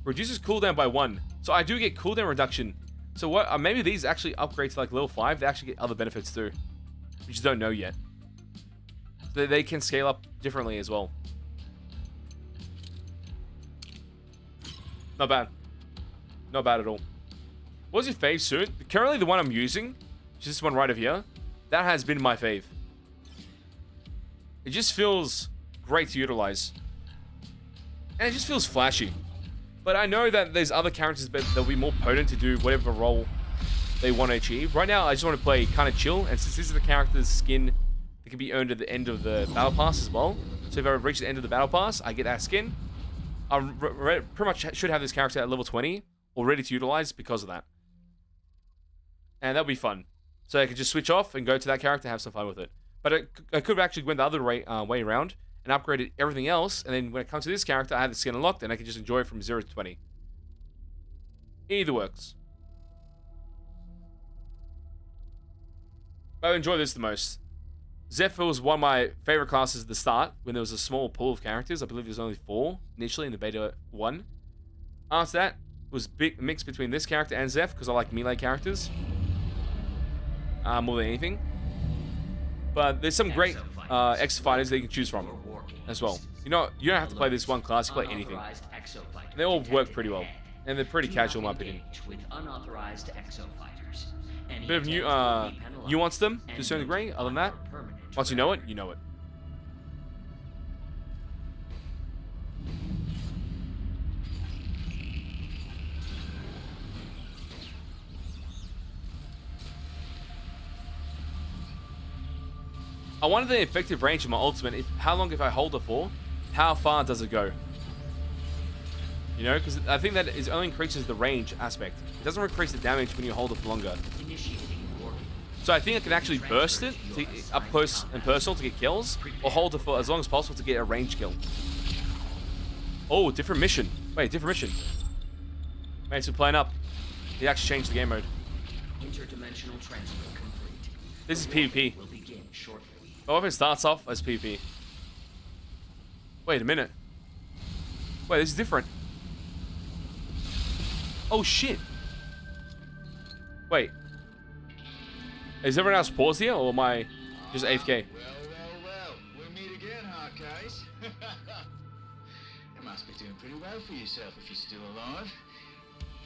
Reduces cooldown by 1. So I do get cooldown reduction. So what? Maybe these actually upgrade to like level 5. They actually get other benefits too. We just don't know yet. So they can scale up differently as well. Not bad. Not bad at all. What's your fave suit? Currently the one I'm using, which is this one right over here, that has been my fave. It just feels great to utilize. And it just feels flashy. But I know that there's other characters that'll be more potent to do whatever role they want to achieve. Right now, I just want to play kind of chill. And since this is the character's skin that can be earned at the end of the battle pass as well. So if I reach the end of the battle pass, I get that skin. I pretty much should have this character at level 20 or ready to utilize because of that. And that'll be fun. So I could just switch off and go to that character and have some fun with it. But I could have actually went the other way around and upgraded everything else. And then when it comes to this character, I had the skin unlocked and I could just enjoy it from 0 to 20. Either works. But I enjoy this the most. Zephyr was one of my favorite classes at the start when there was a small pool of characters. I believe there was only 4 initially in the beta 1. After that, it was a mix between this character and Zeph because I like melee characters more than anything. But there's some great X fighters that you can choose from as well. You know, you don't have to play this one class, you play anything. They all work pretty well. And they're pretty casual in my opinion. A bit of nuance them to a certain degree. Other than that, once you know it, you know it. I wanted the effective range of my ultimate. How long if I hold it for? How far does it go? You know, because I think that it only increases the range aspect. It doesn't increase the damage when you hold it for longer. So I think I can actually burst it up close and personal to get kills, or hold it for as long as possible to get a range kill. Oh, different mission. Wait, different mission. Mates, we're playing up. He actually changed the game mode. Interdimensional transfer complete. This is PvP. Will begin shortly. Oh, if it starts off as PvP. Wait a minute. Wait, this is different. Oh shit. Wait. Is everyone else paused here, or am I just AFK? Well. We meet again, huh, guys? You must be doing pretty well for yourself if you're still alive.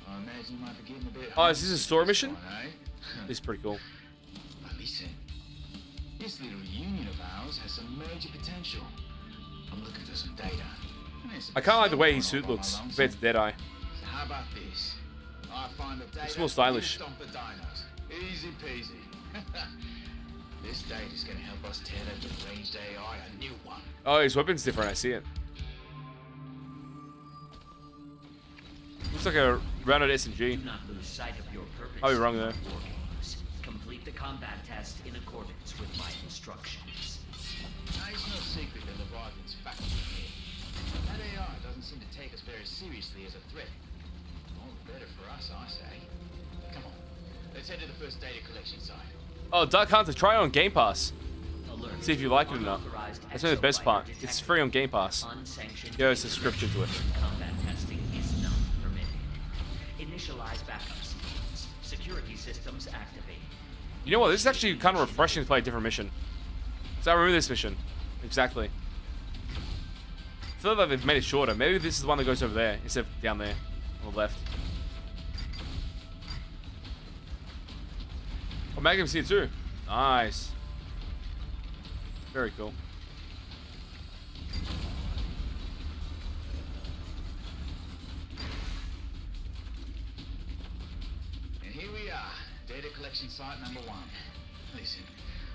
I imagine you might be getting a bit. Oh, is this a story mission? One, eh? This is pretty cool. But listen, this little union of ours has some major potential. I'm looking for some data. I kind of like the way his suit looks compared to Deadeye. So how about this? I find the data. It's more stylish. Easy peasy. This data's gonna help us tear that deranged AI a new one. Oh, his weapon's different. I see it. Looks like a rounded SMG. Do not lose sight of your purpose. I'll be wrong there. Complete the combat test in accordance with my instructions. Now, it's no secret that Leviathan's factory here. That AI doesn't seem to take us very seriously as a threat. All the better for us, I say. Come on, let's head to the first data collection site. Oh, Duck Hunter, try it on Game Pass. Alert. See if you like it or not. That's maybe the best part. It's free on Game Pass. Go a subscription to it. Combat testing is not permitted. Initialize backup systems. Security systems activated. You know what? This is actually kind of refreshing to play a different mission. So I remember this mission. Exactly. I feel like they've made it shorter. Maybe this is the one that goes over there instead of down there on the left. Oh, Magnum's here too. Nice. Very cool. And here we are, data collection site number 1. Listen,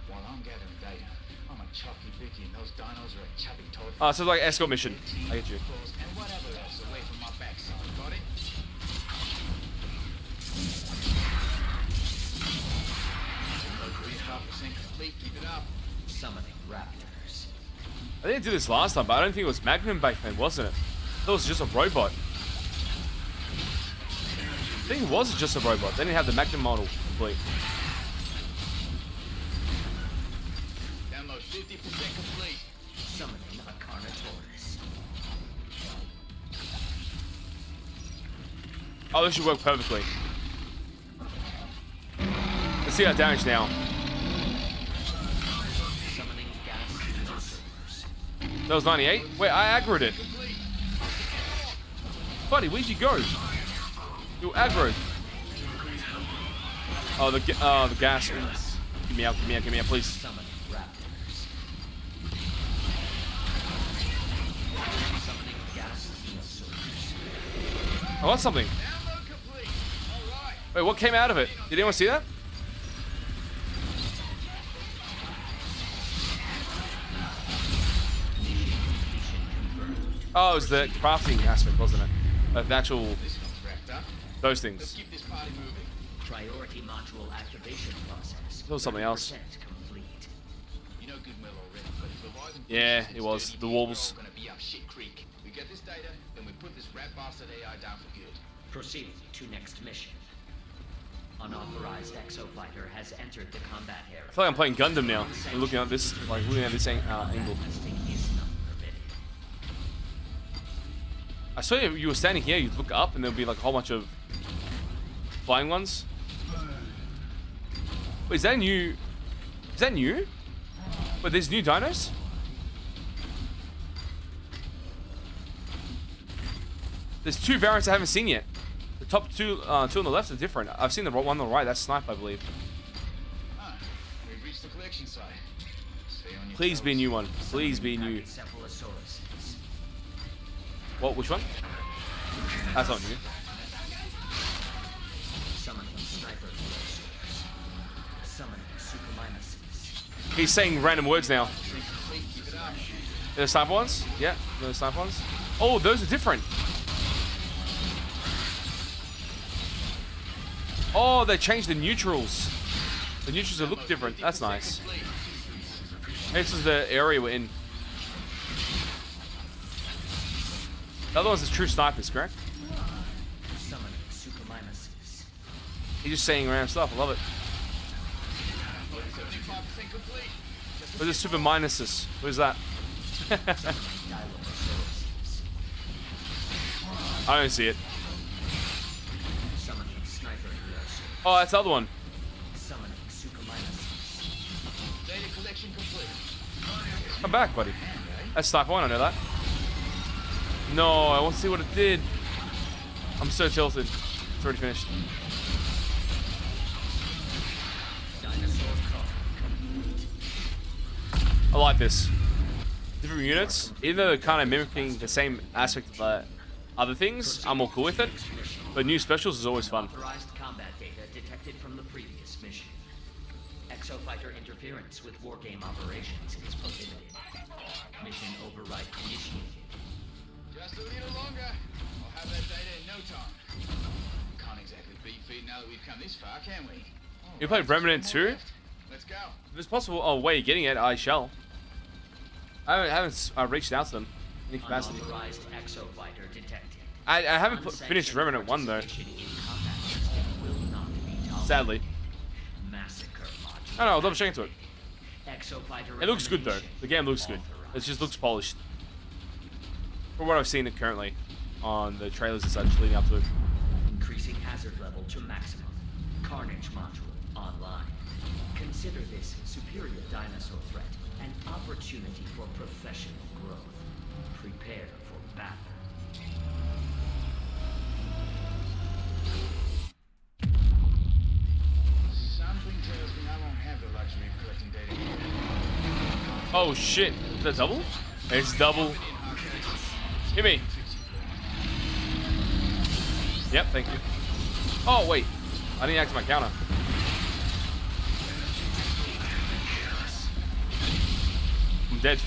while I'm gathering data, I'm a Chucky Vicky and those dinos are a chubby toad. Oh, so it's like Escort mission. I get you. And whatever else away from my backside, got it? Complete, keep it up. Summoning raptors. I didn't do this last time, but I don't think it was Magnum back then, wasn't it? I thought it was just a robot. think it was just a robot. They didn't have the Magnum model complete. Download 50% complete. Summoning a Carnotaurus. Oh, this should work perfectly. Let's see our damage now. Summoning gas dinosaurs. That was 98. Wait, I aggroed it. Buddy, where'd you go? You aggroed. Oh, the gas. Get me out, get me out, get me out, please. Summoning raptors. Summoning gas dinosaurs. I want something. Download complete. All right. Wait, what came out of it? Did anyone see that? Oh, it was the crafting aspect, wasn't it? Of the actual, This one's wrapped up. those Let's things. keep this party moving. Priority module activation process. That was something else. 30% complete. You know good well already, but if Leviathan Yeah, thinks it it's was. dirty, The we're wolves. all gonna be up shit creek. We get this data, then we put this rat bastard AI down for good. Proceed to next mission. Unauthorized exofighter has entered the combat area. I feel like I'm playing Gundam now. I'm looking at this, like looking at this angle. Testing is not permitted. I swear you were standing here, you'd look up and there'd be like a whole bunch of flying ones. Wait, is that new? Is that new? Wait, there's new dinos? There's two variants I haven't seen yet. The top two on the left are different. I've seen the one on the right. That's Snipe, I believe. Ah, we've reached the collection site. Stay on your Please be a toes. new one. Please be new. Cephalosauruses. What? Which one? That's not new. Summoning sniper dinosaurs. Summoning superminuses. He's saying random words now. Keep it up. The sniper ones? Yeah, the sniper ones. Oh, those are different. Oh, they changed the neutrals. The neutrals look different. That's nice. This is the area we're in. The other one's the true snipers, correct? Summoning superminuses. He's just saying random stuff. I love it. 75% complete. Where's the super minuses? Where's that? Dilophosaurus. I don't see it. Summoning sniper dinosaurs. Oh, that's the other one. Summoning superminuses. Data collection complete. Come back, buddy. That's sniper one. I know that. No, I want to see what it did. I'm so tilted. It's already finished. Dinosaur car complete. I like this. Different units, even though they're kind of mimicking the same aspect of the other things, I'm more cool with it. But new specials is always fun. Authorized combat data detected from the previous mission. Exofighter interference with wargame operations is prohibited. Mission override initiated. Just a little longer. I'll have that data in no time. Can't exactly beat feet now that we've come this far, can we? You played Remnant 2? Let's go. If it's possible, oh, where you're getting it, I shall. I haven't reached out to them in any capacity. Unauthorized exofighter detected. I haven't finished Remnant 1 though, Participation in combat system will not be tolerated. sadly. Massacre module. I don't know, I'll double check into it. Exofighter It looks good though. elimination The game looks good. It just looks polished. From what I've seen it currently on the trailers and such leading up to it. Increasing hazard level to maximum. Carnage module online. Consider this superior dinosaur threat an opportunity for professional growth. Prepare for battle. Something tells me I won't have the luxury of collecting data here. Oh shit, is that double? It's double. Hit me. Yep, thank you. Oh wait, I didn't activate my counter. I'm dead.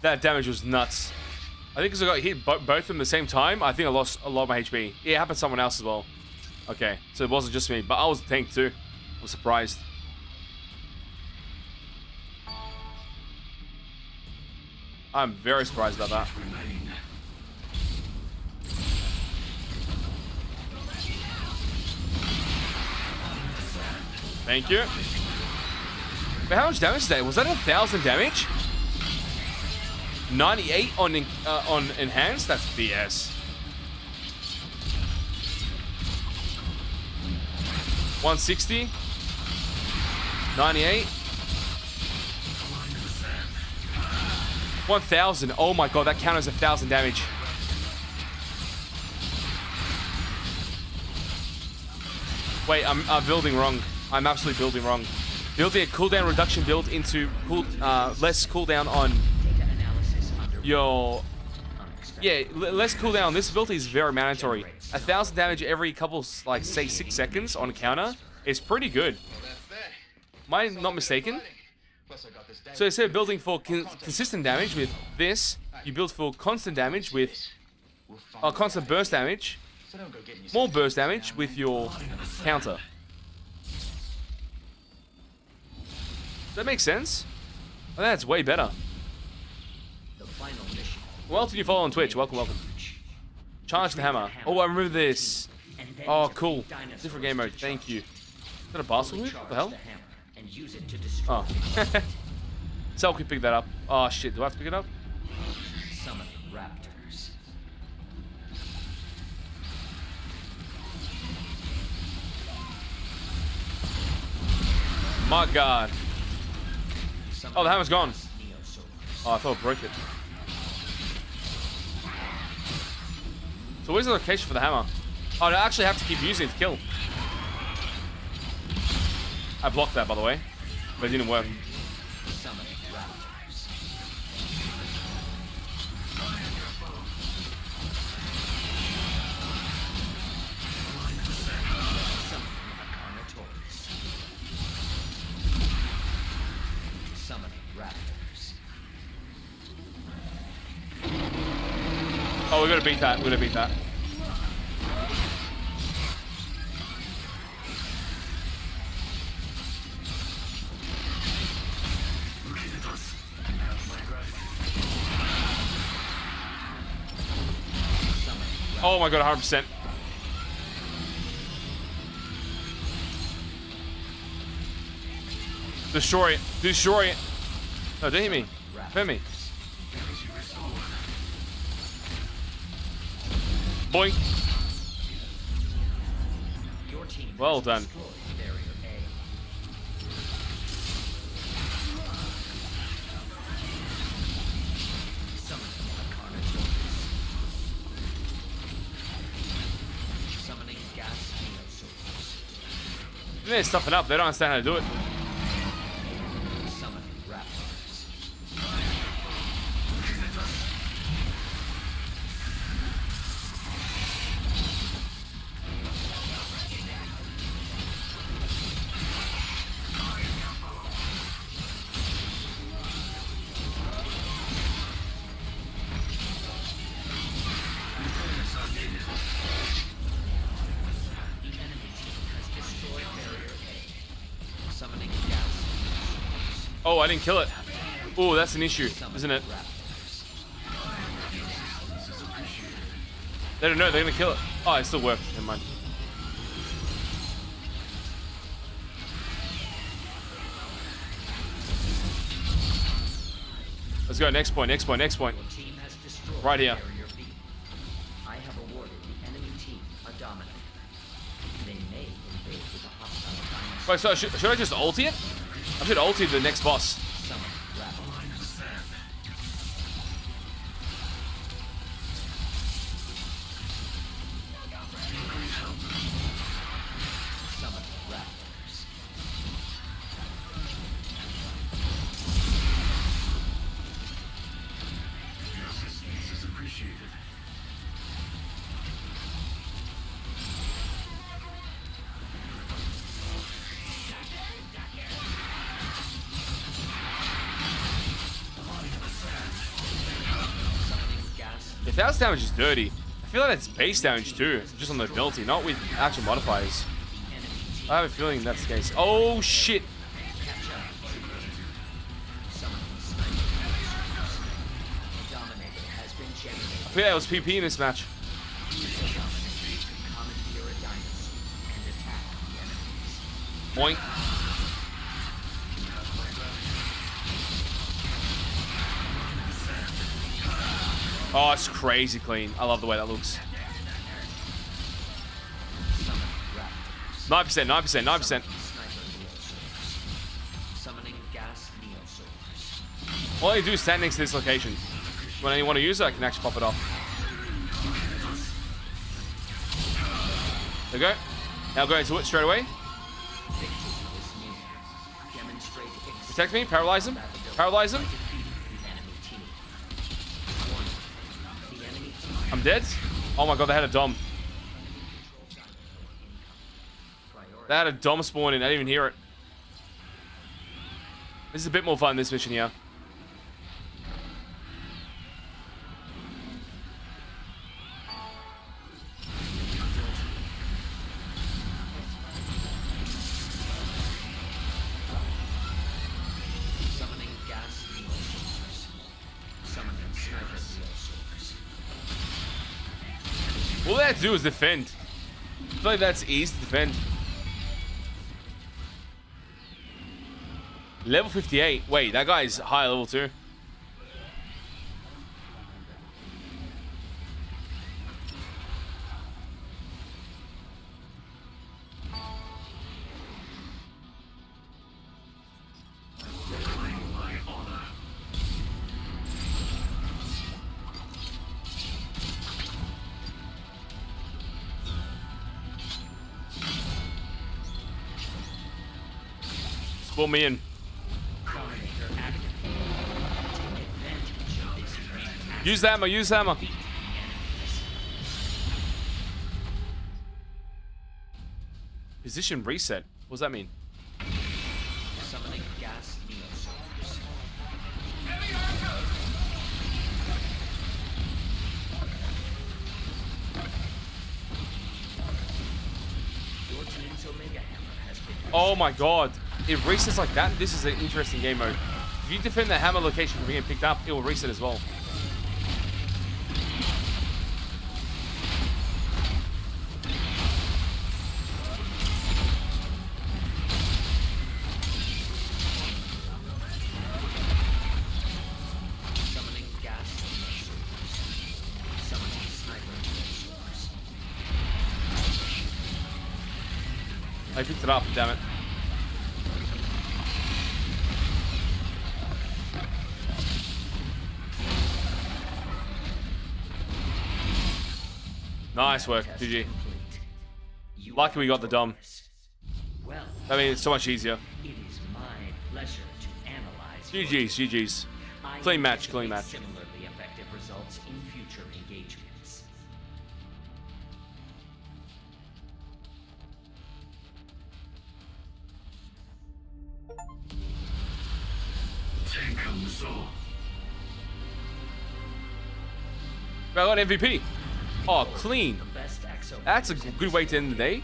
That damage was nuts. I think because I got hit both of them at the same time, I think I lost a lot of my HP. Yeah, it happened to someone else as well. Okay, so it wasn't just me, but I was the tank too. I'm surprised. I'm very surprised about that. Thank you. But how much damage is that? Was that 1,000 damage? 98 on enhanced? That's BS. 160. 98. 1,000. Oh my god, that counters 1,000 damage. Wait, I'm building wrong. I'm absolutely building wrong. Building a cooldown reduction build into less cooldown on your... Yeah, less cooldown on this ability is very mandatory. 1,000 damage every couple, like, say 6 seconds on a counter is pretty good. Am I not mistaken? So instead of building for consistent damage with this, you build for constant damage with... constant burst damage. More burst damage with your counter. Does that make sense? I think that's way better. Well, did you follow on Twitch? Welcome, welcome. Charge the hammer. Oh, I remember this. Oh, cool. Different game mode. Thank you. Is that a basket move? What the hell? Oh. So we pick that up. Oh shit, do I have to pick it up? Summon raptors. My god. Oh, the hammer's gone. Oh, I thought I broke it. So where's the location for the hammer? Oh, I actually have to keep using it to kill. I blocked that, by the way. But it didn't work. Summon raptors. Summon raptors. Oh, we gotta beat that. We gotta beat that. Oh my god, 100%. Destroy it. Destroy it. No, don't hit me. Hit me. Boink. Well done. They're stuffing up. They don't understand how to do it. Summon raptors. Oh, I didn't kill it. Oh, that's an issue, isn't it? They don't know. They're gonna kill it. Oh, it still worked. Never mind. Let's go. Next point. Next point. Next point. Right here. I have awarded the enemy team a dominator. They may invade with a hostile dinosaur. Wait, so should I just ulti it? I should ulti the next boss. Summon raptors. Summon raptors. Your assistance is appreciated. If that damage is dirty, I feel like that's base damage too, just on the ability, not with actual modifiers. I have a feeling that's the case. Oh shit! I feel like it was PP in this match. Boink. Oh, it's crazy clean. I love the way that looks. 9%, 9%, 9%. All I do is stand next to this location. When I want to use it, I can actually pop it off. There we go. Now go into it straight away. Protect me, paralyze him. Paralyze him. I'm dead. Oh my god, they had a dom. They had a dom spawn in. I didn't even hear it. This is a bit more fun, this mission here. All they have to do is defend. I feel like that's easy to defend. Level 58. Wait, that guy's high level too. Spawn me in. Use the hammer, use the hammer. Position reset. What does that mean? Summoning gas neosource. Your team's Omega hammer has been. Oh my god. It resets like that. This is an interesting game mode. If you defend the hammer location from being picked up, it will reset as well. Summoning gas neosource. Summoning sniper neosource. I picked it up, damn it. Nice work, GG. Lucky we got the dom. I mean, it's so much easier. It is my pleasure to analyze. GG's, GG's. Clean match, clean match. Similarly effective results in future engagements. I got MVP. Oh, clean. That's a good way to end the day.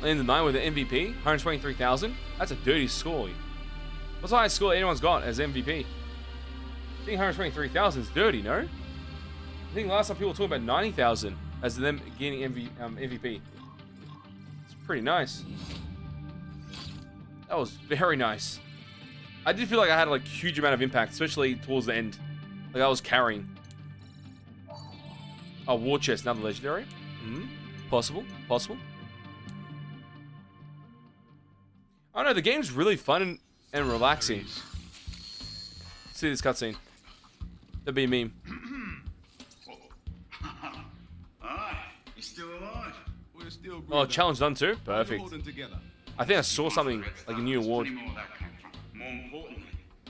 End the night with an MVP. 123,000. That's a dirty score. What's the highest score anyone's got as MVP? I think 123,000 is dirty, no? I think last time people were talking about 90,000 as them getting MVP. It's pretty nice. That was very nice. I did feel like I had like a huge amount of impact, especially towards the end. Like I was carrying. Oh, war chest, another legendary. Possible, possible. Oh no, the game's really fun and relaxing. Let's see this cutscene. That'd be a meme. You're still alive. We're still Oh, challenge done too? Perfect. holding together. I think I saw something, like a new award. More importantly,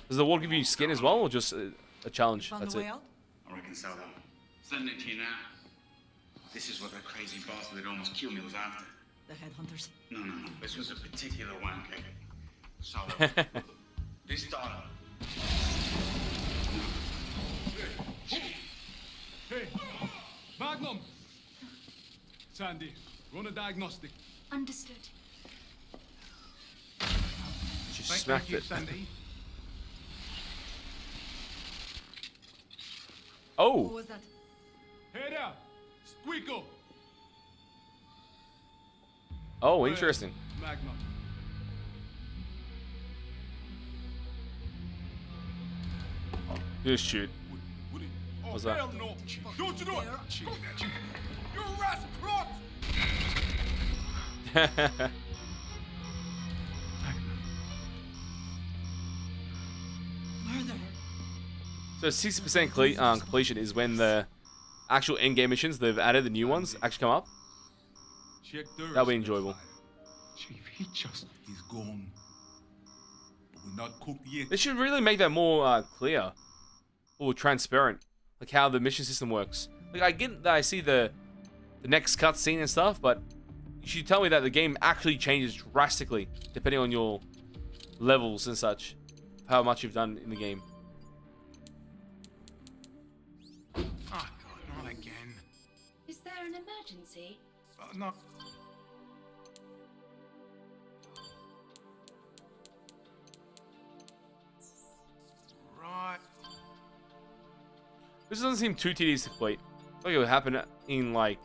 Does the award give you skin as well, or just a challenge? Found That's the way it. out? I reckon so. Send it to you now. This is what that crazy bastard that almost killed me was after. The headhunters. No. This was a particular one, okay? So, this data. Hey, Magnum! Sandy, run a diagnostic. Understood. She Thank smacked you, it. Sandy. What Oh, was that? Hey there, Squeako. oh, interesting. Magnum. Just shoot. Oh, What's that? hell no! Don't you do it! You're a rascal! So 60% completion is when the actual end-game missions they've added, the new ones, actually come up. That'll be enjoyable. Chief, he's gone. But we're not cooked yet. They should really make that more clear or transparent, like how the mission system works. Like I get that I see the next cutscene and stuff, but you should tell me that the game actually changes drastically depending on your levels and such, how much you've done in the game. Oh, God, not again. Is there an emergency? No. Right. This doesn't seem too tedious to complete. I think it would happen in like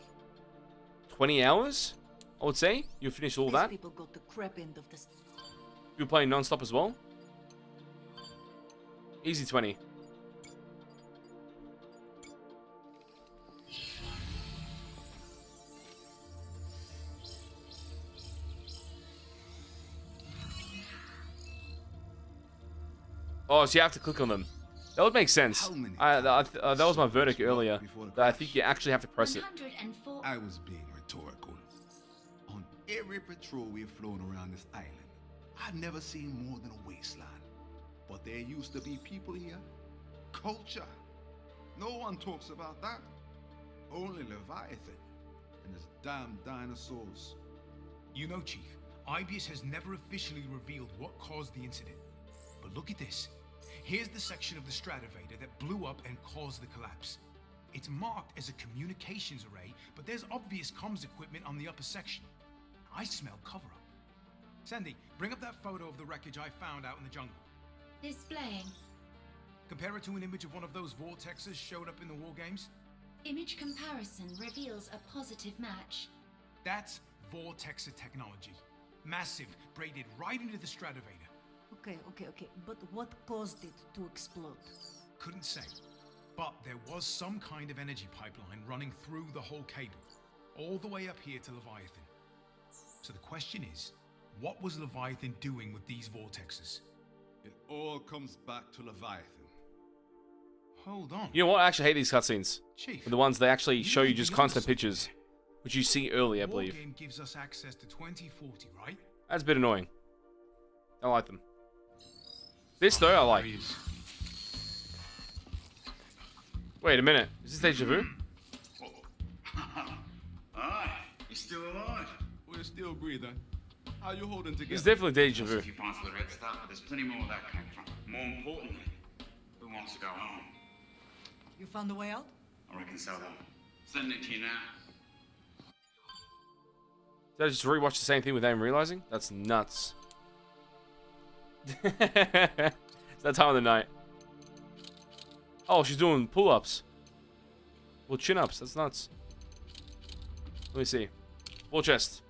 20 hours, I would say. You'll finish all that. People got the crap end of this. You're playing non-stop as well. Easy 20. Oh, so you have to click on them. That would make sense. That was my verdict earlier. That I think you actually have to press it. 104. I was being rhetorical. On every patrol we've flown around this island, I've never seen more than a wasteland. But there used to be people here. Culture. No one talks about that. Only Leviathan and his damn dinosaurs. You know, Chief, IBIS has never officially revealed what caused the incident. But look at this. Here's the section of the Stratovator that blew up and caused the collapse. It's marked as a communications array, but there's obvious comms equipment on the upper section. I smell cover-up. Sandy, bring up that photo of the wreckage I found out in the jungle. Displaying. Compare it to an image of one of those vortexes showed up in the war games. Image comparison reveals a positive match. That's vortexer technology. Massive, braided right into the Stratovator. Okay. But what caused it to explode? Couldn't say. But there was some kind of energy pipeline running through the whole cable, all the way up here to Leviathan. So the question is, what was Leviathan doing with these vortexes? It all comes back to Leviathan. Hold on. You know what? I actually hate these cutscenes. Chief, The ones they actually show you need just to constant be honest. pictures, which you see early, I War believe. game gives us access to 2040, right? That's a bit annoying. I like them. This though, I like. There he is. Wait a minute. Is this deja vu? Alright, you're still alive. We're still breathing. How you holding together? It's definitely deja vu. A few parts of the Red Star, but there's plenty more where that came from. More importantly, who wants to go home? You found a way out? I reckon so, though. Sending it to you now. Did I just rewatch the same thing without even realizing? That's nuts. It's that time of the night. Oh, she's doing pull-ups. Well, chin-ups. That's nuts. Let me see. Full chest.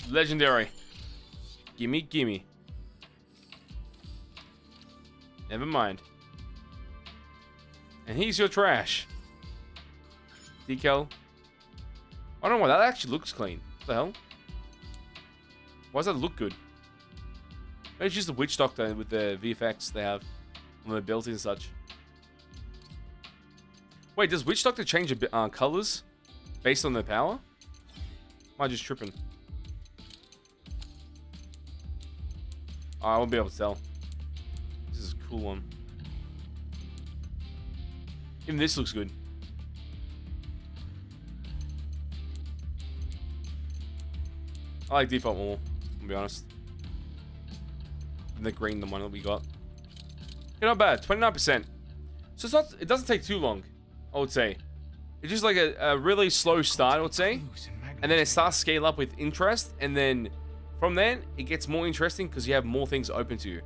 Legendary. Gimme. Never mind. And here's your trash. Decal. I don't know why that actually looks clean. What the hell? Why does that look good? Maybe it's just the Witch Doctor with the VFX they have on the abilities and such. Wait, does Witch Doctor change colors based on their power? Am I just tripping? Oh, I won't be able to tell. This is a cool one. Even this looks good. I like default more, to be honest. And the green, the one that we got. Yeah, not bad. 29%. So it's not. It doesn't take too long, I would say. It's just like a really slow start, I would say. And then it starts to scale up with interest. And then from then, it gets more interesting because you have more things open to you.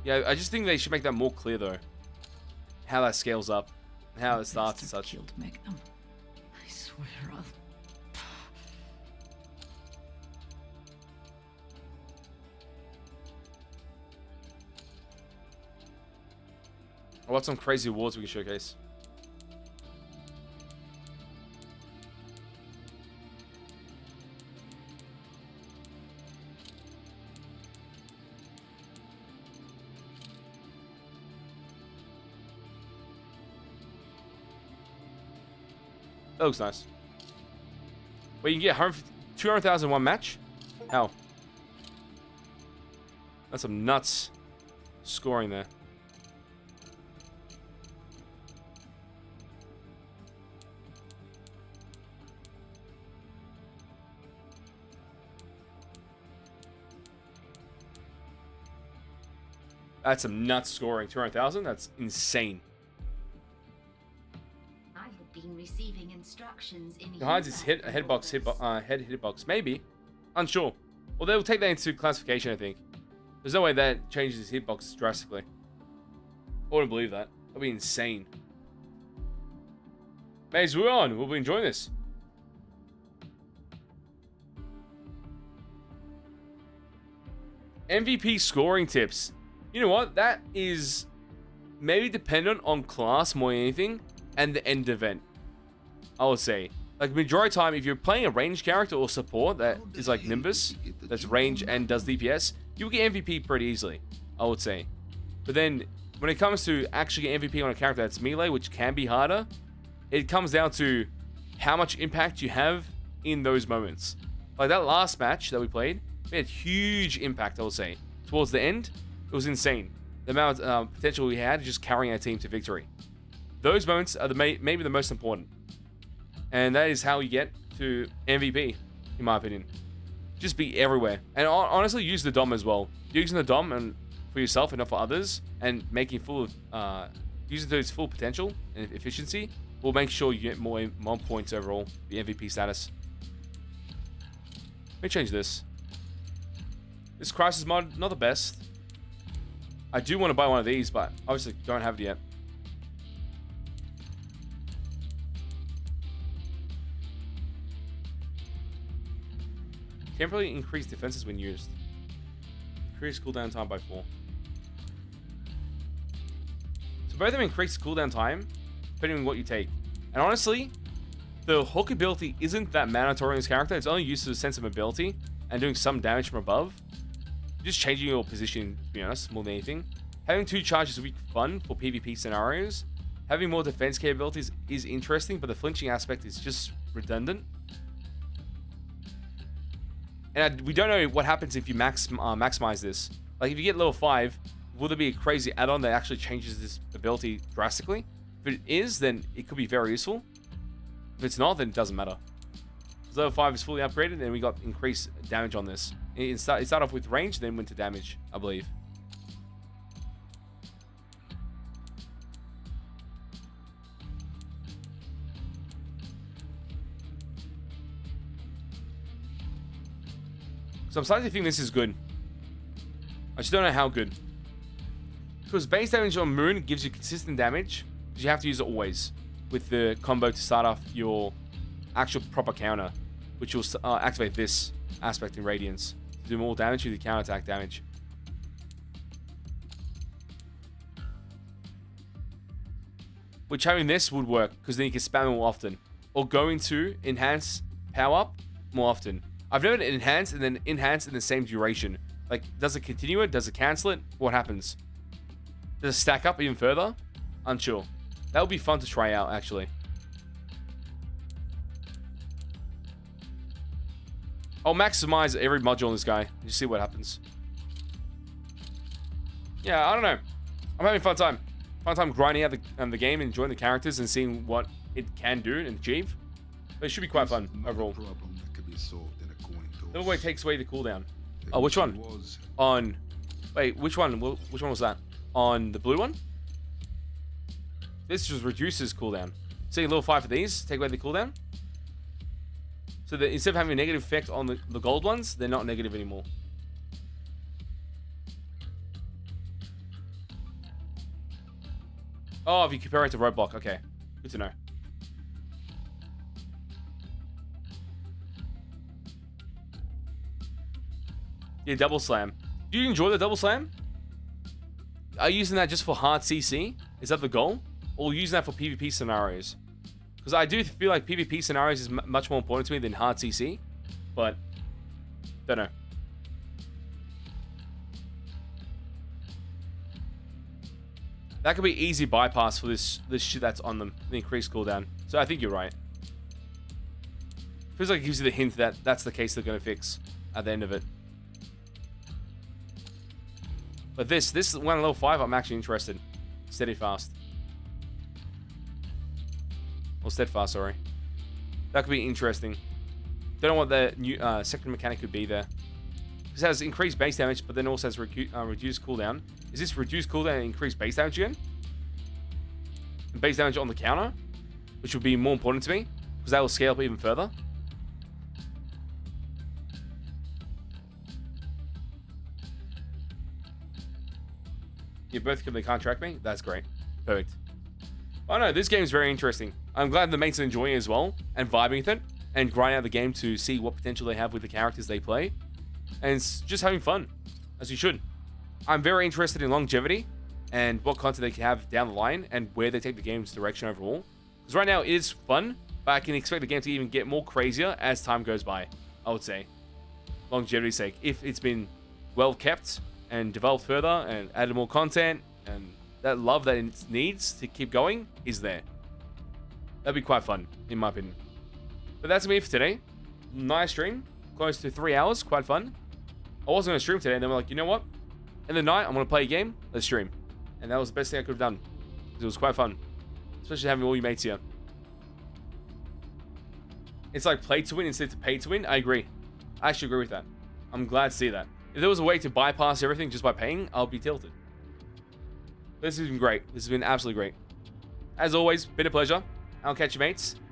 Yeah, I just think they should make that more clear, though. How that scales up. How it starts and such. Killed Magnum. I swear I'll... I've got some crazy awards we can showcase. That looks nice. Wait, you can get 200,000 one match? How? That's some nuts scoring there. That's some nuts scoring. 200,000? That's insane. I have been receiving instructions in It hides its head hitbox. Maybe. Unsure. Well, they'll take that into classification, I think. There's no way that changes his hitbox drastically. I wouldn't believe that. That'd be insane. Maze, we're on. We'll be enjoying this. MVP scoring tips. You know what? That is maybe dependent on class more than anything and the end event. I would say. Like, majority of the time, if you're playing a ranged character or support that is like Nimbus, that's range and does DPS, you'll get MVP pretty easily, I would say. But then, when it comes to actually get MVP on a character that's melee, which can be harder, it comes down to how much impact you have in those moments. Like that last match that we played, we had huge impact, I would say. Towards the end, it was insane. The amount of potential we had just carrying our team to victory. Those moments are maybe the most important. And that is how you get to MVP, in my opinion. Just be everywhere. And honestly, use the Dom as well. Using the Dom and for yourself and not for others, and making full of, using it to its full potential and efficiency, will make sure you get more points overall, the MVP status. Let me change this. This Crisis mod, not the best. I do want to buy one of these, but obviously don't have it yet. Temporarily increase defenses when used. Increase cooldown time by 4. So both of them increase cooldown time, depending on what you take. And honestly, the hook ability isn't that mandatory in this character. It's only used to the sense of mobility and doing some damage from above. Just changing your position, to be honest, more than anything. Having 2 charges is fun for PvP scenarios. Having more defense capabilities is interesting, but the flinching aspect is just redundant. And we don't know what happens if you maximize this. Like, if you get level 5, will there be a crazy add-on that actually changes this ability drastically? If it is, then it could be very useful. If it's not, then it doesn't matter. So level 5 is fully upgraded, and we got increased damage on this. It started off with range, then went to damage, I believe. So I'm starting to think this is good. I just don't know how good. Because base damage on Moon gives you consistent damage, but you have to use it always with the combo to start off your actual proper counter, which will activate this aspect in Radiance to do more damage with the counterattack damage. Which having this would work, because then you can spam it more often. Or go into Enhance Power Up more often. I've never enhanced and then enhanced in the same duration. Like, does it continue it? Does it cancel it? What happens? Does it stack up even further? Unsure. That would be fun to try out, actually. I'll maximize every module on this guy and just see what happens. Yeah, I don't know. I'm having a fun time. Fun time grinding out the game and enjoying the characters and seeing what it can do and achieve. But it should be quite fun overall. The way it takes away the cooldown. Oh, which one? On... Wait, which one? Which one was that? On the blue one? This just reduces cooldown. See, level 5 for these, take away the cooldown. So that instead of having a negative effect on the gold ones, they're not negative anymore. Oh, if you compare it to Roadblock, okay. Good to know. Yeah, double slam. Do you enjoy the double slam? Are you using that just for hard CC? Is that the goal? Or using that for PvP scenarios? Because I do feel like PvP scenarios is much more important to me than hard CC. But, don't know. That could be easy bypass for this shit that's on them. The increased cooldown. So I think you're right. Feels like it gives you the hint that that's the case they're going to fix at the end of it. But this one at level 5, I'm actually interested. Steady fast. Or steadfast, sorry. That could be interesting. Don't know what the new second mechanic could be there. This has increased base damage, but then also has reduced cooldown. Is this reduced cooldown and increased base damage again? And base damage on the counter, which would be more important to me, because that will scale up even further. You both they can't track me? That's great. Perfect. Oh no, this game is very interesting. I'm glad the mates are enjoying it as well, and vibing with it, and grinding out the game to see what potential they have with the characters they play. And it's just having fun, as you should. I'm very interested in longevity, and what content they can have down the line, and where they take the game's direction overall. Because right now, it is fun, but I can expect the game to even get more crazier as time goes by, I would say. Longevity's sake. If it's been well kept, and developed further, and added more content, and that love that it needs to keep going is there. That'd be quite fun, in my opinion. But that's me for today. Nice stream. Close to 3 hours. Quite fun. I wasn't going to stream today, and then we're like, you know what? In the night, I'm going to play a game. Let's stream. And that was the best thing I could have done. Because it was quite fun. Especially having all your mates here. It's like play to win instead of pay to win. I agree. I actually agree with that. I'm glad to see that. If there was a way to bypass everything just by paying, I'll be tilted. This has been great. This has been absolutely great. As always, been a pleasure. I'll catch you, mates.